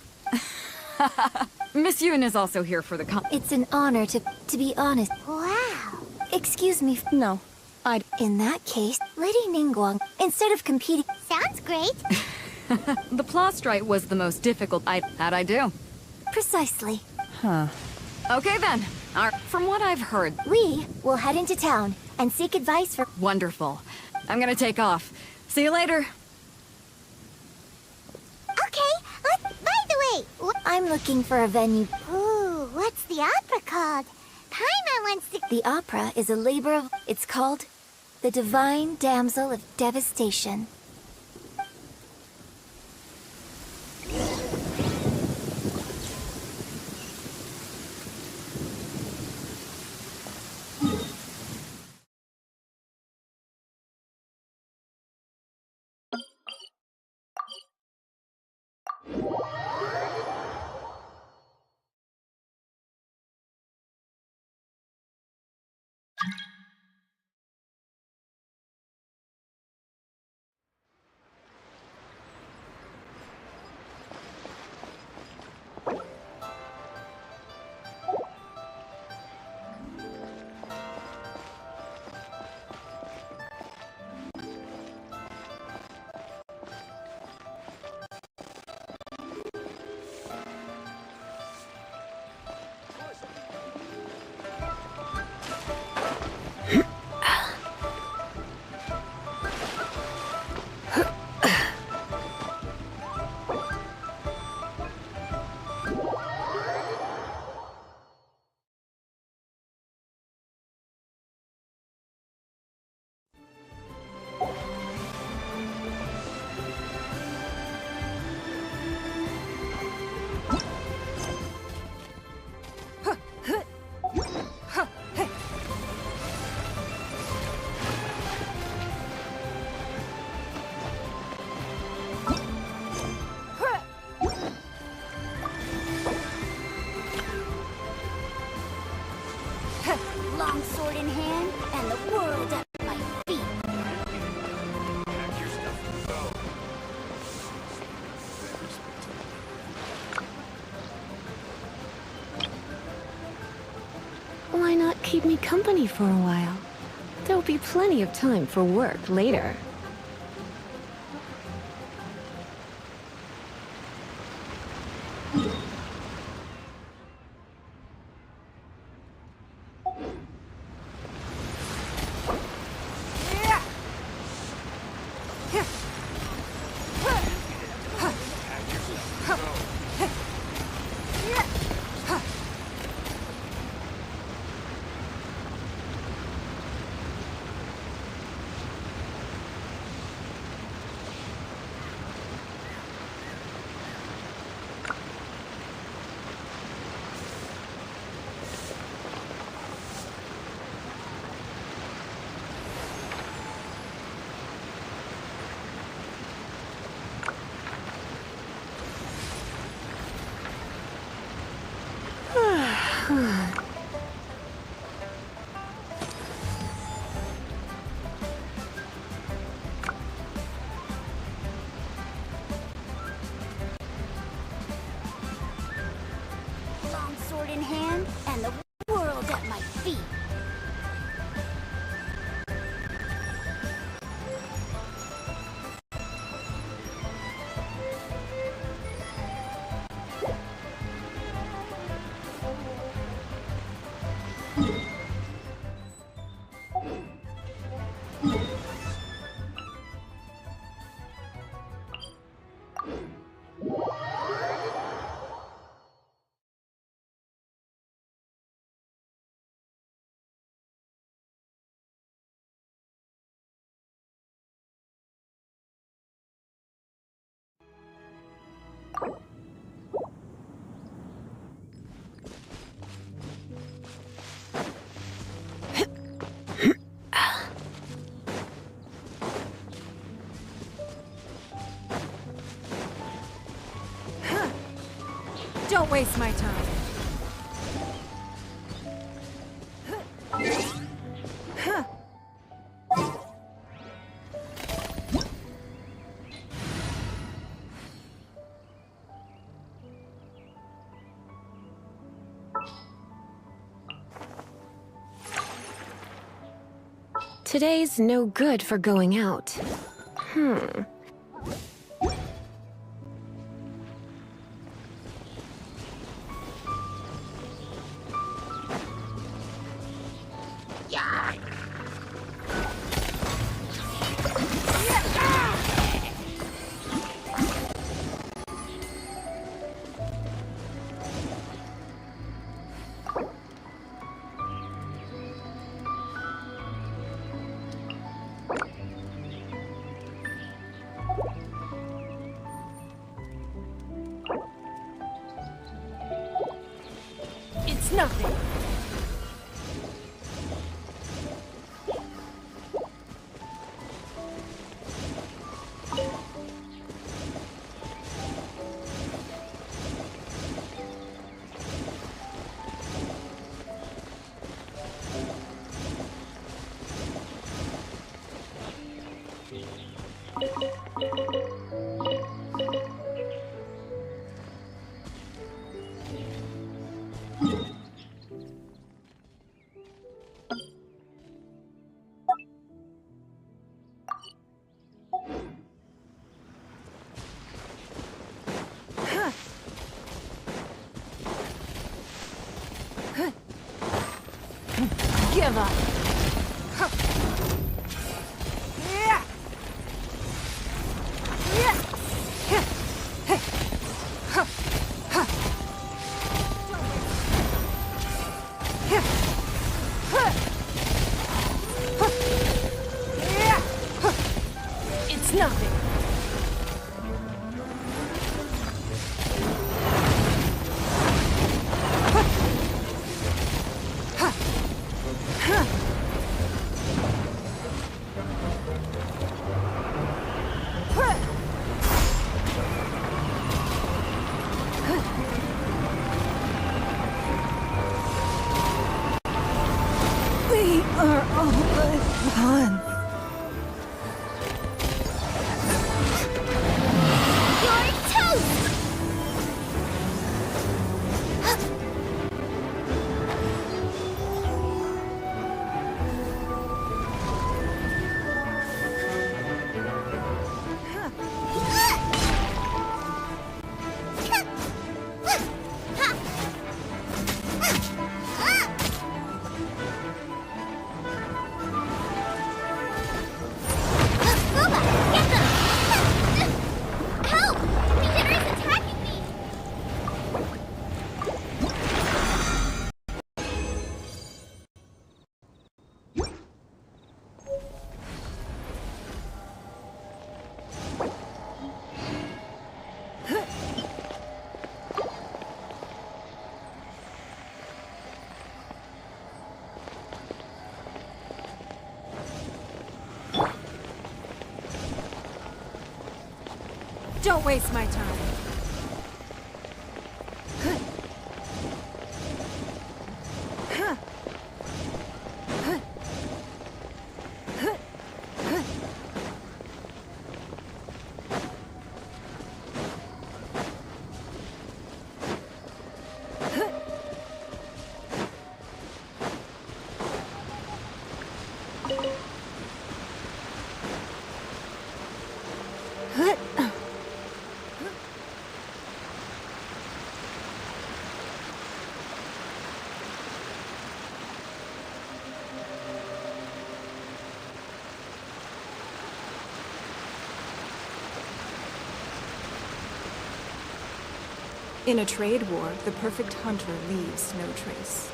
Miss Yun is also here for the It's an honor to be honest. Wow. Excuse me. No. In that case, Lady Ningguang, instead of competing... Sounds great. The plastrite was the most difficult. How'd I do? Precisely. Huh. Okay then. From what I've heard... We will head into town and seek advice for... Wonderful. I'm gonna take off. See you later. Okay, by the way... I'm looking for a venue. Ooh, what's the opera called? Paimon wants to... The opera is a labor of... It's called The Divine Damsel of Devastation. keep me company for a while. There'll be plenty of time for work later. Long sword in hand, and the world at my feet. Don't waste my time. Today's no good for going out. It's nothing. Give up. It's nothing. We are almost done. You're toast! Don't waste my time. In a trade war, the perfect hunter leaves no trace.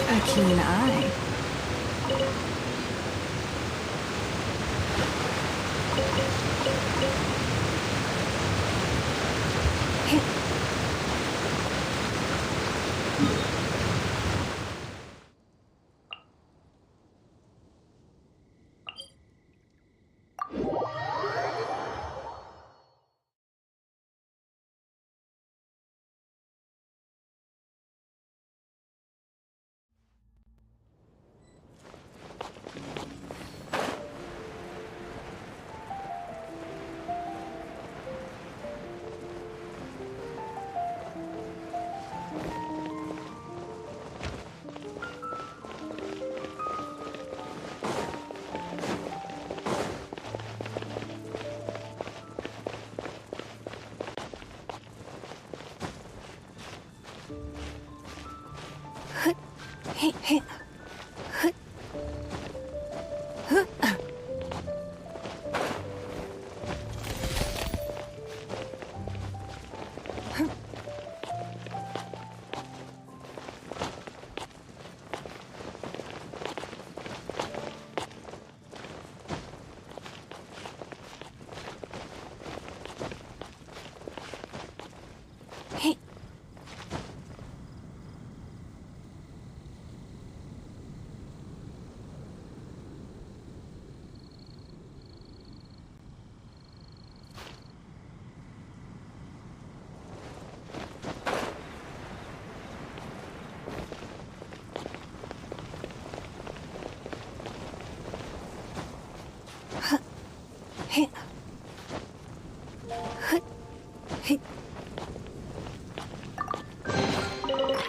A keen eye.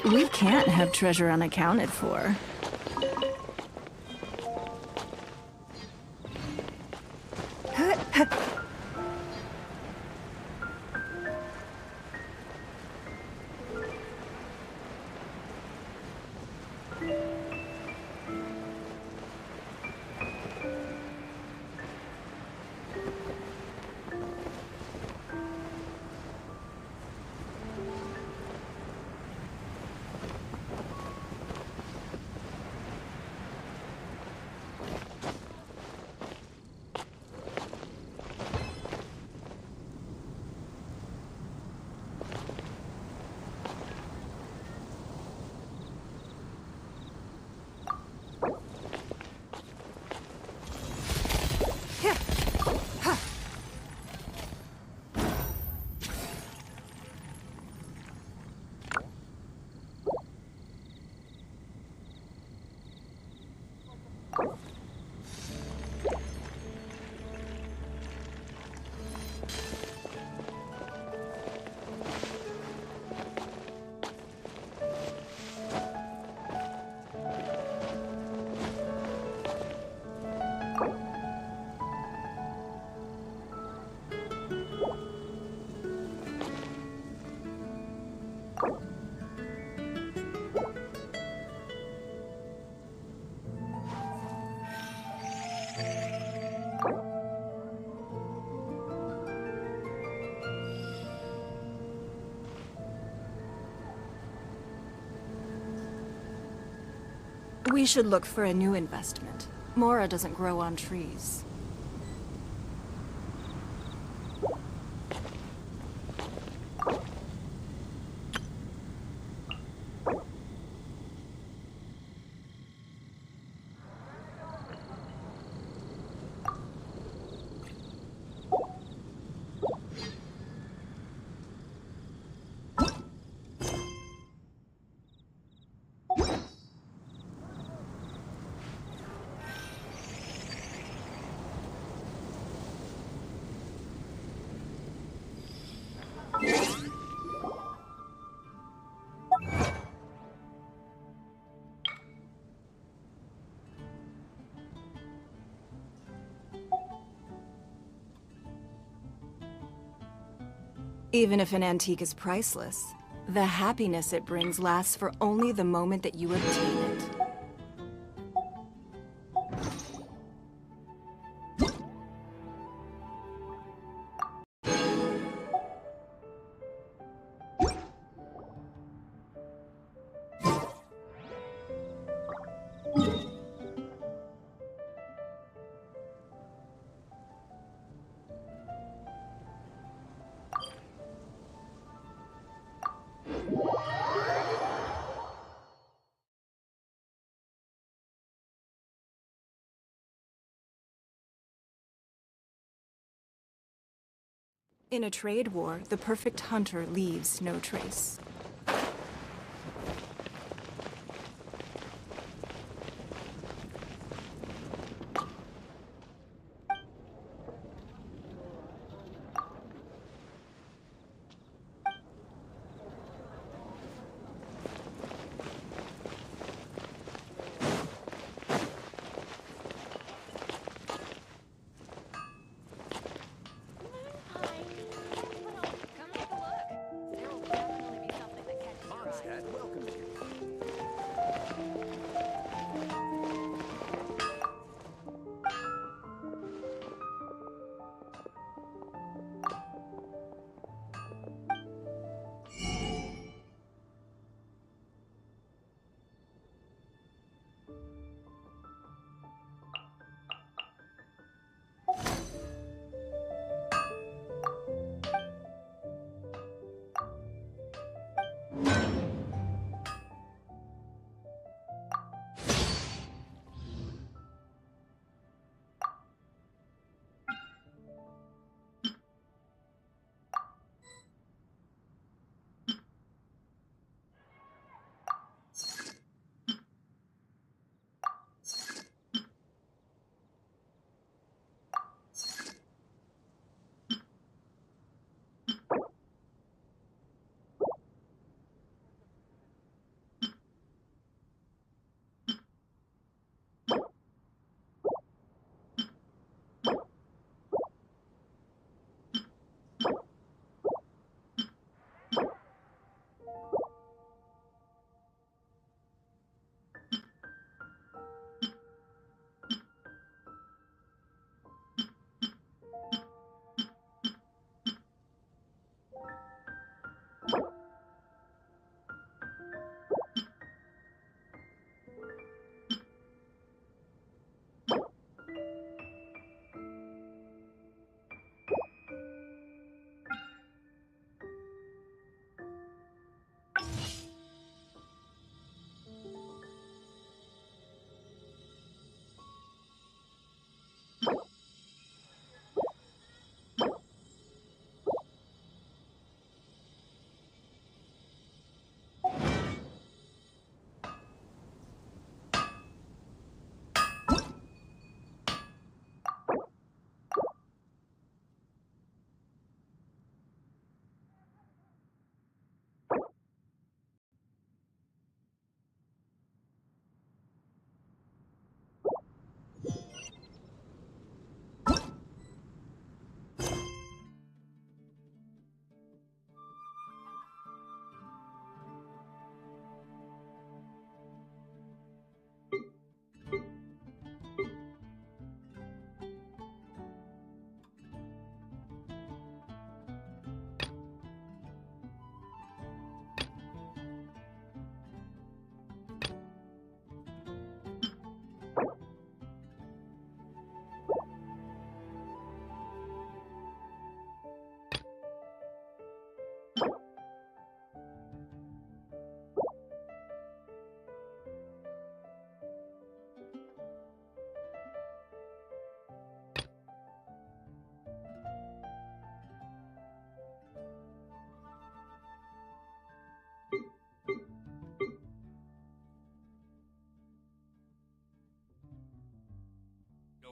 We can't have treasure unaccounted for. We should look for a new investment. Mora doesn't grow on trees. Even if an antique is priceless, the happiness it brings lasts for only the moment that you obtain it. In a trade war, the perfect hunter leaves no trace.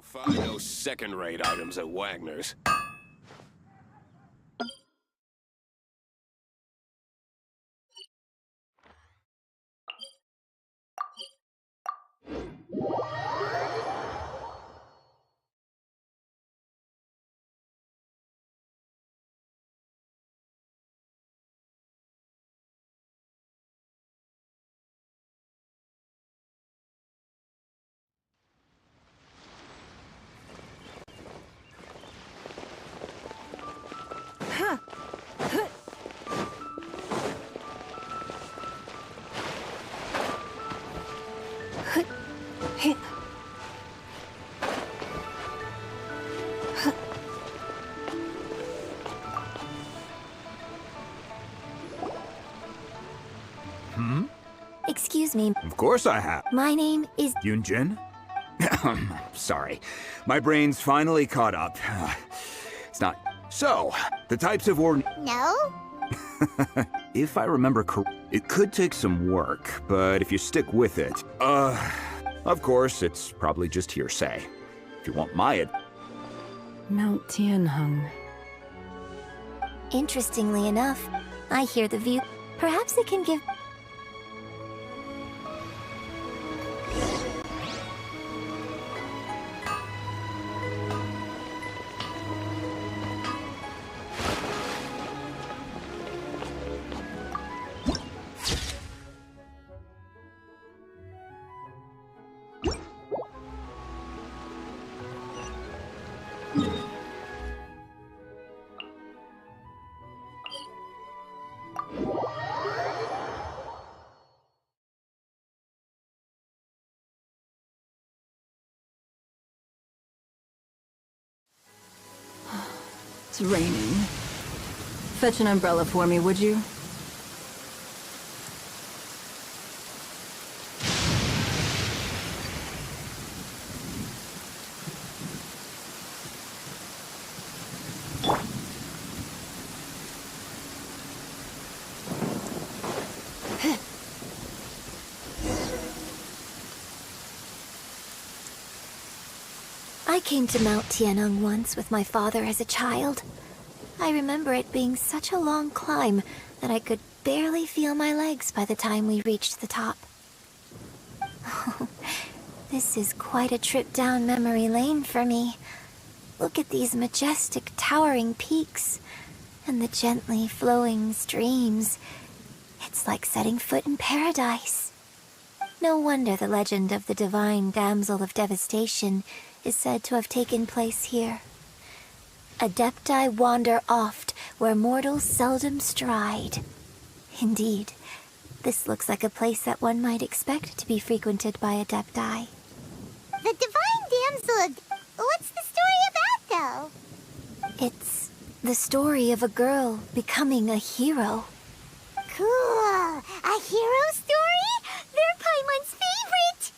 You'll find no second-rate items at Wagner's. Excuse me. Of course I have. My name is Yunjin? Sorry. My brain's finally caught up. It's not... So, the types of No? If I remember it could take some work, but if you stick with it... Of course, it's probably just hearsay. If you want my Mount Tianheng. Interestingly enough, I hear the view. Perhaps it can give... It's raining. Fetch an umbrella for me, would you? I came to Mount Tianheng once with my father as a child. I remember it being such a long climb that I could barely feel my legs by the time we reached the top. This is quite a trip down memory lane for me. Look at these majestic, towering peaks and the gently flowing streams. It's like setting foot in paradise. No wonder the legend of the divine damsel of devastation is said to have taken place here. Adepti wander oft where mortals seldom stride. Indeed, this looks like a place that one might expect to be frequented by Adepti. The divine damsel... What's the story about, though? It's the story of a girl becoming a hero. Cool. A hero story? They're Paimon's favorite!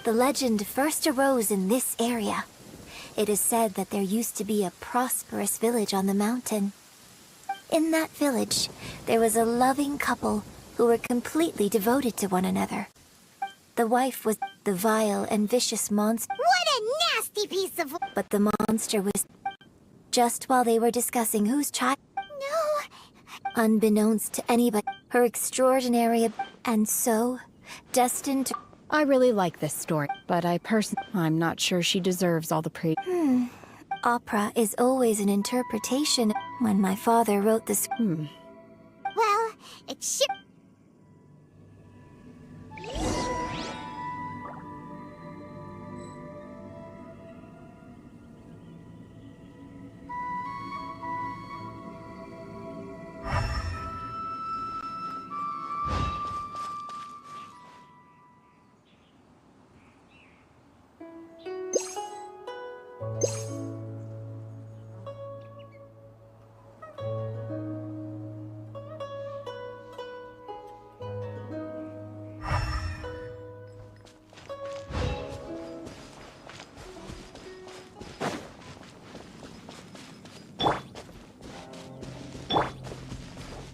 The legend first arose in this area. It is said that there used to be a prosperous village on the mountain. In that village, there was a loving couple who were completely devoted to one another. The wife was the vile and vicious monster. What a nasty piece of... But the monster was... Just while they were discussing whose child... No. Unbeknownst to anybody, her extraordinary... And so, destined to... I really like this story, but I'm not sure she deserves all the praise. Opera is always an interpretation. When my father wrote this... Well, it should...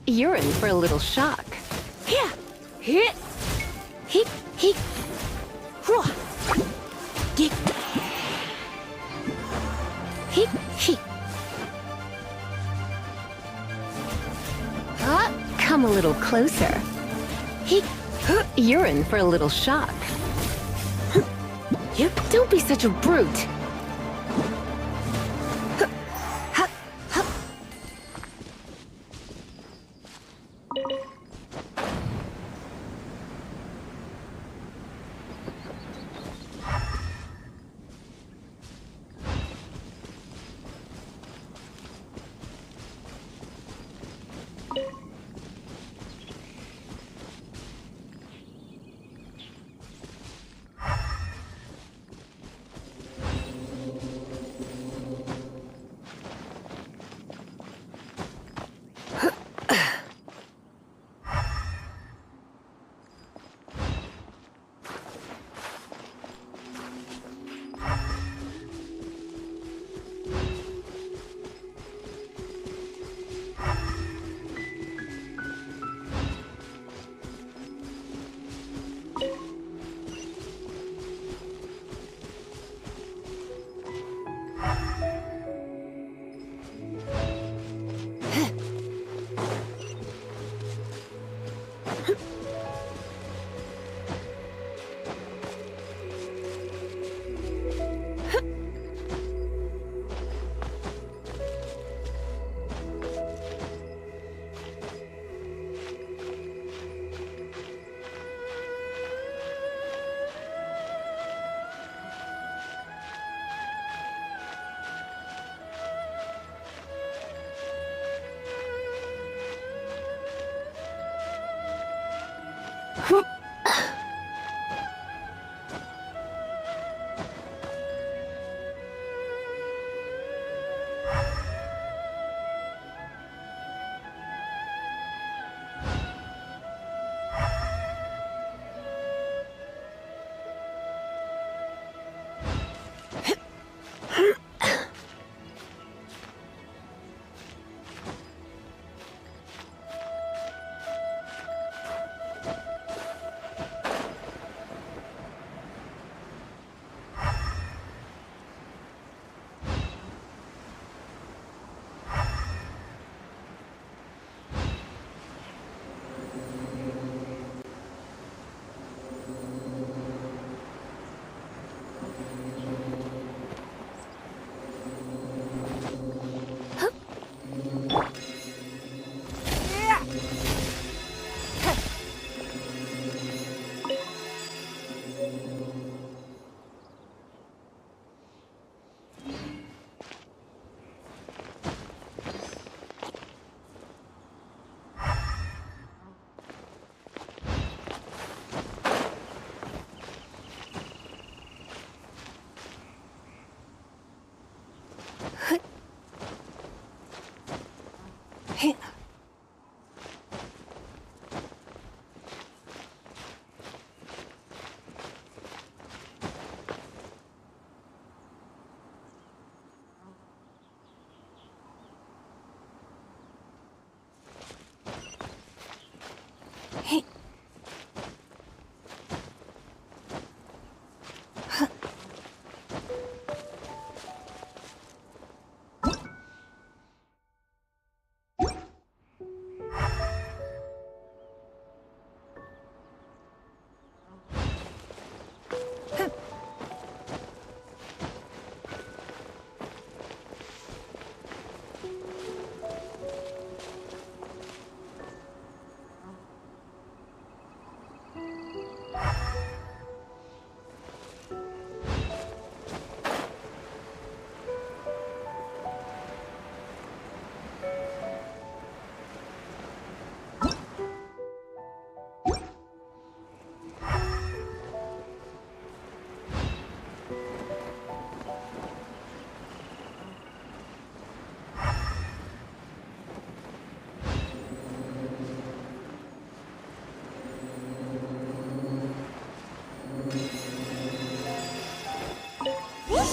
You're in for a little shock. Here! Here! He! Come a little closer. You're in for a little shock. Don't be such a brute.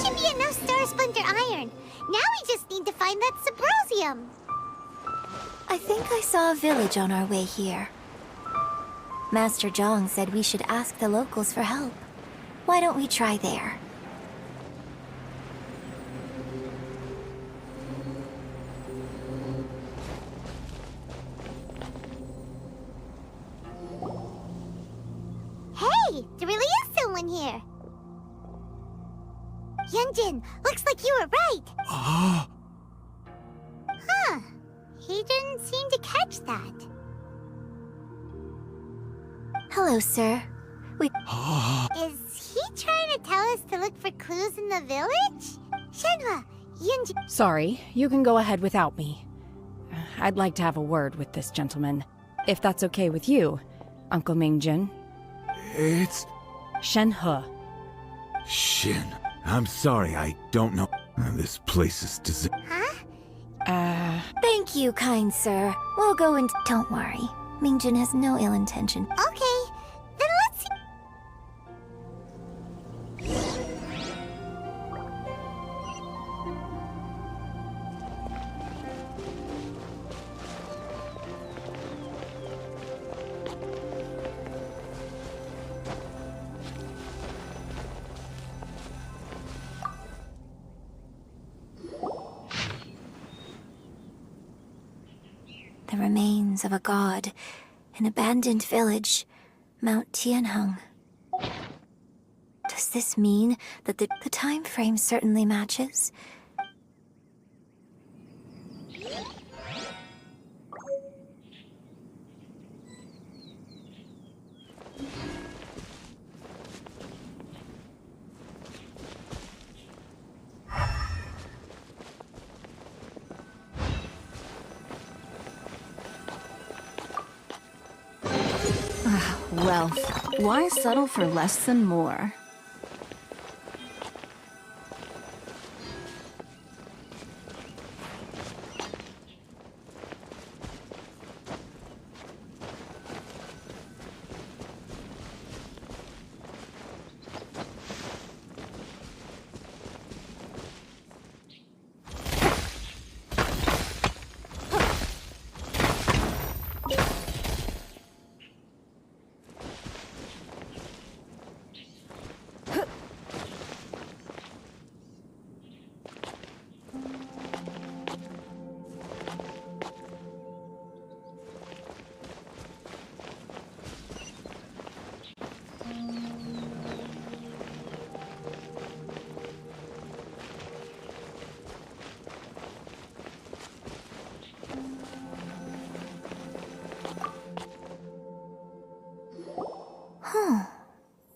Should be enough star splinter iron. Now we just need to find that Subrosium. I think I saw a village on our way here. Master Zhang said we should ask the locals for help. Why don't we try there? Hey, there really is someone here. Yunjin, looks like you were right. Huh. He didn't seem to catch that. Hello, sir. Is he trying to tell us to look for clues in the village? Shenhua, Yunjin... Sorry, you can go ahead without me. I'd like to have a word with this gentleman. If that's okay with you, Uncle Mingjin. It's... Shenhe. Shin. I'm sorry, I don't know. This place is Thank you, kind sir. We'll go and... Don't worry. Mingjin has no ill intention. Okay, then let's see... The remains of a god, an abandoned village, Mount Tianheng. Does this mean that the time frame certainly matches? Wealth. Why settle for less than more?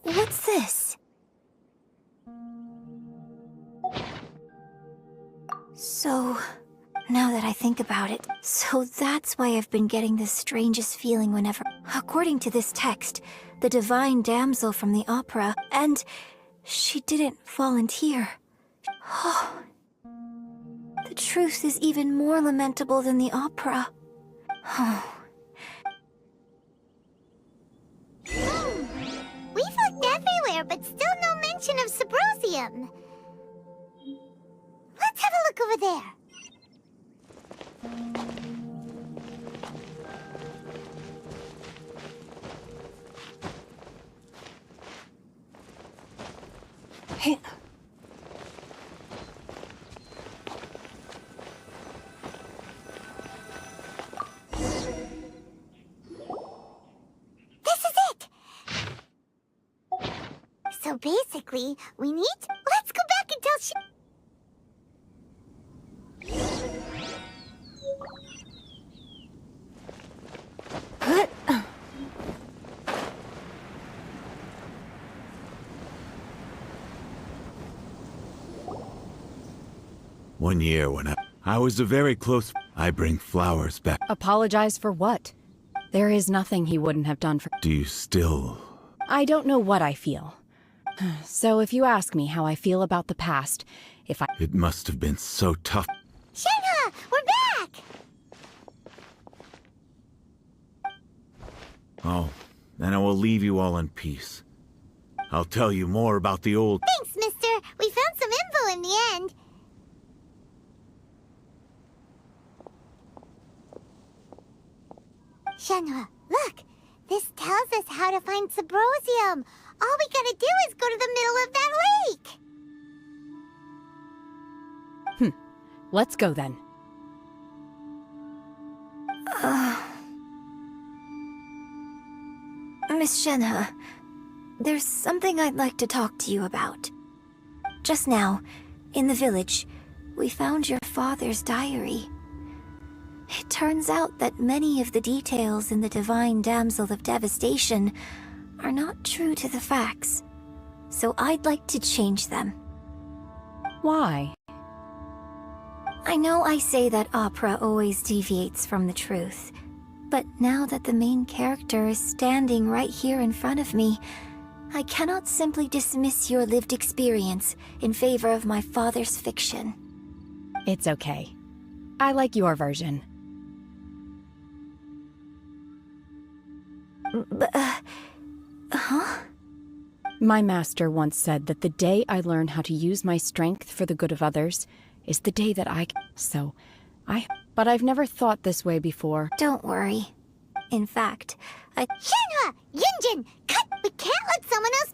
What's this? So, now that I think about it, so that's why I've been getting this strangest feeling whenever... According to this text, the divine damsel from the opera, and she didn't volunteer. Oh, the truth is even more lamentable than the opera. Oh. We've looked everywhere, but still no mention of Subrosium. Let's have a look over there. Hey. So basically, we need... Let's go back and tell One year when I was a very close... I bring flowers back. Apologize for what? There is nothing he wouldn't have done for... Do you still... I don't know what I feel. So if you ask me how I feel about the past, if I... It must have been so tough. Shenhua, we're back! Oh, then I will leave you all in peace. I'll tell you more about the old... Thanks, mister. We found some info in the end. Shenhua, look! This tells us how to find Subrosium. All we gotta do is go to the middle of that lake. Let's go then. Miss Shenhe, There's something I'd like to talk to you about. Just now, in the village, we found your father's diary. It turns out that many of the details in the Divine Damsel of Devastation are not true to the facts, so I'd like to change them. Why? I know I say that opera always deviates from the truth, but now that the main character is standing right here in front of me, I cannot simply dismiss your lived experience in favor of my father's fiction. It's okay. I like your version. Huh? My master once said that the day I learn how to use my strength for the good of others is the day that But I've never thought this way before. Don't worry. In fact, Shenhua! Yunjin! Cut! We can't let someone else...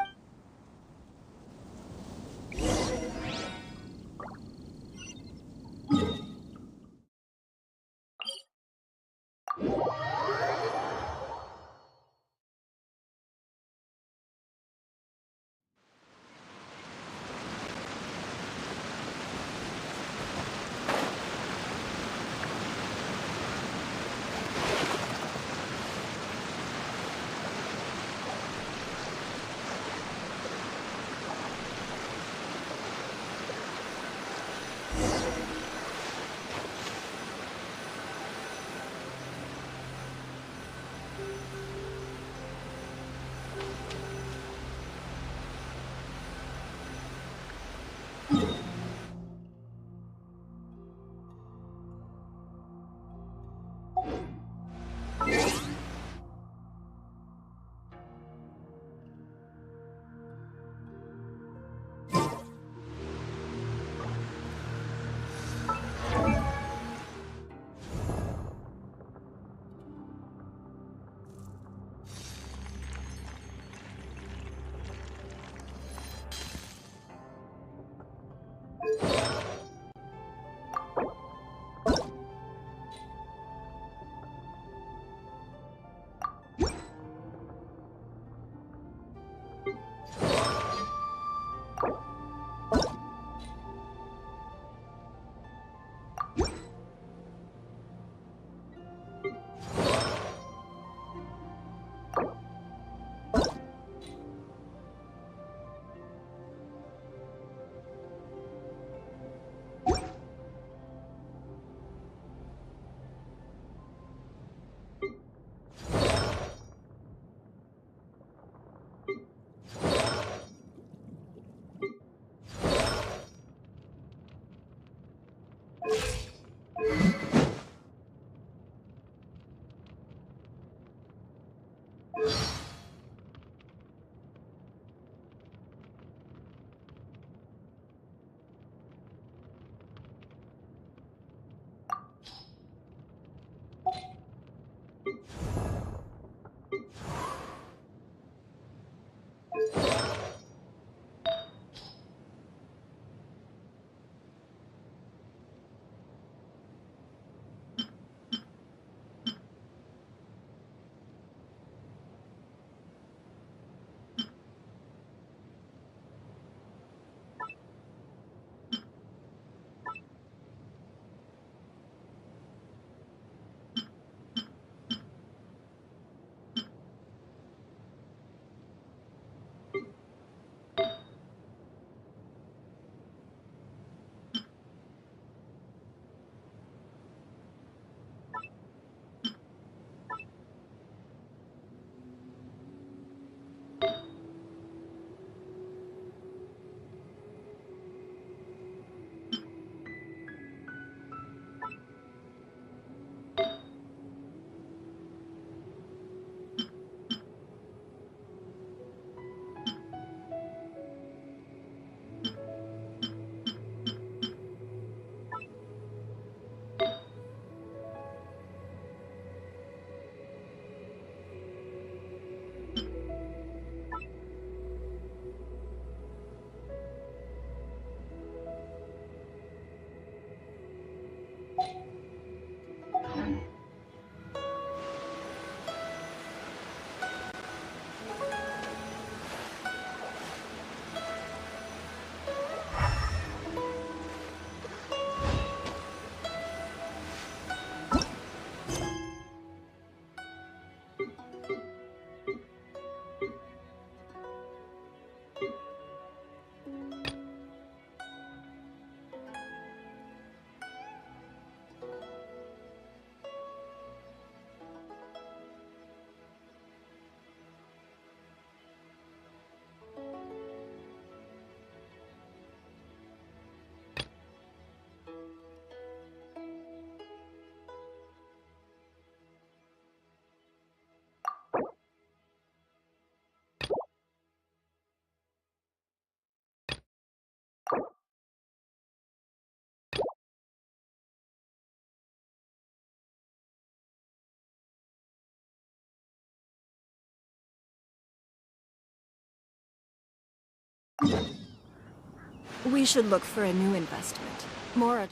We should look for a new investment. More.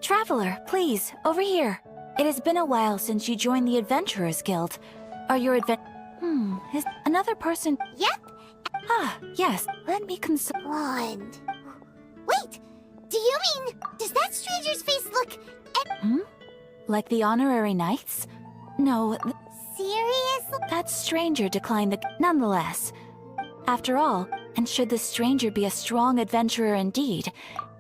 Traveler, please, over here. It has been a while since you joined the Adventurers Guild. Are your is another person? Yep. Ah, yes. Let me consult. Wand. Wait! Do you mean... Does that stranger's face look... Like the honorary knights? No. Serious? That stranger declined the... Nonetheless. After all, and should this stranger be a strong adventurer indeed,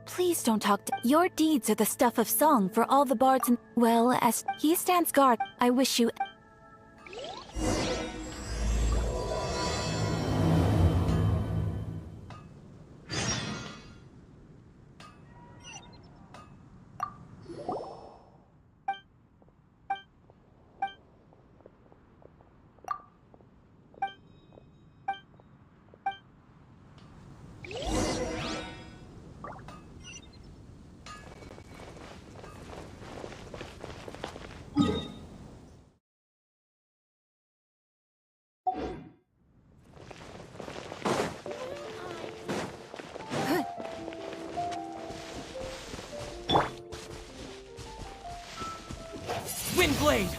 please don't talk to... Your deeds are the stuff of song for all the bards and... Well, as he stands guard, I wish you... Windblade!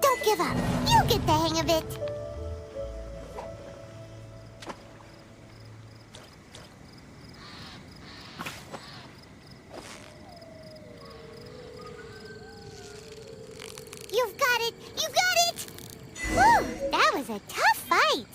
Don't give up. You'll get the hang of it. You've got it! You got it! Whew, that was a tough fight.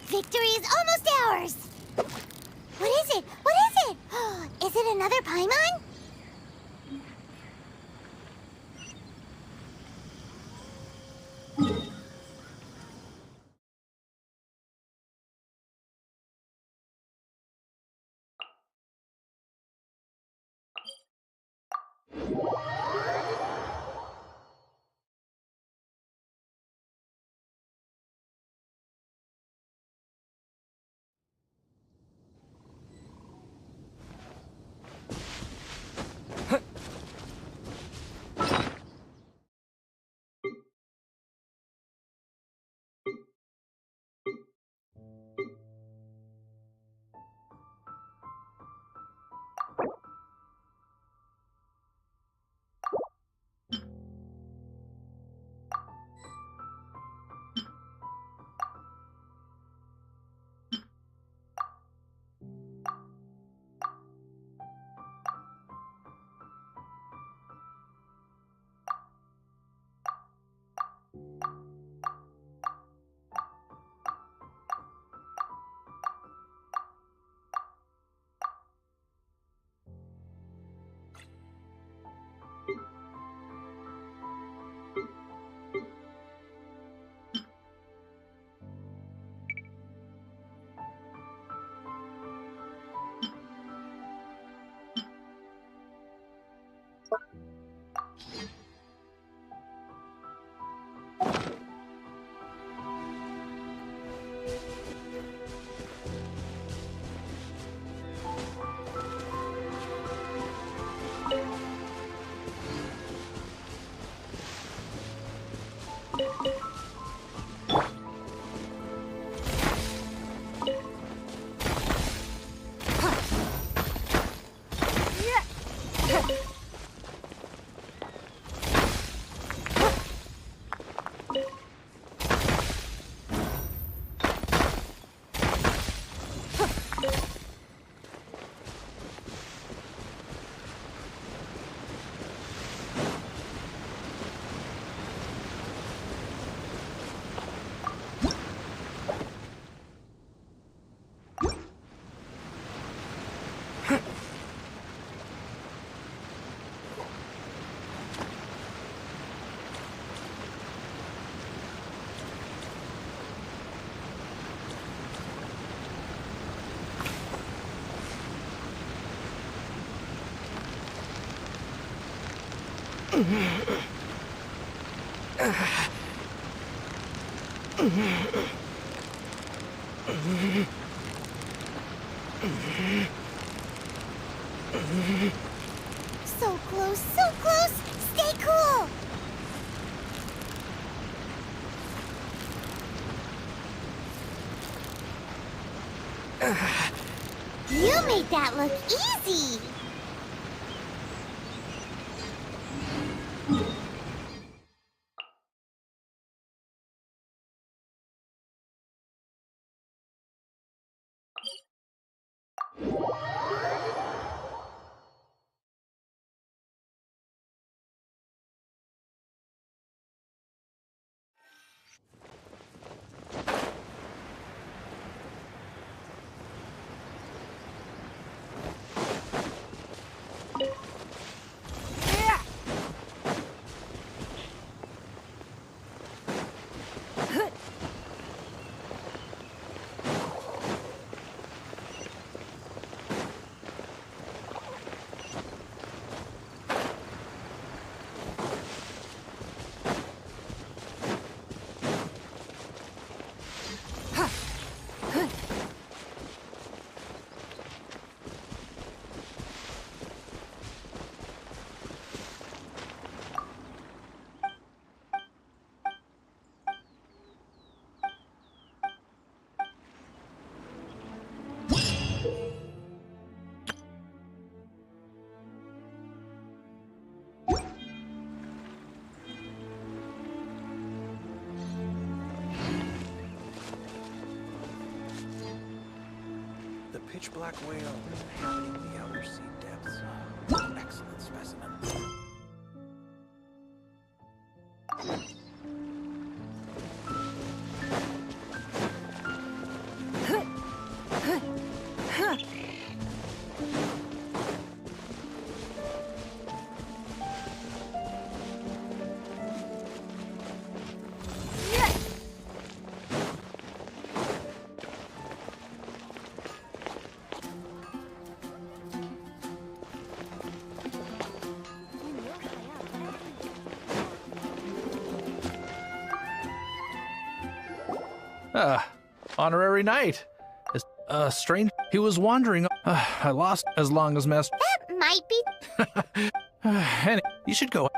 Victory is almost ours! What is it? What is it? Is it another Paimon? So close, so close! Stay cool! You made that look easy! The pitch black whale inhabiting the outer sea depths. Excellent specimen. Honorary knight. Strange. He was wandering. I lost as long as master. That might be. And you should go.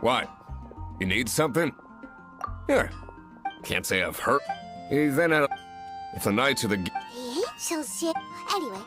What? You need something? Here. Can't say I've heard. Then if the knights of the... She'll shit. Anyway.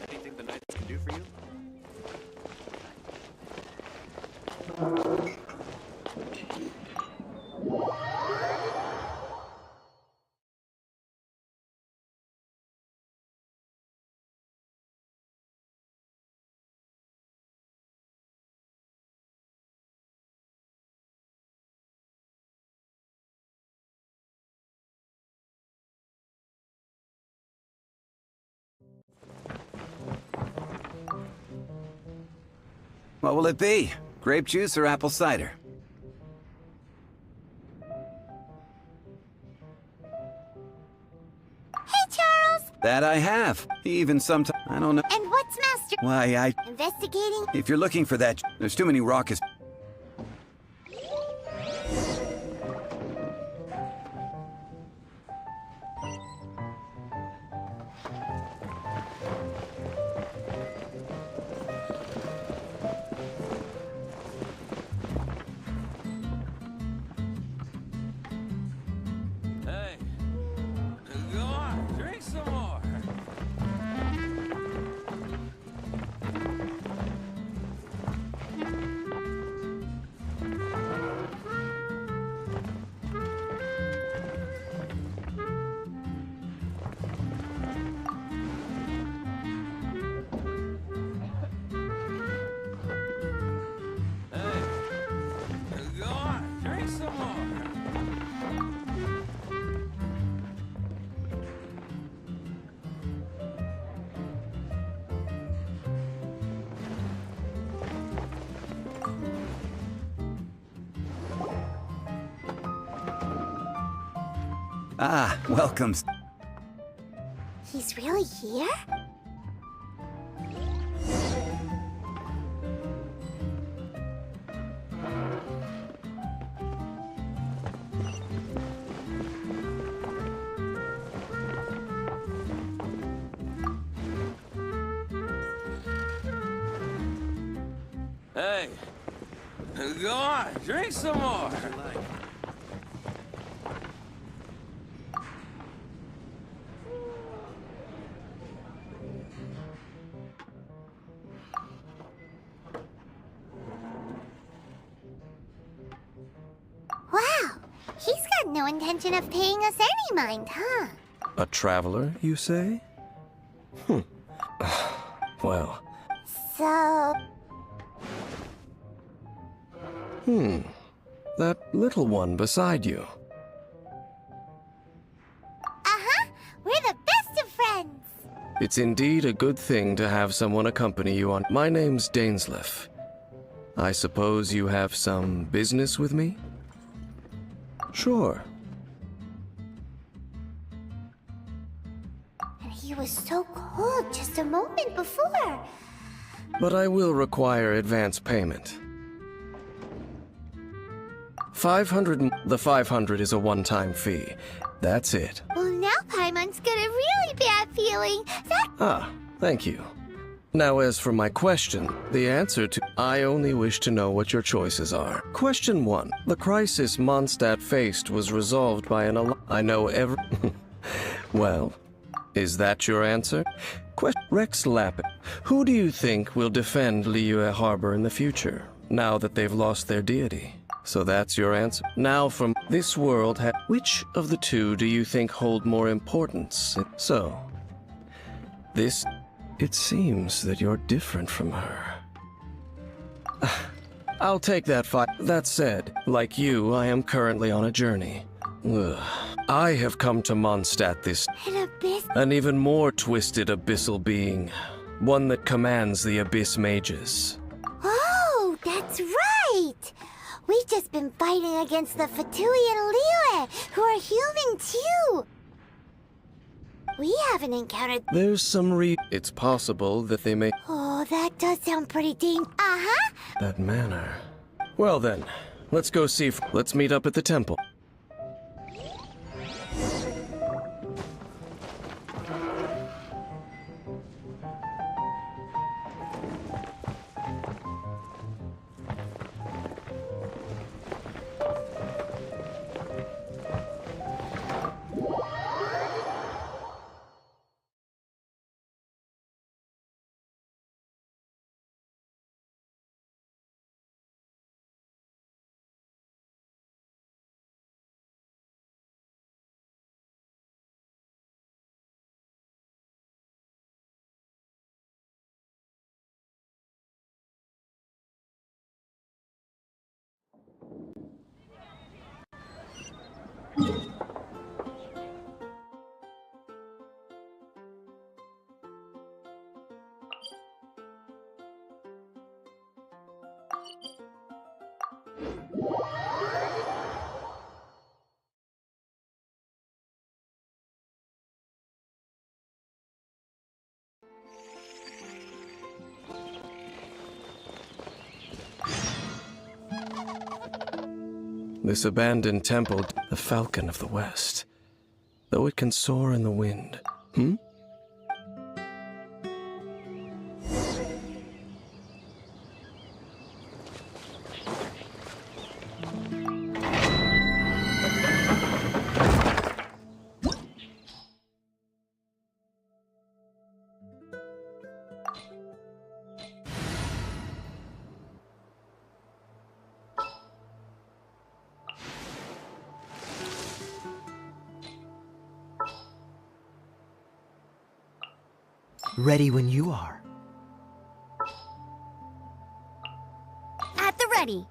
Anything the knights can do for you? What will it be? Grape juice or apple cider? Hey, Charles! That I have. Even sometimes. I don't know. And what's Master? Why, Investigating? If you're looking for that, there's too many raucous. Drink some more. Ah, welcome. He's really here? Hey, go on, drink some more. Wow, he's got no intention of paying us any mind, huh? A traveler, you say? Well, So, that little one beside you. uh-huh, we're the best of friends. It's indeed a good thing to have someone accompany you on. My name's Dainsleif. I suppose you have some business with me? Sure. And he was so cold just a moment before. But I will require advance payment. 500. The 500 is a one-time fee. That's it. Well, now Paimon's got a really bad feeling. Ah, thank you. Now, as for my question, the answer to I only wish to know what your choices are. Question 1. The crisis Mondstadt faced was resolved by an I know every... Well, is that your answer? Rex Lappin. Who do you think will defend Liyue Harbor in the future, now that they've lost their deity? So that's your answer. Now from this world, which of the two do you think hold more importance? So, this... It seems that you're different from her. I'll take that fight. That said, like you, I am currently on a journey. Ugh. I have come to Mondstadt this... An abyss? An even more twisted abyssal being. One that commands the Abyss Mages. Oh, that's right! We've just been fighting against the Fatui and Liyue, who are human too! We haven't encountered... There's some It's possible that they may... Oh, that does sound pretty Uh-huh! That manner. Well then, let's go see... Let's meet up at the temple. This abandoned temple, the Falcon of the West. Though it can soar in the wind. Ready when you are. At the ready.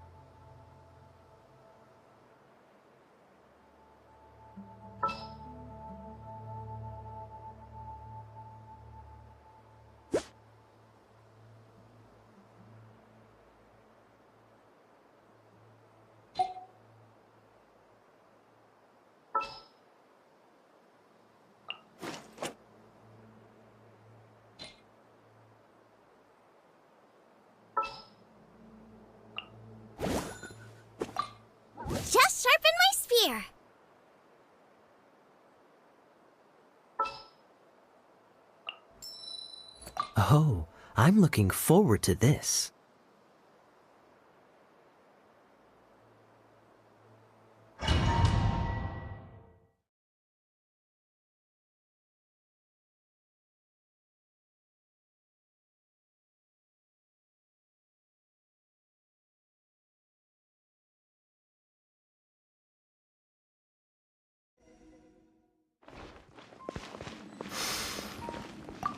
Oh, I'm looking forward to this.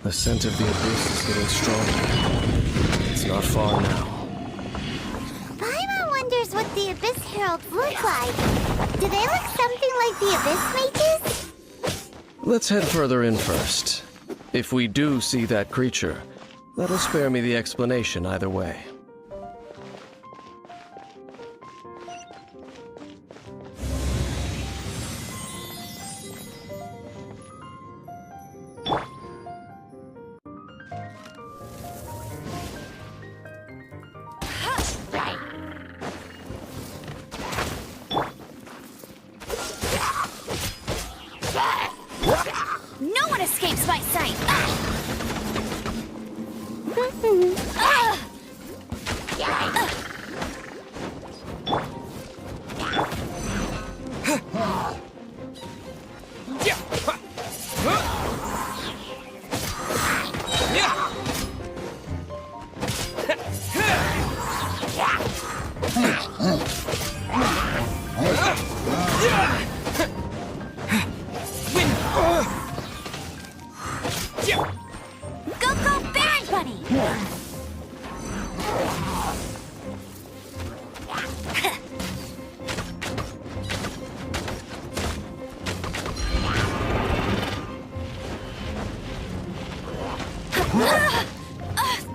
The scent of the abyss is getting stronger. It's not far now. Paimon wonders what the Abyss Heralds look like. Do they look something like the Abyss Mages? Let's head further in first. If we do see that creature, that'll spare me the explanation either way. No one escapes my sight! Go, go, Baron Bunny!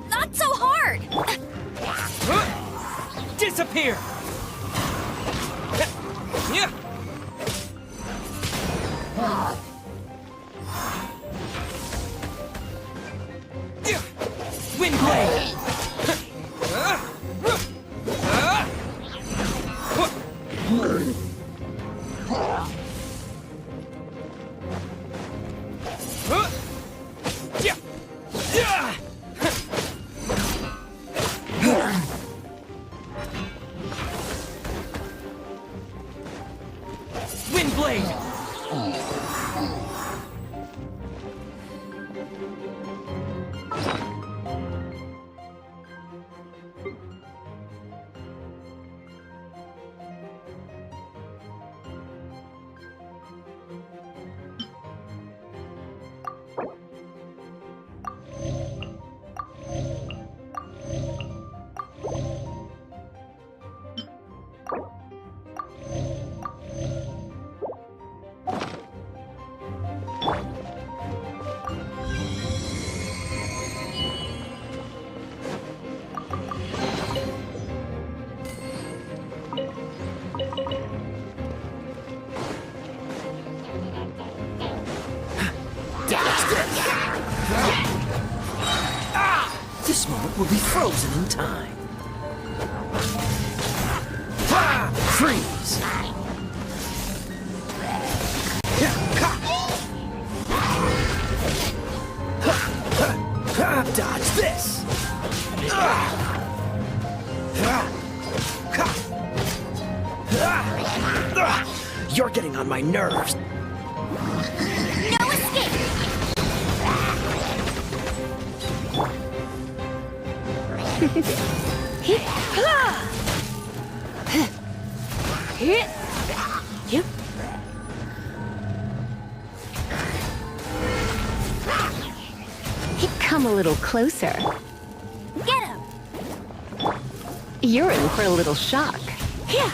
Not so hard! Disappear! Windblade! Windblade! This moment will be frozen in time. Freeze! Dodge this! You're getting on my nerves. No escape! Yep. Come a little closer. Get him! You're in for a little shock. Here!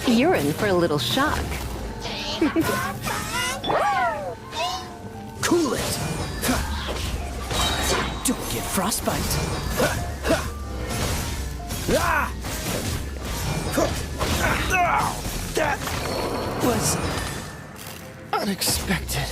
You're in for a little shock. Cool it! Don't get frostbite. That was unexpected.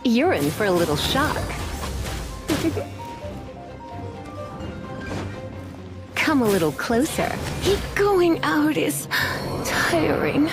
You're in for a little shock. Come a little closer. Going out is tiring.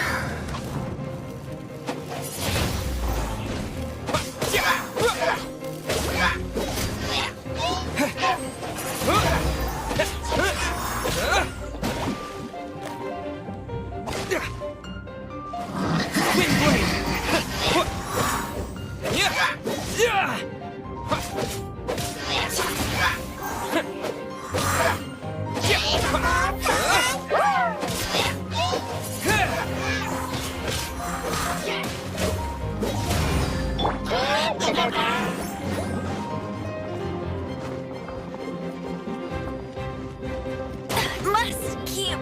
Must keep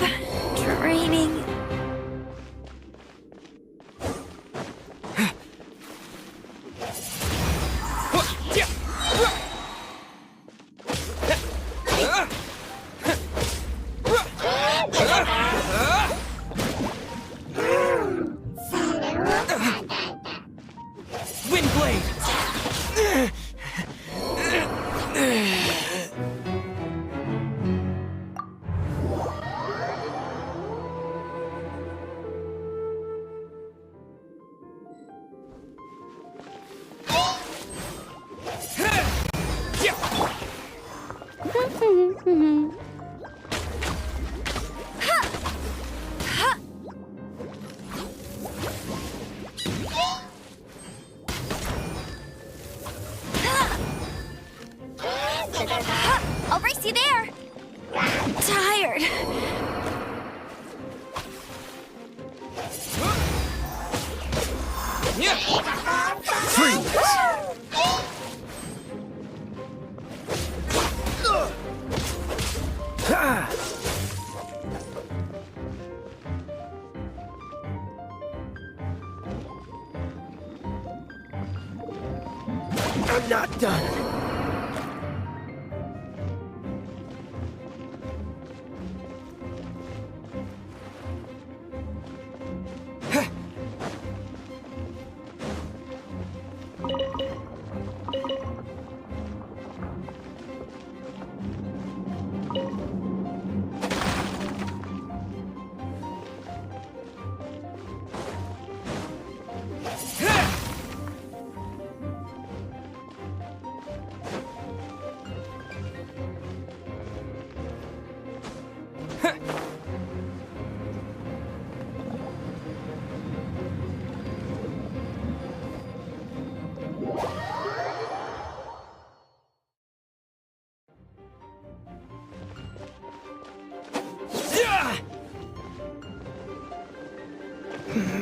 training. I'll race you there. Tired. I'm not done.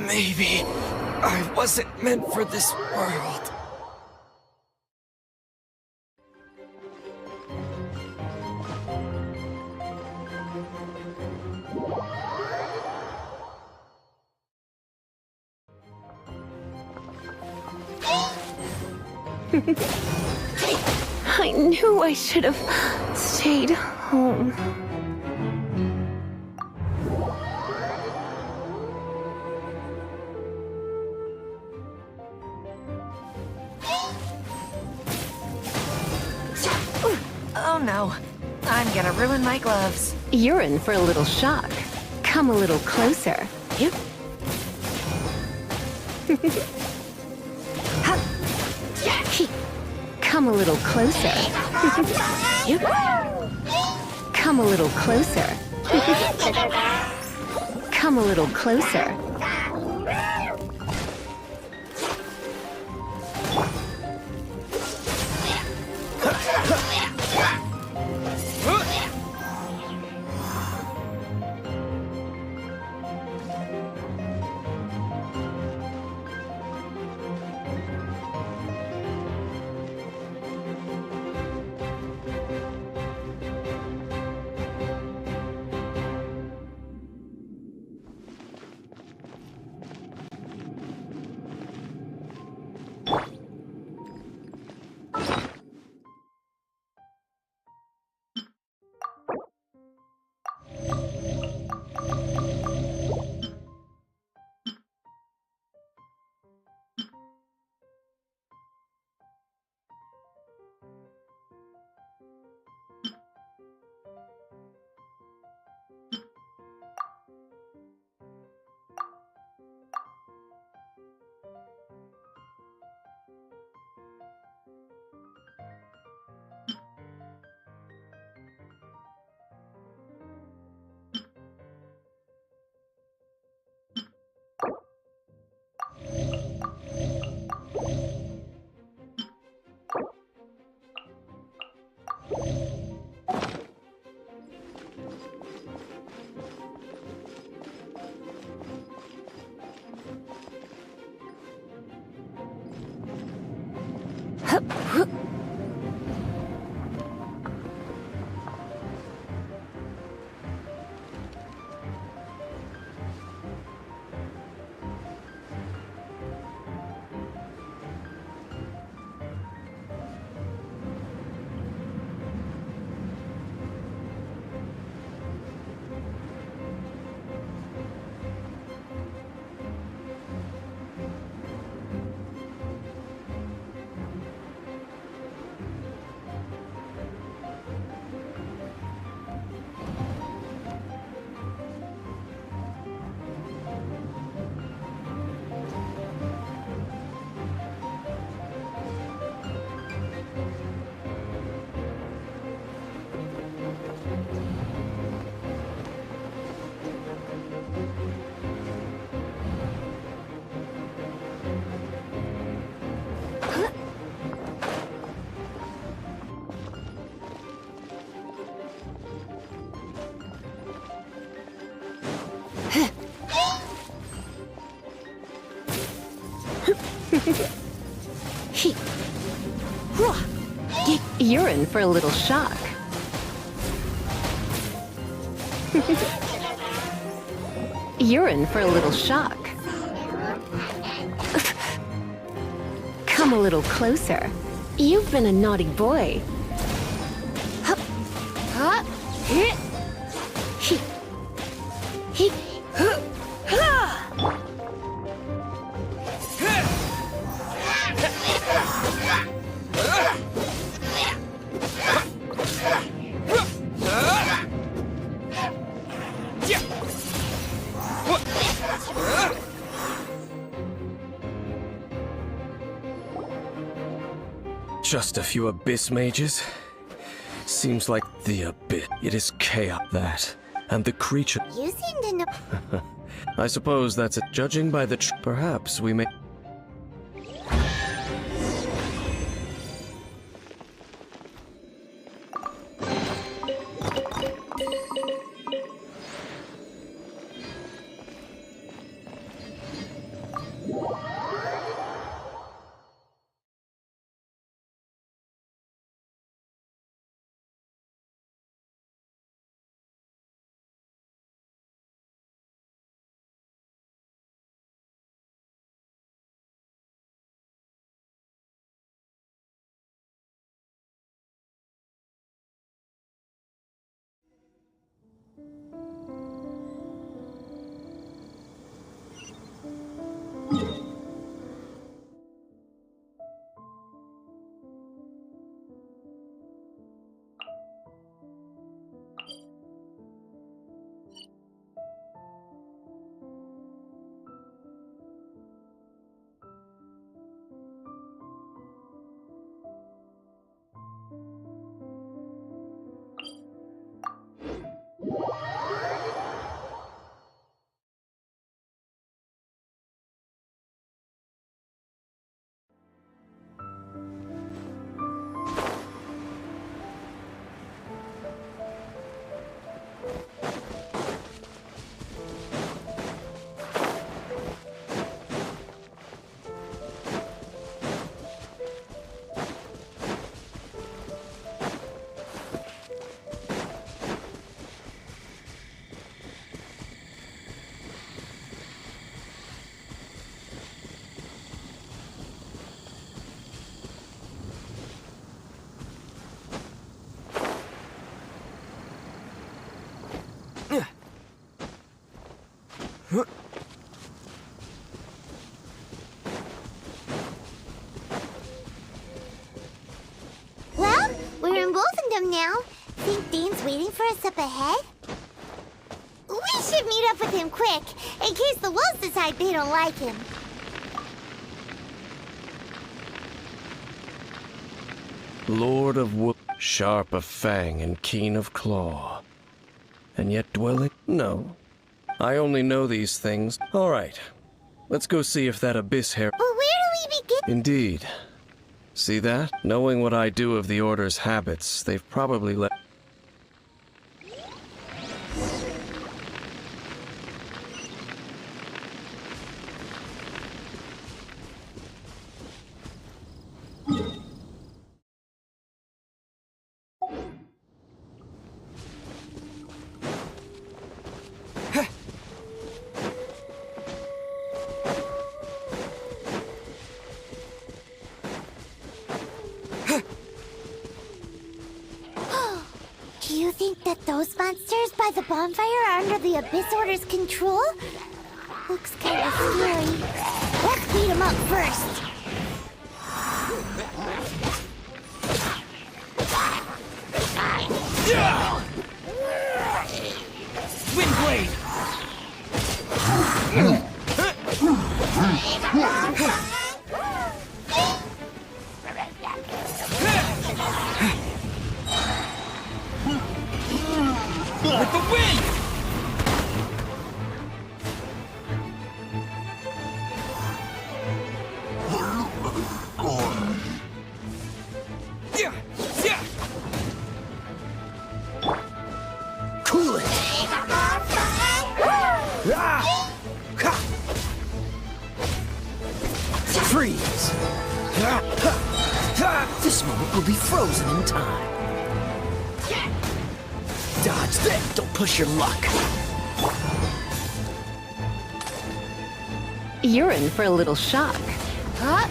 Maybe I wasn't meant for this world. I knew I should have stayed home. Oh no, I'm gonna ruin my gloves. You're in for a little shock. Come a little closer. Yep. Come a little closer. Come a little closer. Come a little closer. You're in for a little shock. You're in for a little shock. Come a little closer. You've been a naughty boy. Just a few abyss mages? Seems like the abyss. It is chaos, that. And the creature. You seem to know. I suppose that's it. Judging by the perhaps we may. Well, we're in Wolfendom now. Think Dane's waiting for us up ahead? We should meet up with him quick, in case the wolves decide they don't like him. Lord of Wood, sharp of fang and keen of claw. And yet dwelling? No. I only know these things. All right. Let's go see if that abyss hair... But where do we begin? Indeed. See that? Knowing what I do of the Order's habits, they've probably let... Do you think that those monsters by the bonfire are under the Abyss Order's control? Looks kind of scary. Let's beat them up first. Windblade! With the wind! Cool it! Freeze! This moment will be frozen in time. Dodge that! Don't push your luck! You're in for a little shock. Huh?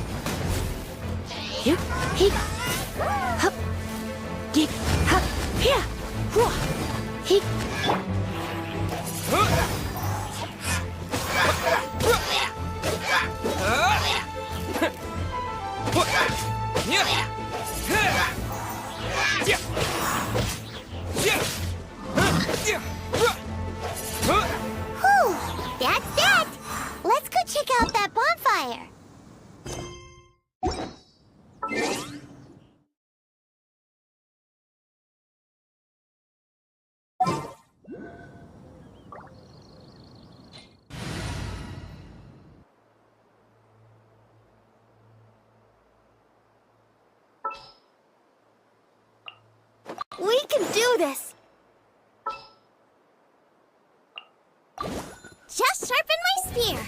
Yep. He. Hup. Get. Hup. Here. Whoa. He. Whew, that's that! Let's go check out that bonfire! We can do this! Just sharpen my spear!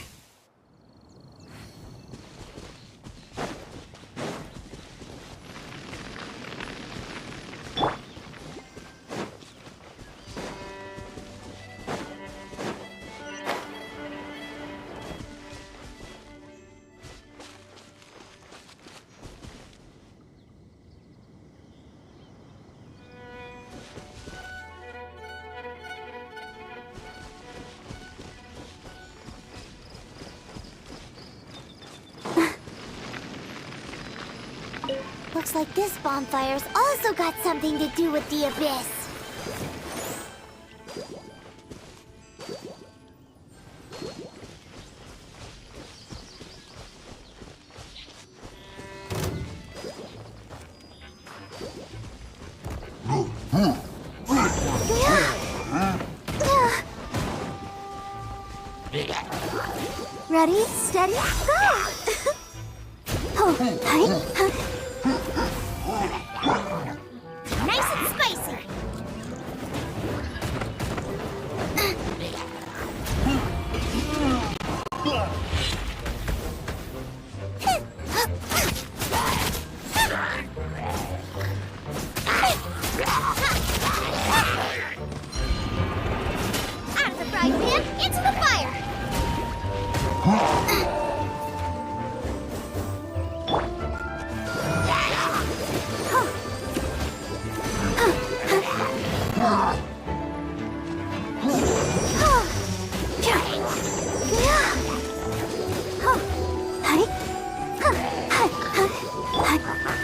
Looks like this bonfire's also got something to do with the Abyss. Ready, steady, go! Oh, nice and spicy. Out of the frying pan, into the fire!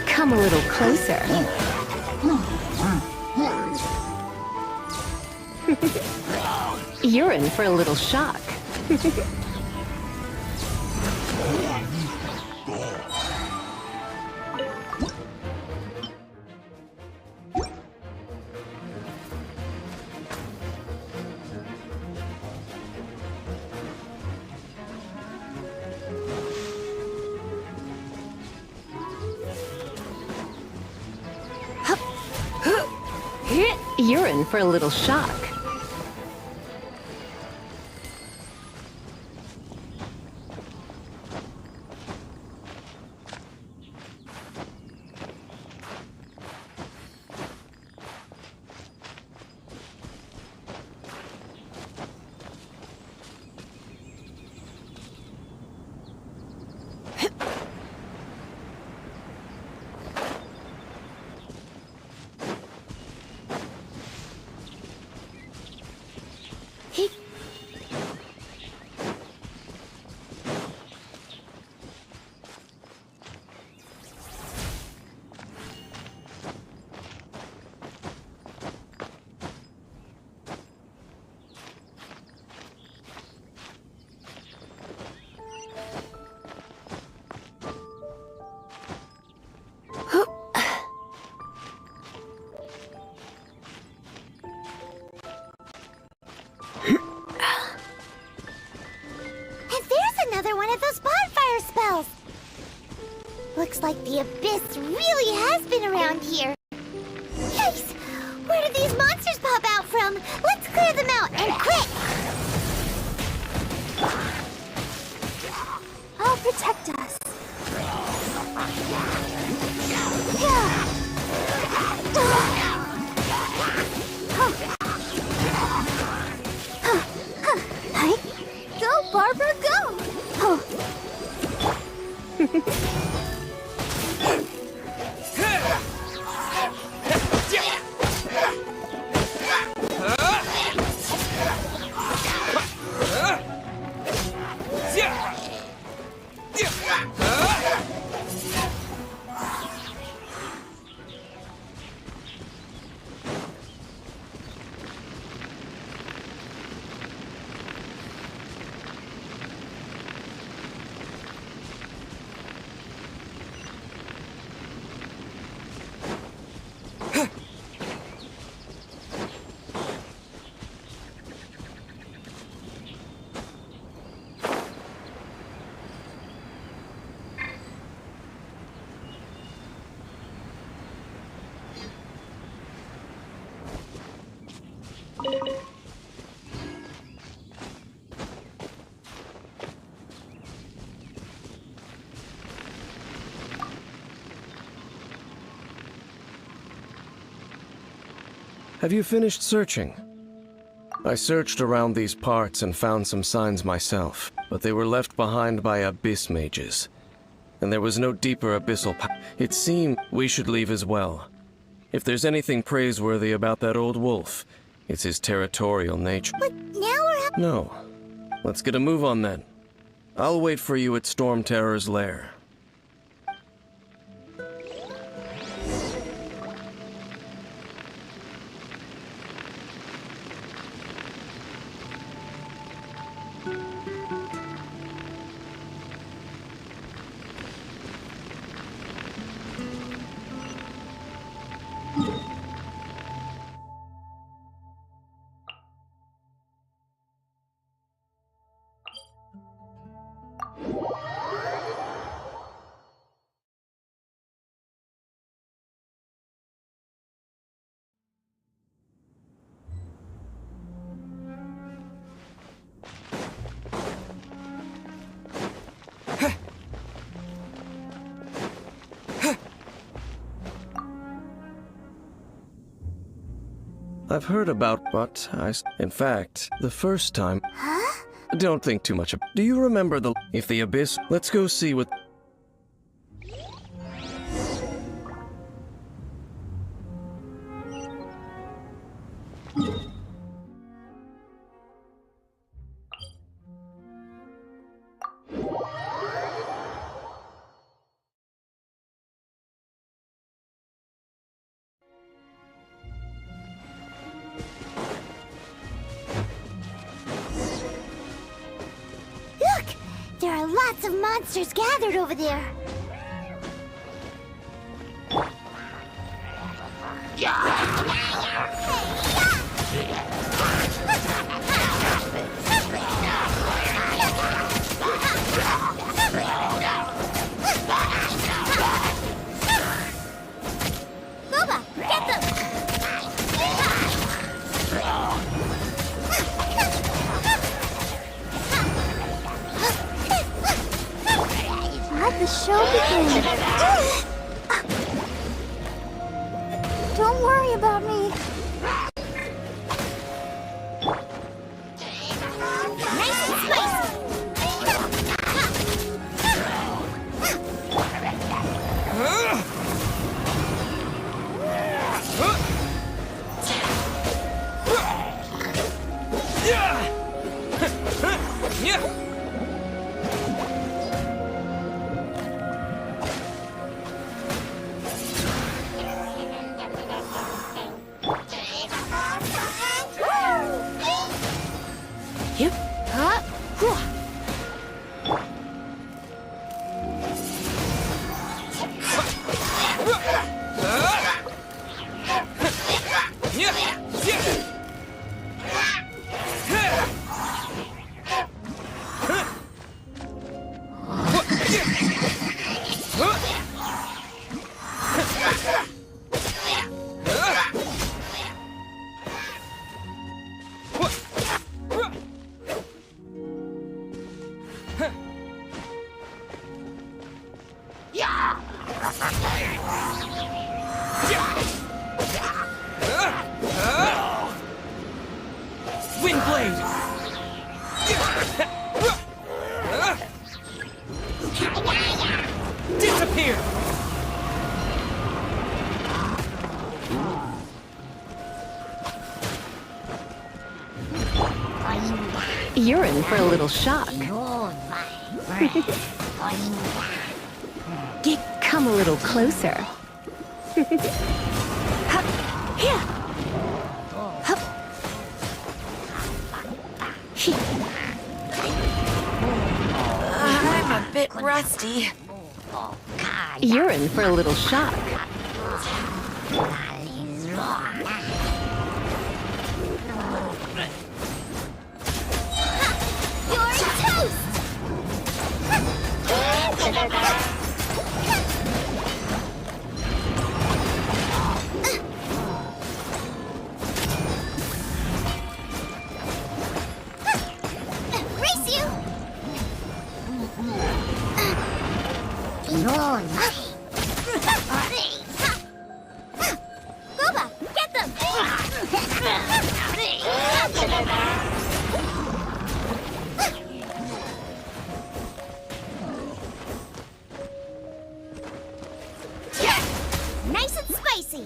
Come a little closer. You're in for a little shock. You're in for a little shock. Looks like the abyss really has been around here. Yikes! Where did these monsters pop out from? Let's clear them out, and quick! I'll protect us. Go, Barbara, go! Have you finished searching? I searched around these parts and found some signs myself, but they were left behind by abyss mages. And there was no deeper abyssal It seemed we should leave as well. If there's anything praiseworthy about that old wolf, it's his territorial nature. But now we're... No. Let's get a move on then. I'll wait for you at Storm Terror's lair. I've heard about, but in fact, the first time... Huh? Don't think too much of... Do you remember the... If the abyss... Let's go see what... Look! There are lots of monsters gathered over there. Boba, get them! Let the show begin. Don't worry about me. Nice and spicy! Windblade! Disappear! You're in for a little shock. Come a little closer. I'm a bit rusty. You're in for a little shock. You're toast! Race you! Boba, get them! Nice and spicy.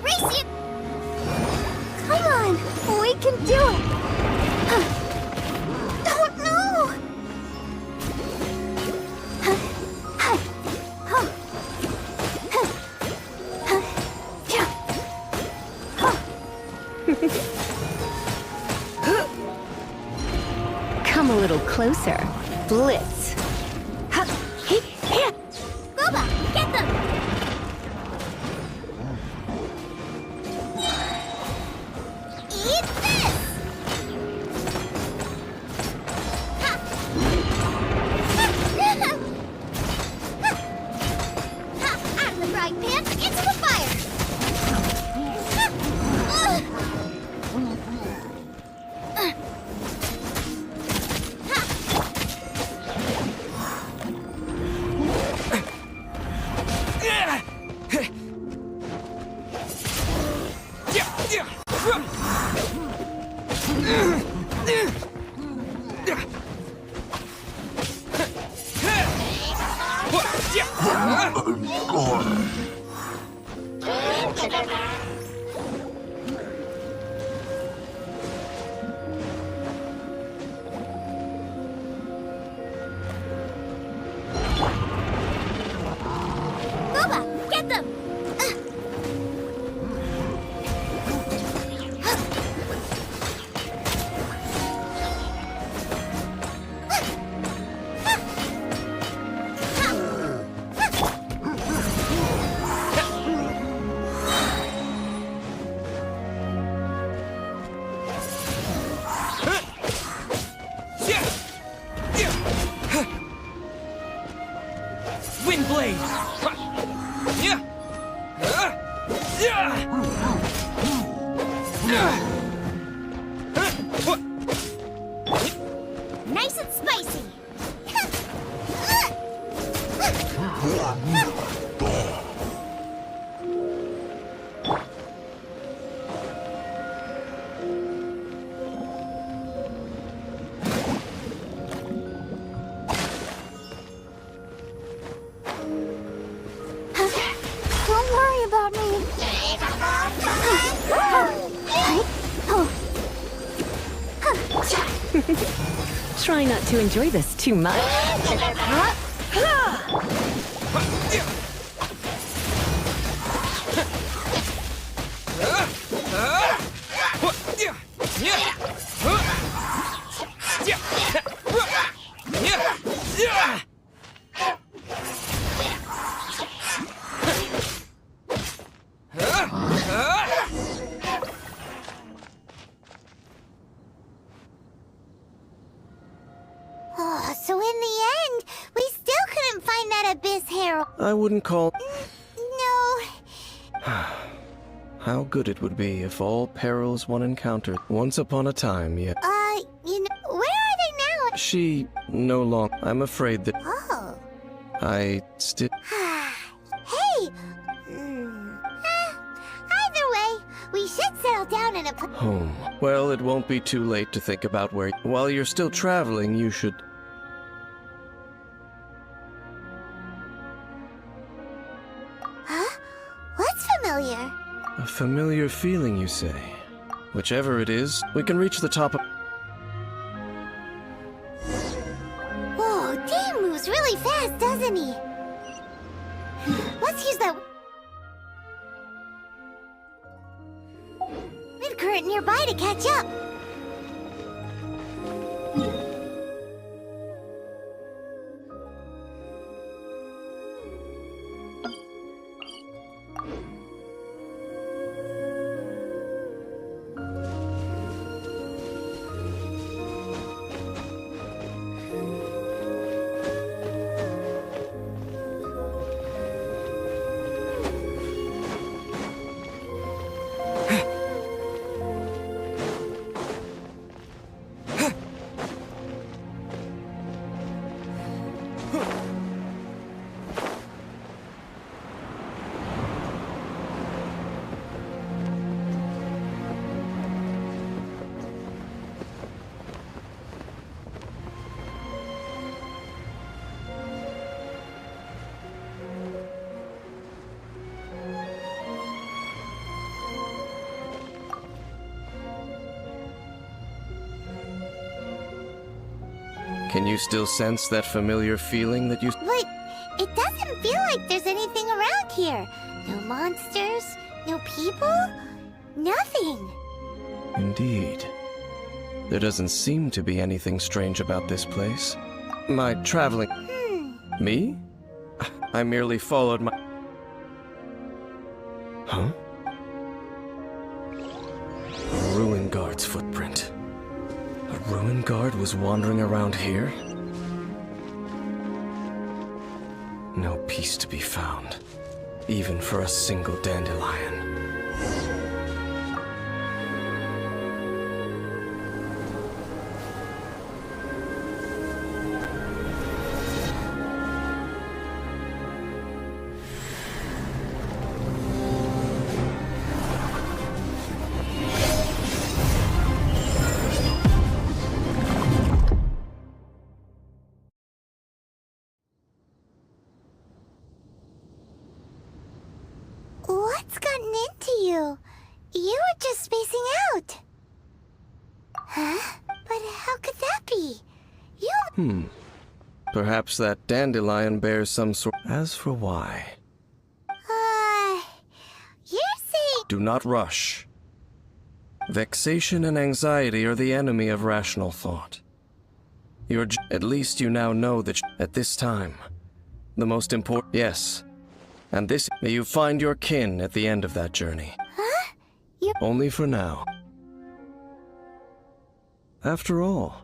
Race you! Come on, we can do it. Oh no! Come a little closer. Blitz. Boba, get them! Eat this! Out of the frying pan, into the fire! Booba, get them! Windblade! Nice and spicy! Don't worry about me. Try not to enjoy this too much. Oh, so in the end, we still couldn't find that Abyss Herald. I wouldn't call... No. How good it would be if all perils one encountered once upon a time, yet... You know, where are they now? She no longer... I'm afraid that... Oh. I still... Hey! Either way, we should settle down in a... Home. Well, it won't be too late to think about where... While you're still traveling, you should... Huh? What's familiar? A familiar feeling, you say? Whichever it is, we can reach the top of... Whoa, Dane moves really fast, doesn't he? Let's use that... wind current nearby to catch up. Can you still sense that familiar feeling that you... But it doesn't feel like there's anything around here. No monsters, no people, nothing. Indeed. There doesn't seem to be anything strange about this place. My traveling... Me? I merely followed my... Huh? A ruin guard's footprint. A ruin guard was wandering around here? No peace to be found, even for a single dandelion. What's gotten into you? You were just spacing out. Huh? But how could that be? You... Perhaps that dandelion bears some sort... As for why... You're saying... Do not rush. Vexation and anxiety are the enemy of rational thought. At least you now know that at this time, the most important... Yes. And this... May you find your kin at the end of that journey. Huh? Only for now. After all...